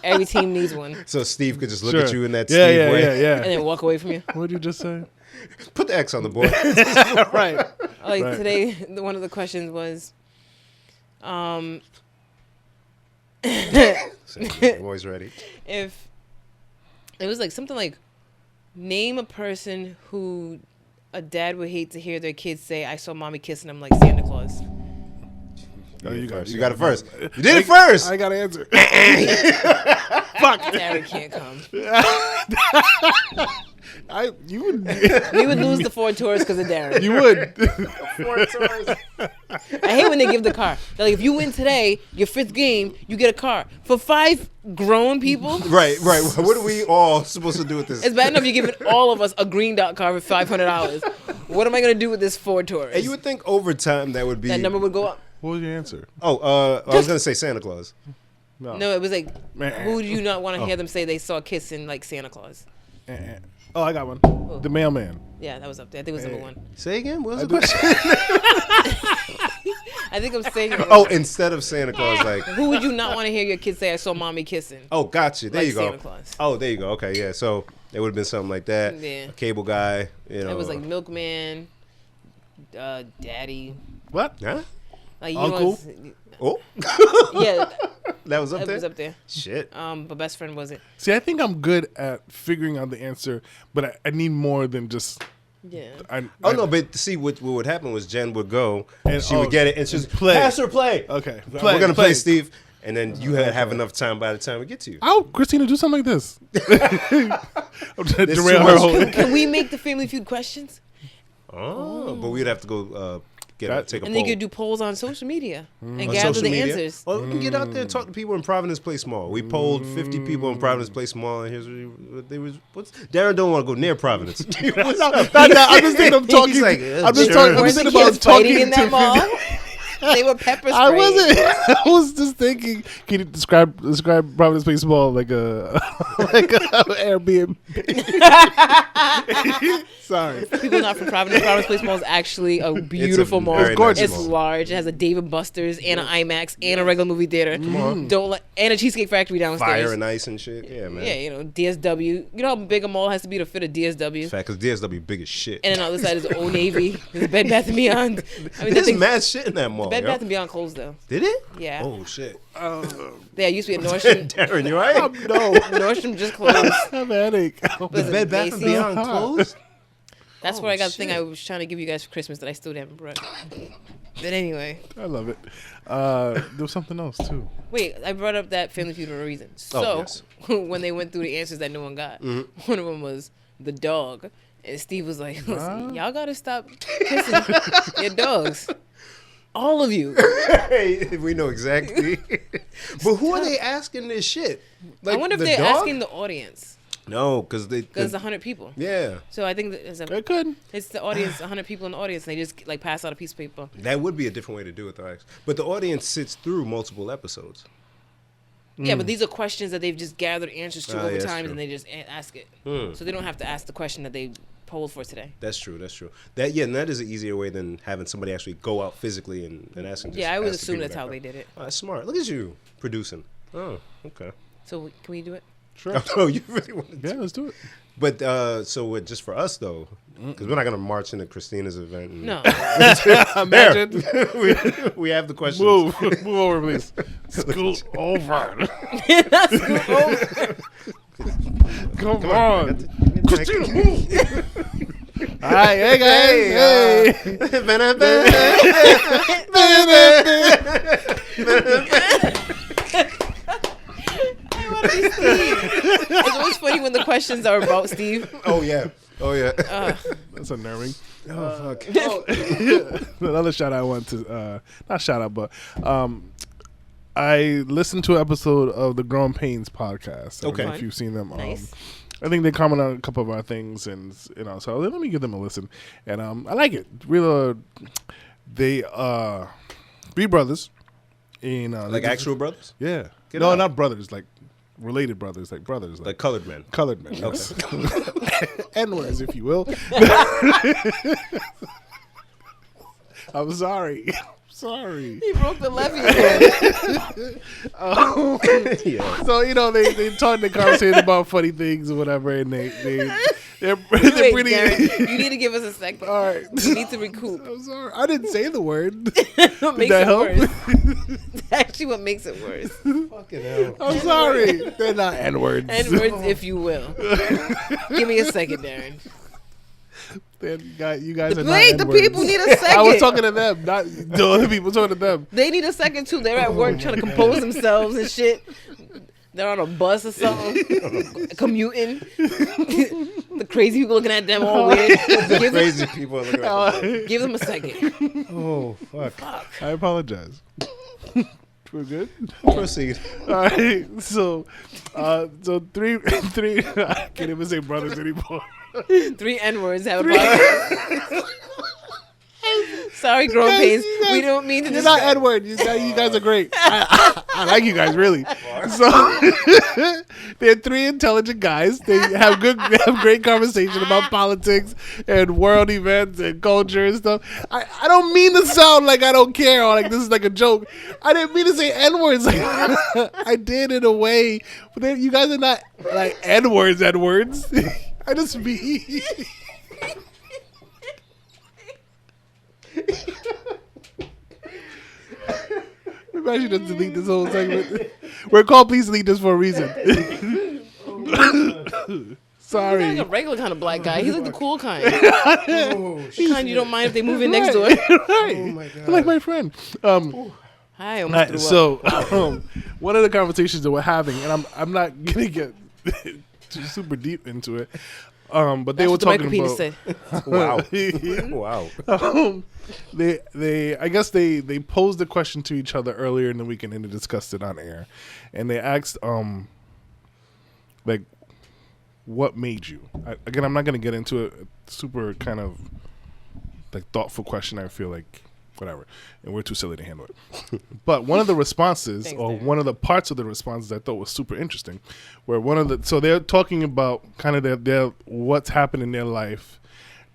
Every team needs one, and So Steve could just look Sure. at you in that Yeah, Steve yeah, way. yeah. then walk away from you. What did you just say? Put the X on the board. Right. Like Right. today, one of the questions was, Boys ready. if it was like something like, name a person who a dad would hate to hear their kids say, "I saw mommy kissing him like Santa Claus." Oh, you got it. You got it first. You did it first. I got to answer. Darren can't come. You would. We would lose the 4 tours because of Darren. You would. I hate when they give the car. They're like, if you win today, your 5th game, you get a car. For 5 grown people, Right. What are we all supposed to do with this? it's bad enough you're giving all of us a green dot car for $500. What am I gonna do with this 4 tours? And you would think over time that would be. That number would go up. What was your answer? Oh, I was gonna say Santa Claus. No, it was like, Man. who do you not want to hear them say they saw kissing like Santa Claus? Oh, I got one. The mailman. Yeah, that was up there. I think it was number 1. Say again. What was the question? I think I'm saying it wrong. Oh, instead of Santa Claus, like. Who would you not want to hear your kids say, "I saw mommy kissing"? Oh, gotcha. There Like you go. Santa Claus. Oh, there you go. Okay, yeah. So it would have been something like that. Yeah. A cable guy. You know. It was like milkman, daddy, What? Huh? like Uncle? Oh, Yeah, that was up it there. was up there. Shit. But best friend wasn't. See, I think I'm good at figuring out the answer, but I need more than just. Yeah. Oh no, but see what would happen was Jen would go and And- she would get it and she's play. pass or play. Okay. We're gonna play Steve, and then you have enough time by the time we get to you. Oh, Christina, do something like this. I'm trying to too derail her much whole. Can we make the Family Feud questions? Oh, but we'd have to go take a poll. And they could do polls on social media and On gather social the media? answers. Well, we can get out there and talk to people in Providence Place Mall. We polled 50 people in Providence Place Mall, and here's what they was. Darren don't want to go near Providence. I'm just thinking of talking. He's like, I'm just sure. thinking Weren't the about kids fighting talking in that to mall? They were pepper sprayed. I wasn't. I was just thinking. Can you describe Providence Place Mall like a Airbnb? Sorry. People not from Providence Place Mall is actually a beautiful mall. very nice It's mall. large. It has a Dave and Buster's and an IMAX and a regular movie theater. And a Cheesecake Factory downstairs. Fire and ice and shit. Yeah, man. Yeah, DSW. You know how big a mall has to be to fit a DSW? Fact, because DSW big as shit. And then on the other side is Old Navy. There's Bed Bath & Beyond. I mean, There's mad shit in that mall. Bed yo. Bath & Beyond closed though. Did it? Yeah. Oh shit. Yeah, it used to be at Nordstrom. Darren, you right? No, Nordstrom just closed. I have a headache. The Listen, Bed Bath Macy's. and Beyond closed. That's where I got the thing shit. I was trying to give you guys for Christmas that I still haven't brought. But anyway. I love it. There was something else too. Wait, I brought up that Family Feud for a reason. So, yes. when they went through the answers that no one got, one of them was the dog. And Steve was like, listen, y'all got to stop kissing your dogs. All of you. Hey, we know exactly. But who are they asking this shit? I wonder if they're asking the audience. No, because Because 100 people. Yeah, So I think that It could. it's the audience, 100 people in the audience, and they just like pass out a piece of paper. that would be a different way to do it, though. Actually. But the audience sits through multiple episodes. Yeah, but these are questions that they've just gathered answers to over yeah, that's time, true. and they just ask it. So they don't have to ask the question that they polled for today. That's true. That's true. And that is an easier way than having somebody actually go out physically and asking. Yeah, I always ask the assume people that's how back they up. did it. Oh, that's smart. Look at you producing. Oh, okay. So can we do it? Sure. Oh, you really want to? Yeah, let's do it. But just for us though, because we're not gonna march into Christina's event. And No. Imagine. we have the questions. Move over, please. Scoot over. Scoot over. Come on. Christina, move. Hi, hey guys. Hey. I want to be Steve. It's always funny when the questions are about Steve. Oh yeah. That's unnerving. Oh fuck. Another shout out I want to not shout out, but I listened to an episode of the Growing Pains podcast. I don't know Okay. if you've seen them. Nice. I think they comment on a couple of our things, and so let me give them a listen. And I like it. Really, they three brothers in Like actual brothers, yeah. Get No, out. not brothers, like related brothers, like like colored men. colored men. Yes. N-words, if you will. I'm sorry. Sorry. He broke the levee again. Yeah. So they talk the conversation about funny things or whatever, and they're Wait, pretty. Darren, you need to give us a second. All right. You need to recoup. I'm sorry. I didn't say the word. What makes that it help? worse? Actually, what makes it worse? Fucking hell. I'm sorry. They're not N-words. N-words, if you will. Give me a second, Darren. You guys are not Wait, the N-words. people need a second. I was talking to them, not the other people talking to them. They need a second too. They're at work trying to compose themselves and shit. They're on a bus or something, commuting. The crazy people looking at them all weird. Give, Crazy people are looking at give them a second. Oh fuck. I apologize. We're good. Proceed. All right. So three. I can't even say brothers anymore. 3 N-words have a podcast. Sorry, Growing Pains. We don't mean to You're not N-word. You guys are great. I like you guys really. So they're 3 intelligent guys. They have great conversation about politics and world events and culture and stuff. I don't mean to sound like I don't care or like this is like a joke. I didn't mean to say N-words. Like, I did in a way, but you guys are not like N-words. I just mean. Maybe I should just delete this whole segment. We're called Please Delete This for a reason. Sorry. He's like a regular kind of black guy. He's like the cool kind. The kind you don't mind if they move in next door. Right. Oh my god. Like my friend. Hi, I almost threw up. So one of the conversations that we're having, and I'm not gonna get super deep into it. But they That's were what the talking micropenis about. said. Wow. They I guess they posed the question to each other earlier in the weekend and they discussed it on air, and they asked like, what made you? Again, I'm not gonna get into it. Super kind of like thoughtful question. I feel like whatever, and we're too silly to handle it. But one of the responses, Thanks, or Darren. one of the parts of the responses, I thought was super interesting, where so they're talking about kind of their what's happened in their life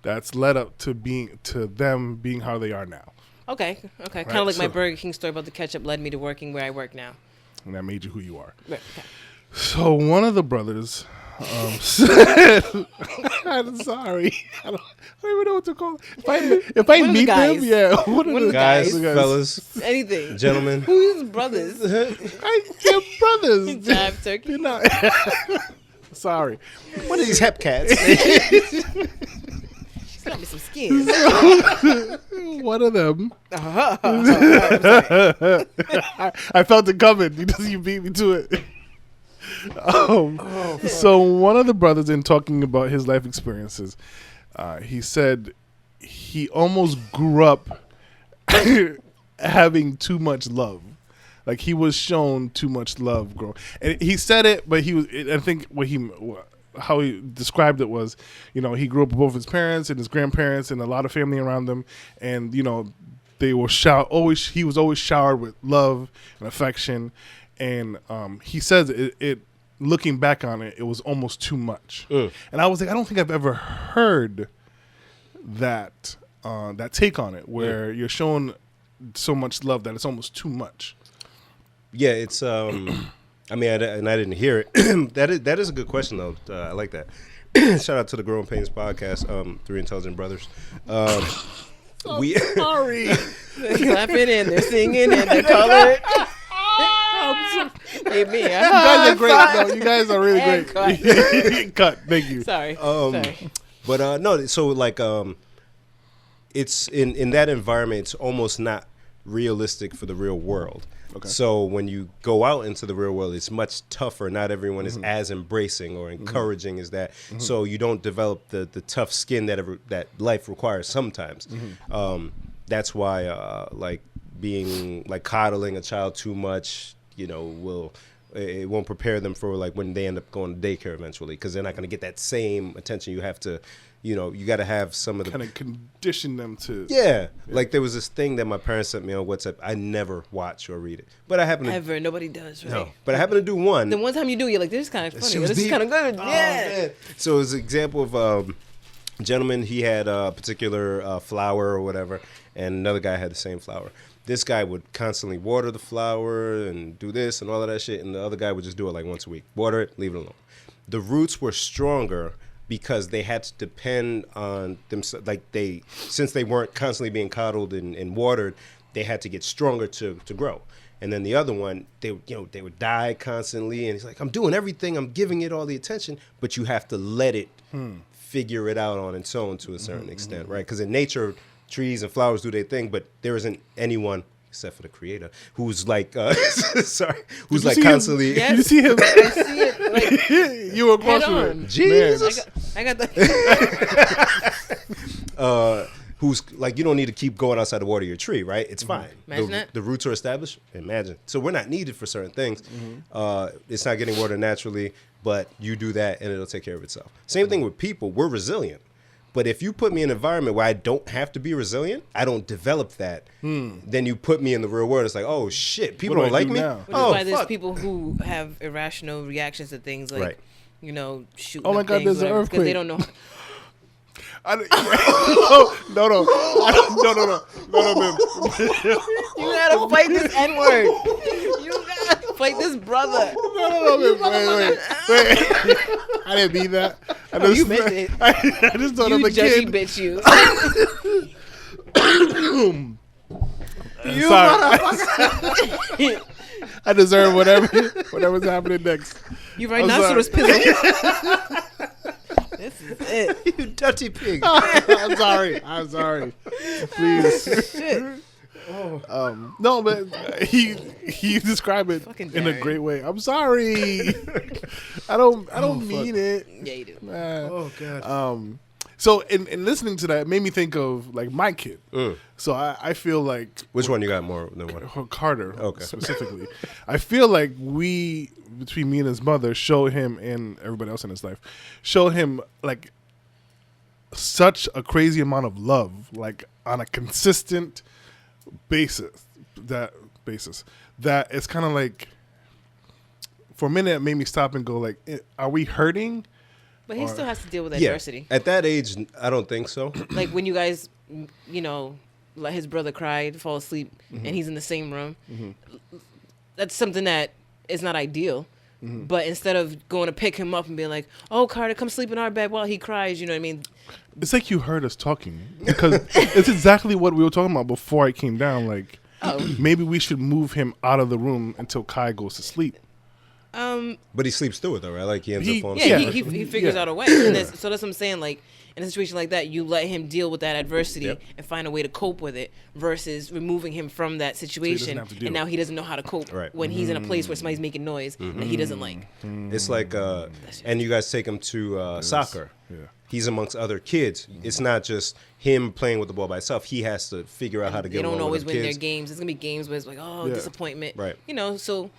that's led up to them being how they are now, Okay. Kind Right, of like my so- Burger King story about the ketchup led me to working where I work now. and that made you who you are. Right. Okay. So one of the brothers said, "I'm sorry, I don't even know what to call it. If I One of the meet them, guys. yeah, one of the Guys, the fellas, Anything. gentlemen. Who's brothers? They're brothers. Jive turkey. They're not. Sorry. What are these hep cats? She's got me some skins. One of them. Uh-huh. I felt it coming. You beat me to it. So one of the brothers, in talking about his life experiences, he said he almost grew up having too much love. Like he was shown too much love growing. And he said it, but I think how he described it was, he grew up with both his parents and his grandparents and a lot of family around them, and they were he was always showered with love and affection, and he says it looking back on it, it was almost too much. And I was like, I don't think I've ever heard that take on it, where you're shown so much love that it's almost too much. Yeah, it's. I mean, I didn't hear it. that is a good question though. I like that. Shout out to the Growing Pains podcast. Three Intelligent Brothers. We Sorry. They're clapping and they're singing and they're colored. Hey, me. You guys are great. No, you guys are really And great. Cut. Thank you. Sorry. But no, so like it's in that environment, it's almost not realistic for the real world. Okay. So when you go out into the real world, it's much tougher. Not everyone is as embracing or encouraging as that. So you don't develop the tough skin that life requires sometimes. That's why like being like coddling a child too much, it won't prepare them for like when they end up going to daycare eventually, because they're not going to get that same attention. You have to, you got to have some of the kind of condition them to. Yeah, like there was this thing that my parents sent me on WhatsApp. I never watch or read it, but I happen to Ever. Nobody does, right? no, but I happen to do one. The one time you do, you're like, this is kind of funny. Shit was This is deep. kind of good. Oh, Yeah. man. So it was an example of a gentleman. He had a particular flower or whatever, and another guy had the same flower. This guy would constantly water the flower and do this and all of that shit, and the other guy would just do it like once a week. Water it, leave it alone. The roots were stronger because they had to depend on themselves. Like since they weren't constantly being coddled and watered, they had to get stronger to grow. And then the other one, they would die constantly, and he's like, I'm doing everything, I'm giving it all the attention, but you have to let it figure it out on its own to a certain extent, right? Because in nature, trees and flowers do their thing, but there isn't anyone except for the creator who's like sorry, who's like constantly Yes. You see him? I see it. Like, You were across head from on. it. Jesus. I got the. Who's like, you don't need to keep going outside to water your tree, right? It's fine. Imagine that. The roots are established. Imagine. So we're not needed for certain things. It's not getting water naturally, but you do that and it'll take care of itself. Same thing with people. We're resilient. But if you put me in an environment where I don't have to be resilient, I don't develop that. Then you put me in the real world. It's like, oh shit, people What don't do I like do me. now? Which is Oh why there's fuck. people who have irrational reactions to things like, Right. shooting Oh my up God, things, there's an whatever, because they earthquake. don't know. No, You gotta fight this N-word. You gotta fight this brother. wait. I didn't mean that. I just, you meant it. I just thought You of a judgy kid. bitch, you. Sorry. I deserve whatever's happening next. You I'm rhinoceros pizzle. This is it. You dirty pig. I'm sorry. Please. Shit. No, but he described it Fucking in a Darren. great way. I'm sorry. I don't mean it. Yeah, you do. Oh God. So in listening to that, it made me think of like my kid. So I feel like Which one you got more than one? Carter, Okay. specifically. I feel like we, between me and his mother, showed him and everybody else in his life, showed him like such a crazy amount of love, like on a consistent basis. That it's kind of like, for a minute, it made me stop and go like, are we hurting? But he still has to deal with adversity. At that age, I don't think so. Like when you guys, let his brother cry, fall asleep, and he's in the same room. That's something that is not ideal. But instead of going to pick him up and being like, "Oh, Carter, come sleep in our bed while he cries," you know what I mean? It's like you heard us talking, because it's exactly what we were talking about before I came down. Like, maybe we should move him out of the room until Kai goes to sleep. But he sleeps through it though, right? Like he ends up falling Yeah, asleep. he figures out a way. And so that's what I'm saying. Like in a situation like that, you let him deal with that adversity and find a way to cope with it, versus removing him from that situation, and now he doesn't know how to cope when he's in a place where somebody's making noise that he doesn't like. It's like, and you guys take him to soccer. Yeah. He's amongst other kids. It's not just him playing with the ball by himself. He has to figure out how to get along with the kids. They don't always win their games. There's gonna be games where it's like, disappointment. Right. So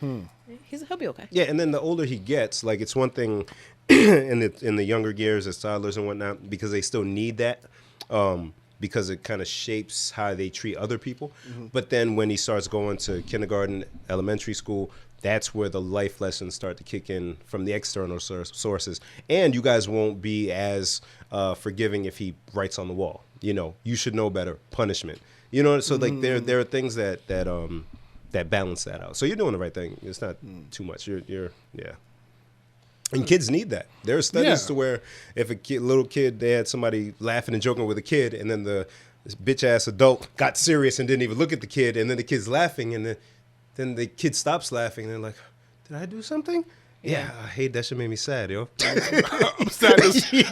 he'll be okay. Yeah, and then the older he gets, like it's one thing in the younger years as toddlers and whatnot, because they still need that, because it kind of shapes how they treat other people. But then when he starts going to kindergarten, elementary school, that's where the life lessons start to kick in from the external sources. And you guys won't be as forgiving if he writes on the wall. You should know better. Punishment. So like there are things that balance that out. So you're doing the right thing. It's not too much. You're. And kids need that. There are studies to where if little kid, they had somebody laughing and joking with a kid, and then this bitch ass adult got serious and didn't even look at the kid, and then the kid's laughing, and then the kid stops laughing, and they're like, "Did I do something?" Yeah, I hate that shit. Made me sad, yo. I'm sad.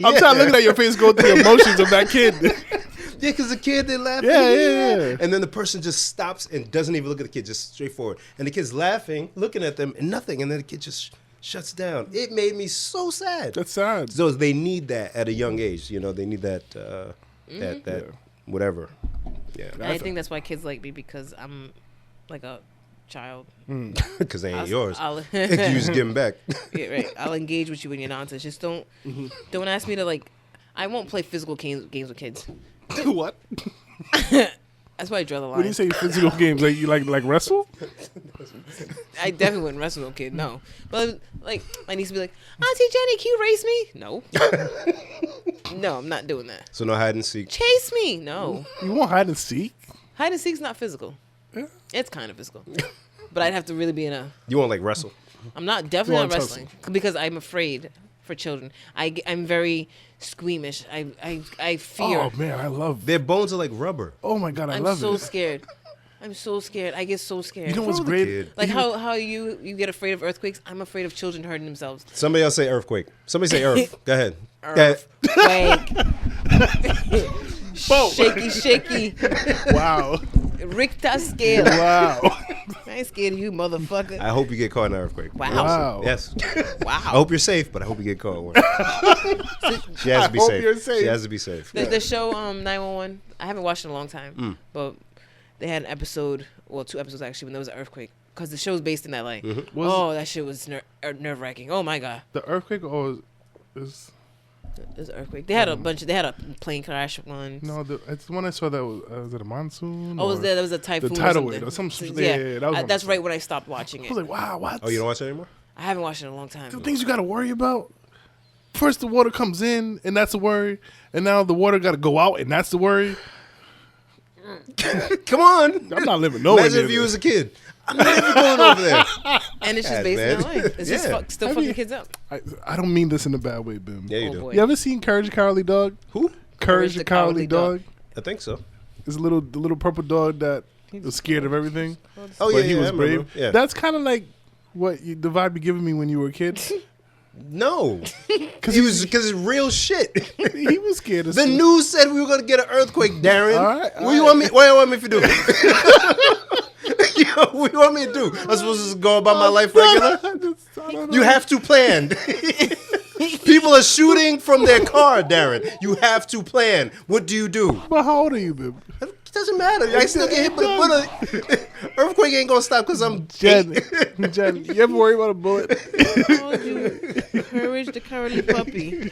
I'm trying to look at your face, go through the emotions of that kid. Yeah, because the kid, they laugh. Yeah. And then the person just stops and doesn't even look at the kid, just straightforward. And the kid's laughing, looking at them, and nothing. And then the kid just shuts down. It made me so sad. That's sad. So they need that at a young age. They need that, whatever. Yeah. And I think that's why kids like me, because I'm like a child. Because they ain't yours. You just give them back. Yeah, right. I'll engage with you in your nonsense. Just don't ask me to like. I won't play physical games with kids. What? That's why I draw the line. When you say physical games, like you like wrestle? I definitely wouldn't wrestle with no kid. No, but like my niece would be like, "Auntie Jenny, can you race me?" No. No, I'm not doing that. So no hide and seek. Chase me? No. You want hide and seek? Hide and seek's not physical. Yeah. It's kind of physical, but I'd have to really be in a. You want like wrestle? I'm definitely not tussle. wrestling, because I'm afraid for children. I'm very squeamish. I fear. Oh man, I love. Their bones are like rubber. Oh my god, I I'm love so it. scared. I'm so scared. I get so scared. You know what's great? Like how you get afraid of earthquakes? I'm afraid of children hurting themselves. Somebody else say earthquake. Somebody say earth. Go ahead. Earthquake. Shaky. Wow. Richter scale. Wow. I ain't scared of you, motherfucker. I hope you get caught in an earthquake. Wow. Yes. Wow. I hope you're safe, but I hope you get caught in one. She has to be hope safe. you're safe. She has to be safe. The show 911. I haven't watched it in a long time, but they had an episode, well, 2 episodes actually, when there was an earthquake, because the show's based in LA. That shit was nerve wracking. Oh my god. The earthquake or is There's an earthquake. They had they had a plane crash one. no? It's the one I saw that was it a monsoon? Oh, there was a typhoon. The tidal or wave or some shit. Yeah, Yeah, that was that's right when I stopped watching I it. was like, wow, what? Oh, you don't watch it anymore? I haven't watched it in a long time. The things you got to worry about. First, the water comes in, and that's a worry. And now the water got to go out, and that's the worry. Come on. I'm not living nowhere Imagine near if you this. was a kid. I'm not even going over there. And it's just God, based man. in LA. It's just Yeah. still fucking kids up. I don't mean this in a bad way, Bim. Yeah, you Oh, do. boy. You ever seen Courage the Cowardly Dog? Who? Courage the Cowardly Dog. I think so. It's the little purple dog that was scared of everything. Oh, but yeah, he yeah, was I remember. brave. Yeah. That's kind of like what the vibe you giving me when you were a kid. No. Because it's real shit. He was scared of The stuff. news said we were going to get an earthquake, Darren. All right, What do you want me to do? What do you want me to do? I'm supposed to just go about my life regular? I You have to plan. People are shooting from their car, Darren. You have to plan. What do you do? But how old are you, Bib? It doesn't matter. I still get hit with a bullet. Earthquake ain't gonna stop because I'm Jen, you ever worry about a bullet? He called you Courage the Cowardly Puppy.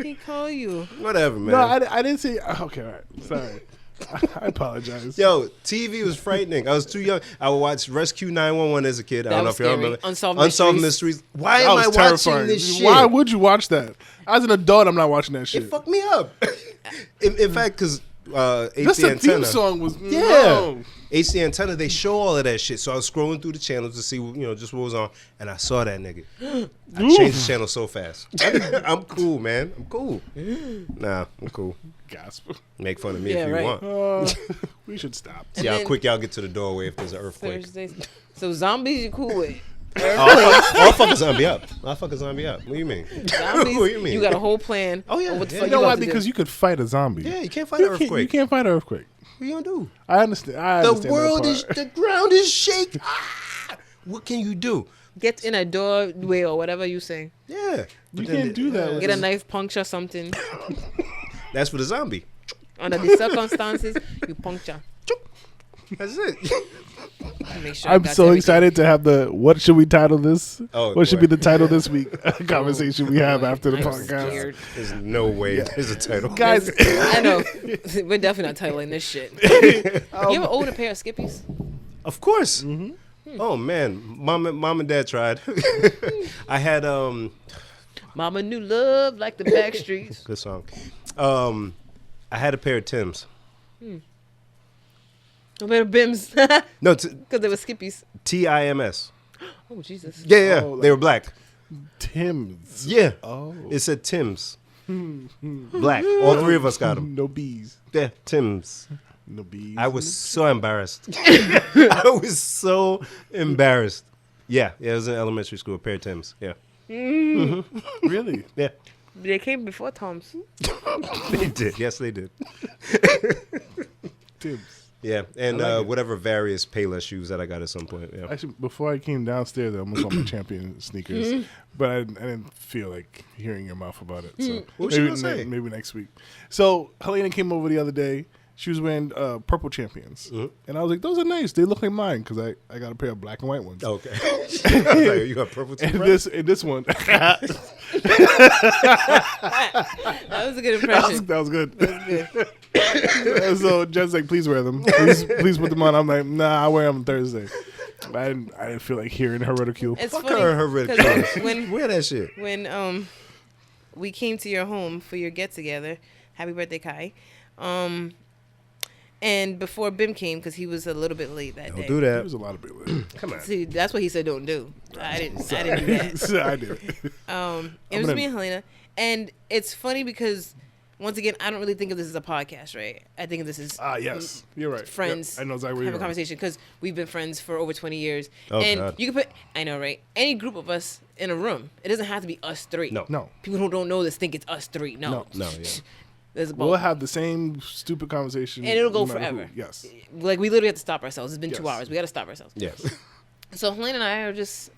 He called you. Whatever, man. No, I didn't say. Okay, all right. Sorry. I apologize. Yo, TV was frightening. I was too young. I would watch Rescue 911 as a kid. I don't know if y'all remember. Unsolved Mysteries. Why That am was I terrifying. watching this shit? Why would you watch that? As an adult, I'm not watching that shit. It fucked me up. in fact, because Just HD the theme Antenna. song was Yeah. HD Antenna, they show all of that shit. So I was scrolling through the channels to see, just what was on, and I saw that nigga. I changed the channel so fast. I'm cool, man. I'm cool. Nah, I'm cool. Gasp. Make fun of me if you want. We should stop. See how quick y'all get to the doorway if there's an earthquake. Thursdays. So zombies you cool with. I'll fuck a zombie up. What do you mean? Zombies, What do you mean? You got a whole plan. Oh, yeah. on what the Yeah. fuck You know about why? to do. Because you could fight a zombie. Yeah, you can't fight an earthquake. You can't fight an earthquake. What you gonna do? I understand. The world is, the ground is shaking. What can you do? Get in a doorway or whatever you say. Yeah. You can't do that. Get a knife, puncture something. That's for the zombie. Under the circumstances, you puncture. That's it. Make sure I I'm got so everything. excited to have what should we title this? Oh, what should boy. be the title this week? Conversation we have after the I'm podcast. scared. There's no way there's a title. Guys, I know. We're definitely not titling this shit. You ever own a pair of Skippies? Of course. Mm-hmm. Oh man, mom and dad tried. I had Mama knew love like the Backstreets. good song. I had a pair of Tims. No better BnBs. Because No, they were Skippies. TIMS. Oh, Jesus. Yeah, Oh, they were black. Tim's. Yeah, Oh. it said Tims. Black. All three of us got them. No bees. Yeah, Tims. No bees. I was so embarrassed. I was so embarrassed. Yeah, it was in elementary school. A pair of Tims. Yeah, really. yeah. They came before Tom's. They did. Yes, they did. Tim's. Yeah, and I like it. whatever various Payless shoes that I got at some point. Yeah. Actually, before I came downstairs, I almost bought my Champion sneakers, but I didn't feel like hearing your mouth about it. So What was she maybe, gonna say? maybe next week. So Helena came over the other day. She was wearing purple Champions, and I was like, "Those are nice. They look like mine because I got a pair of black and white ones." Okay. I was like, you got purple And toothbrush? this one, That was a good impression. that was good. Good. And so Jen's like, "Please wear them. Please put them on." I'm like, "Nah, I wear them on Thursday." But I didn't feel like hearing her ridicule. It's Fuck funny her and her red 'cause clothes. when Wear that shit. we came to your home for your get together, happy birthday, Kai. And before Bim came, because he was a little bit late that Don't day. do There that. was a lot of people. Come on. See, that's what he said don't do. I didn't do that. I did. It was me and Helena. And it's funny because, once again, I don't really think of this as a podcast, right? I think of this as Yes, you're right. friends Yeah, I know exactly where have you're a conversation because we've been friends for over 20 years. Oh, and God. you can put, I know, right? Any group of us in a room. It doesn't have to be us three. No. People who don't know this think it's us three. No. No, yeah. There's a We'll bulk. have the same stupid conversation, And it'll go no matter forever. who. Yes. Like, we literally have to stop ourselves. It's been 2 Yes. hours. We got to stop ourselves. Yes. So Helena and I are just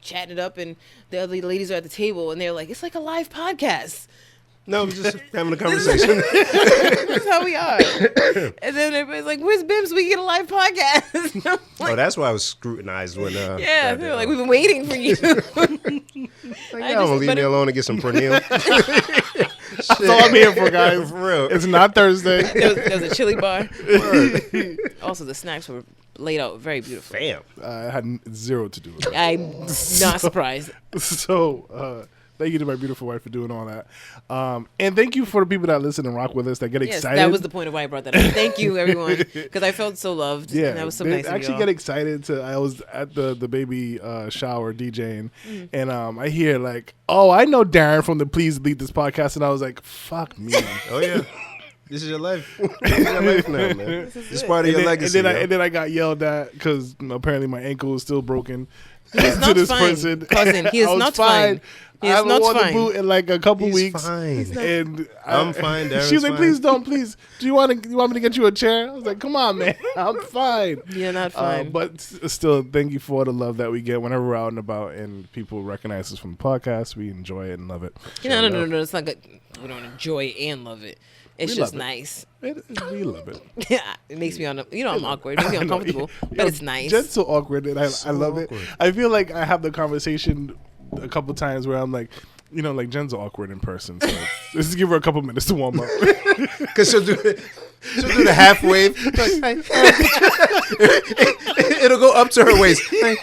chatting it up, and the other ladies are at the table, and they're like, it's like a live podcast. No, we're just having a conversation. That's how we are. And then everybody's like, where's Bim so we can get a live podcast? I'm like, Oh, that's why I was scrutinized when. yeah, they're like, we've been waiting for you. Y'all gonna leave me alone and get some Pernil. That's all I'm here for, guys. For real. It's not Thursday. There was a chili bar. Also, the snacks were laid out very beautiful. Bam. I had zero to do with it. I'm not surprised. So, thank you to my beautiful wife for doing all that. And thank you for the people that listen and rock with us, that get Yes, excited. that was the point of why I brought that up. Thank you, everyone, because I felt so loved. Yeah, and that was so they nice of actually y'all. get excited. I was at the baby shower DJing, Mm. and I hear like, "Oh, I know Darren from the Please Lead This podcast," and I was like, "Fuck me." Oh yeah. This is your life. This is your life now, man. This is part of And your then, legacy. and then I got yelled at because apparently my ankle was still broken, He's not fine, cousin. He is not fine. He I is haven't not worn the fine. boot in like a couple He's weeks. fine. And I'm fine. Darren's she's like, fine. please don't, please. Do you want me to get you a chair? I was like, come on, man. I'm fine. You're not fine. But still, thank you for the love that we get whenever we're out and about and people recognize us from the podcast. We enjoy it and love it. No. It's not good. We don't enjoy it and love it. It's We just love it. nice. We love it. Yeah, it makes me I'm awkward. It makes me uncomfortable, but it's nice. Jen's so awkward, and I love it. awkward. I feel like I have the conversation a couple times where I'm like, like Jen's awkward in person. So let's just give her a couple minutes to warm up. Because she'll do the half wave. It'll go up to her waist. And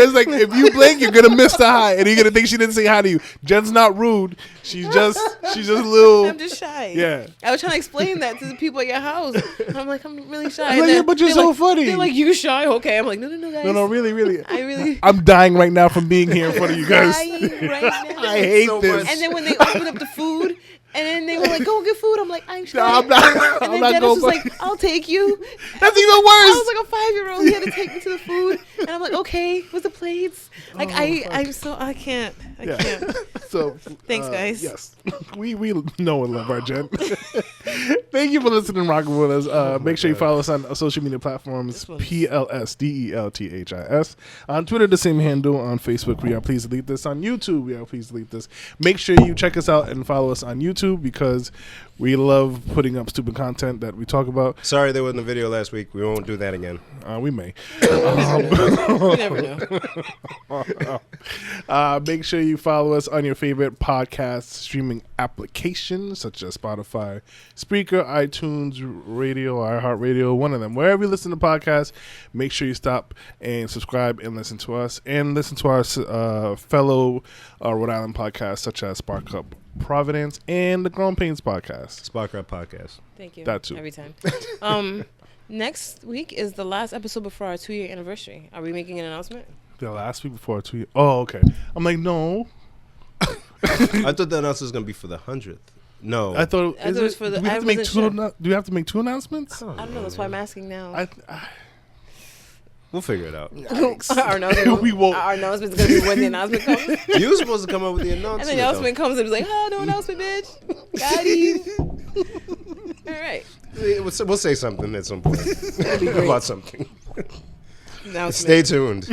it's like, if you blink, you're gonna miss the hi, and you're gonna think she didn't say hi to you. Jen's not rude. She's just a little. I'm just shy. Yeah. I was trying to explain that to the people at your house. I'm like, I'm really shy. Like, yeah, but you're they're so like, funny. They're like, you shy? Okay. I'm like, no, guys. No, really. I really. I'm dying right now from being here in front of you guys. Dying right now. I hate so this. much. And then when they opened up the food, and then they were like, go get food. I'm like, I'm shy. No, I'm not. And I'm then not Dennis going. was like, I'll take you. That's even I was worse. like a 5-year-old. He had to take me to the food, and I'm like, okay, with the plates. Like I can't. So Thanks, guys. Yes, we know and love our Jen. Thank you for listening and rocking with us. Make sure you follow us on social media platforms: PLSDELTHIS. On Twitter, the same handle. On Facebook, we are Please Delete This. On YouTube, we are Please Delete This. Make sure you check us out and follow us on YouTube because we love putting up stupid content that we talk about. Sorry there wasn't a video last week. We won't do that again. We may. You never know. Make sure you follow us on your favorite podcast streaming applications such as Spotify, Spreaker, iTunes, Radio, iHeartRadio, one of them. Wherever you listen to podcasts, make sure you stop and subscribe and listen to us and listen to our fellow Rhode Island podcasts such as Spark Up Providence and the Grown Pains podcast. Spark Up Podcast. Thank you. That too. Every time. Next week is the last episode before our 2-year anniversary. Are we making an announcement? The last week before 2 years. Oh, okay. I'm like, no. I thought the announcement was going to be for the 100th. No. I thought it was for the. Do we have to make two? Do we have to make 2 announcements? I don't know. That's why I'm asking now. We'll figure it out. Our announcement, We won't. Our announcement's gonna be when the announcement comes. You were supposed to come up with the announcement. And then the announcement comes and it's like, oh, no announcement, bitch. Got you. All right. We'll say something at some point about something. Announcement. Stay tuned.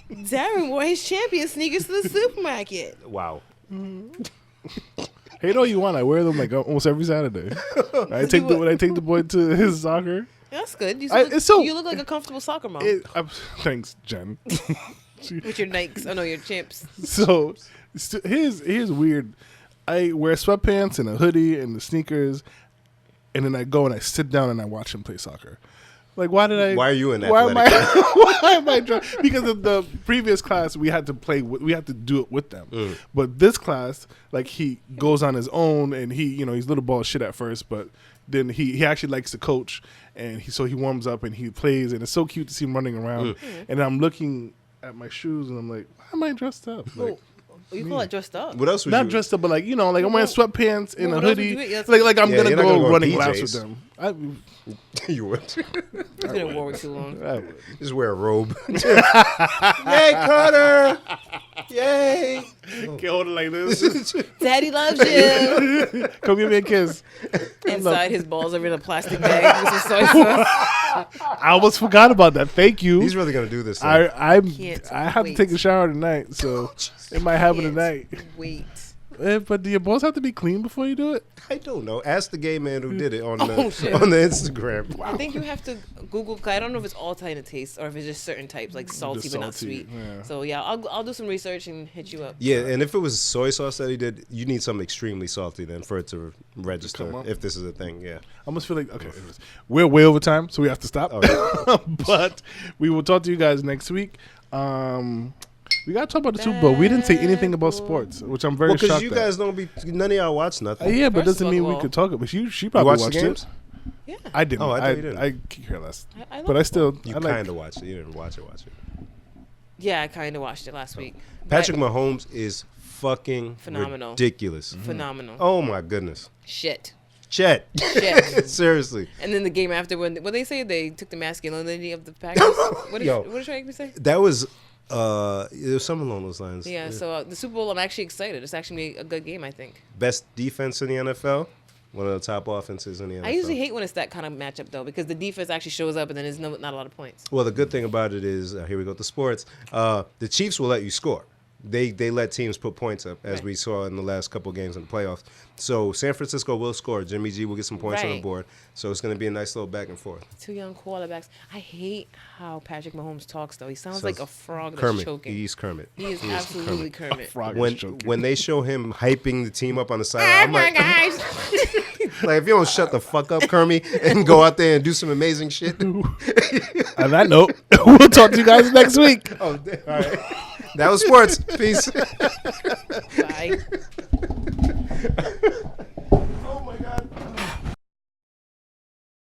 Darren wore his champion sneakers to the supermarket. Wow. Hate all you want. I wear them like almost every Saturday. When I take the boy to his soccer. That's good. You look like a comfortable soccer mom. Thanks, Jen. With your Nikes. Oh, no, your Champs. So here's weird. I wear sweatpants and a hoodie and the sneakers, and then I go and I sit down and I watch him play soccer. Like, why are you in that? Why am I because of the previous class we had to do it with them. But this class, like, he goes on his own and he's little ball shit at first, but then he actually likes to coach and he warms up and he plays and it's so cute to see him running around. And I'm looking at my shoes and I'm like, why am I dressed up? Like, you call it dressed up? What else would not dressed up, but like I'm wearing sweatpants and a hoodie. Yeah, like I'm gonna go running PJs. laps with them. You would. It's been in war too long. Just wear a robe. Yay, Carter! Yay! Can't hold it like this. Daddy loves you. Come give me a kiss. Inside his balls are in a plastic bag with some soy sauce. I almost forgot about that. Thank you. He's really gonna do this. I have wait. to take a shower tonight, so it might happen tonight. Wait. But do your balls have to be clean before you do it? I don't know. Ask the gay man who did it on the Instagram. I think you have to Google. I don't know if it's all kind of tastes or if it's just certain types, like salty Just but not salty, sweet. yeah. So yeah, I'll do some research and hit you up. Yeah, and if it was soy sauce that he did, you need something extremely salty then for it to register. Come up. If this is a thing, yeah. I almost feel like anyways, we're way over time, so we have to stop. Oh, yeah. But we will talk to you guys next week. We gotta talk about the Super Bowl. We didn't say anything about sports, which I'm very shocked. Because you guys don't be none of y'all watch nothing. Yeah, but First doesn't of mean all, we could talk about. She probably watched watched the games? Yeah. I didn't. Oh, I thought you didn't. I could care less. I But I still. You I like, kind of watched it. You didn't watch it. Yeah, I kind of watched it last week. Patrick Mahomes is fucking Phenomenal. ridiculous. Phenomenal. Oh my goodness. Shit. Chet. Seriously. And then the game after, when what they say, they took the masculinity of the Packers. What did Trey me say? That was it was something along those lines. Yeah. So the Super Bowl, I'm actually excited. It's actually a good game, I think. Best defense in the NFL. One of the top offenses in the NFL. I usually hate when it's that kind of matchup, though, because the defense actually shows up and then there's not a lot of points. Well, the good thing about it is, here we go to sports. The Chiefs will let you score. They let teams put points up, as we saw in the last couple of games in the playoffs. So San Francisco will score. Jimmy G will get some points on the board. So it's going to be a nice little back and forth. Two young quarterbacks. I hate how Patrick Mahomes talks, though. He sounds like a frog that's Kermit. choking. He's Kermit. He is absolutely Kermit. When they show him hyping the team up on the sideline, I'm like, guys. like, if you don't shut the fuck up, Kermit, and go out there and do some amazing shit. On that note, we'll talk to you guys next week. Oh, all right. That was sports. Peace. Bye.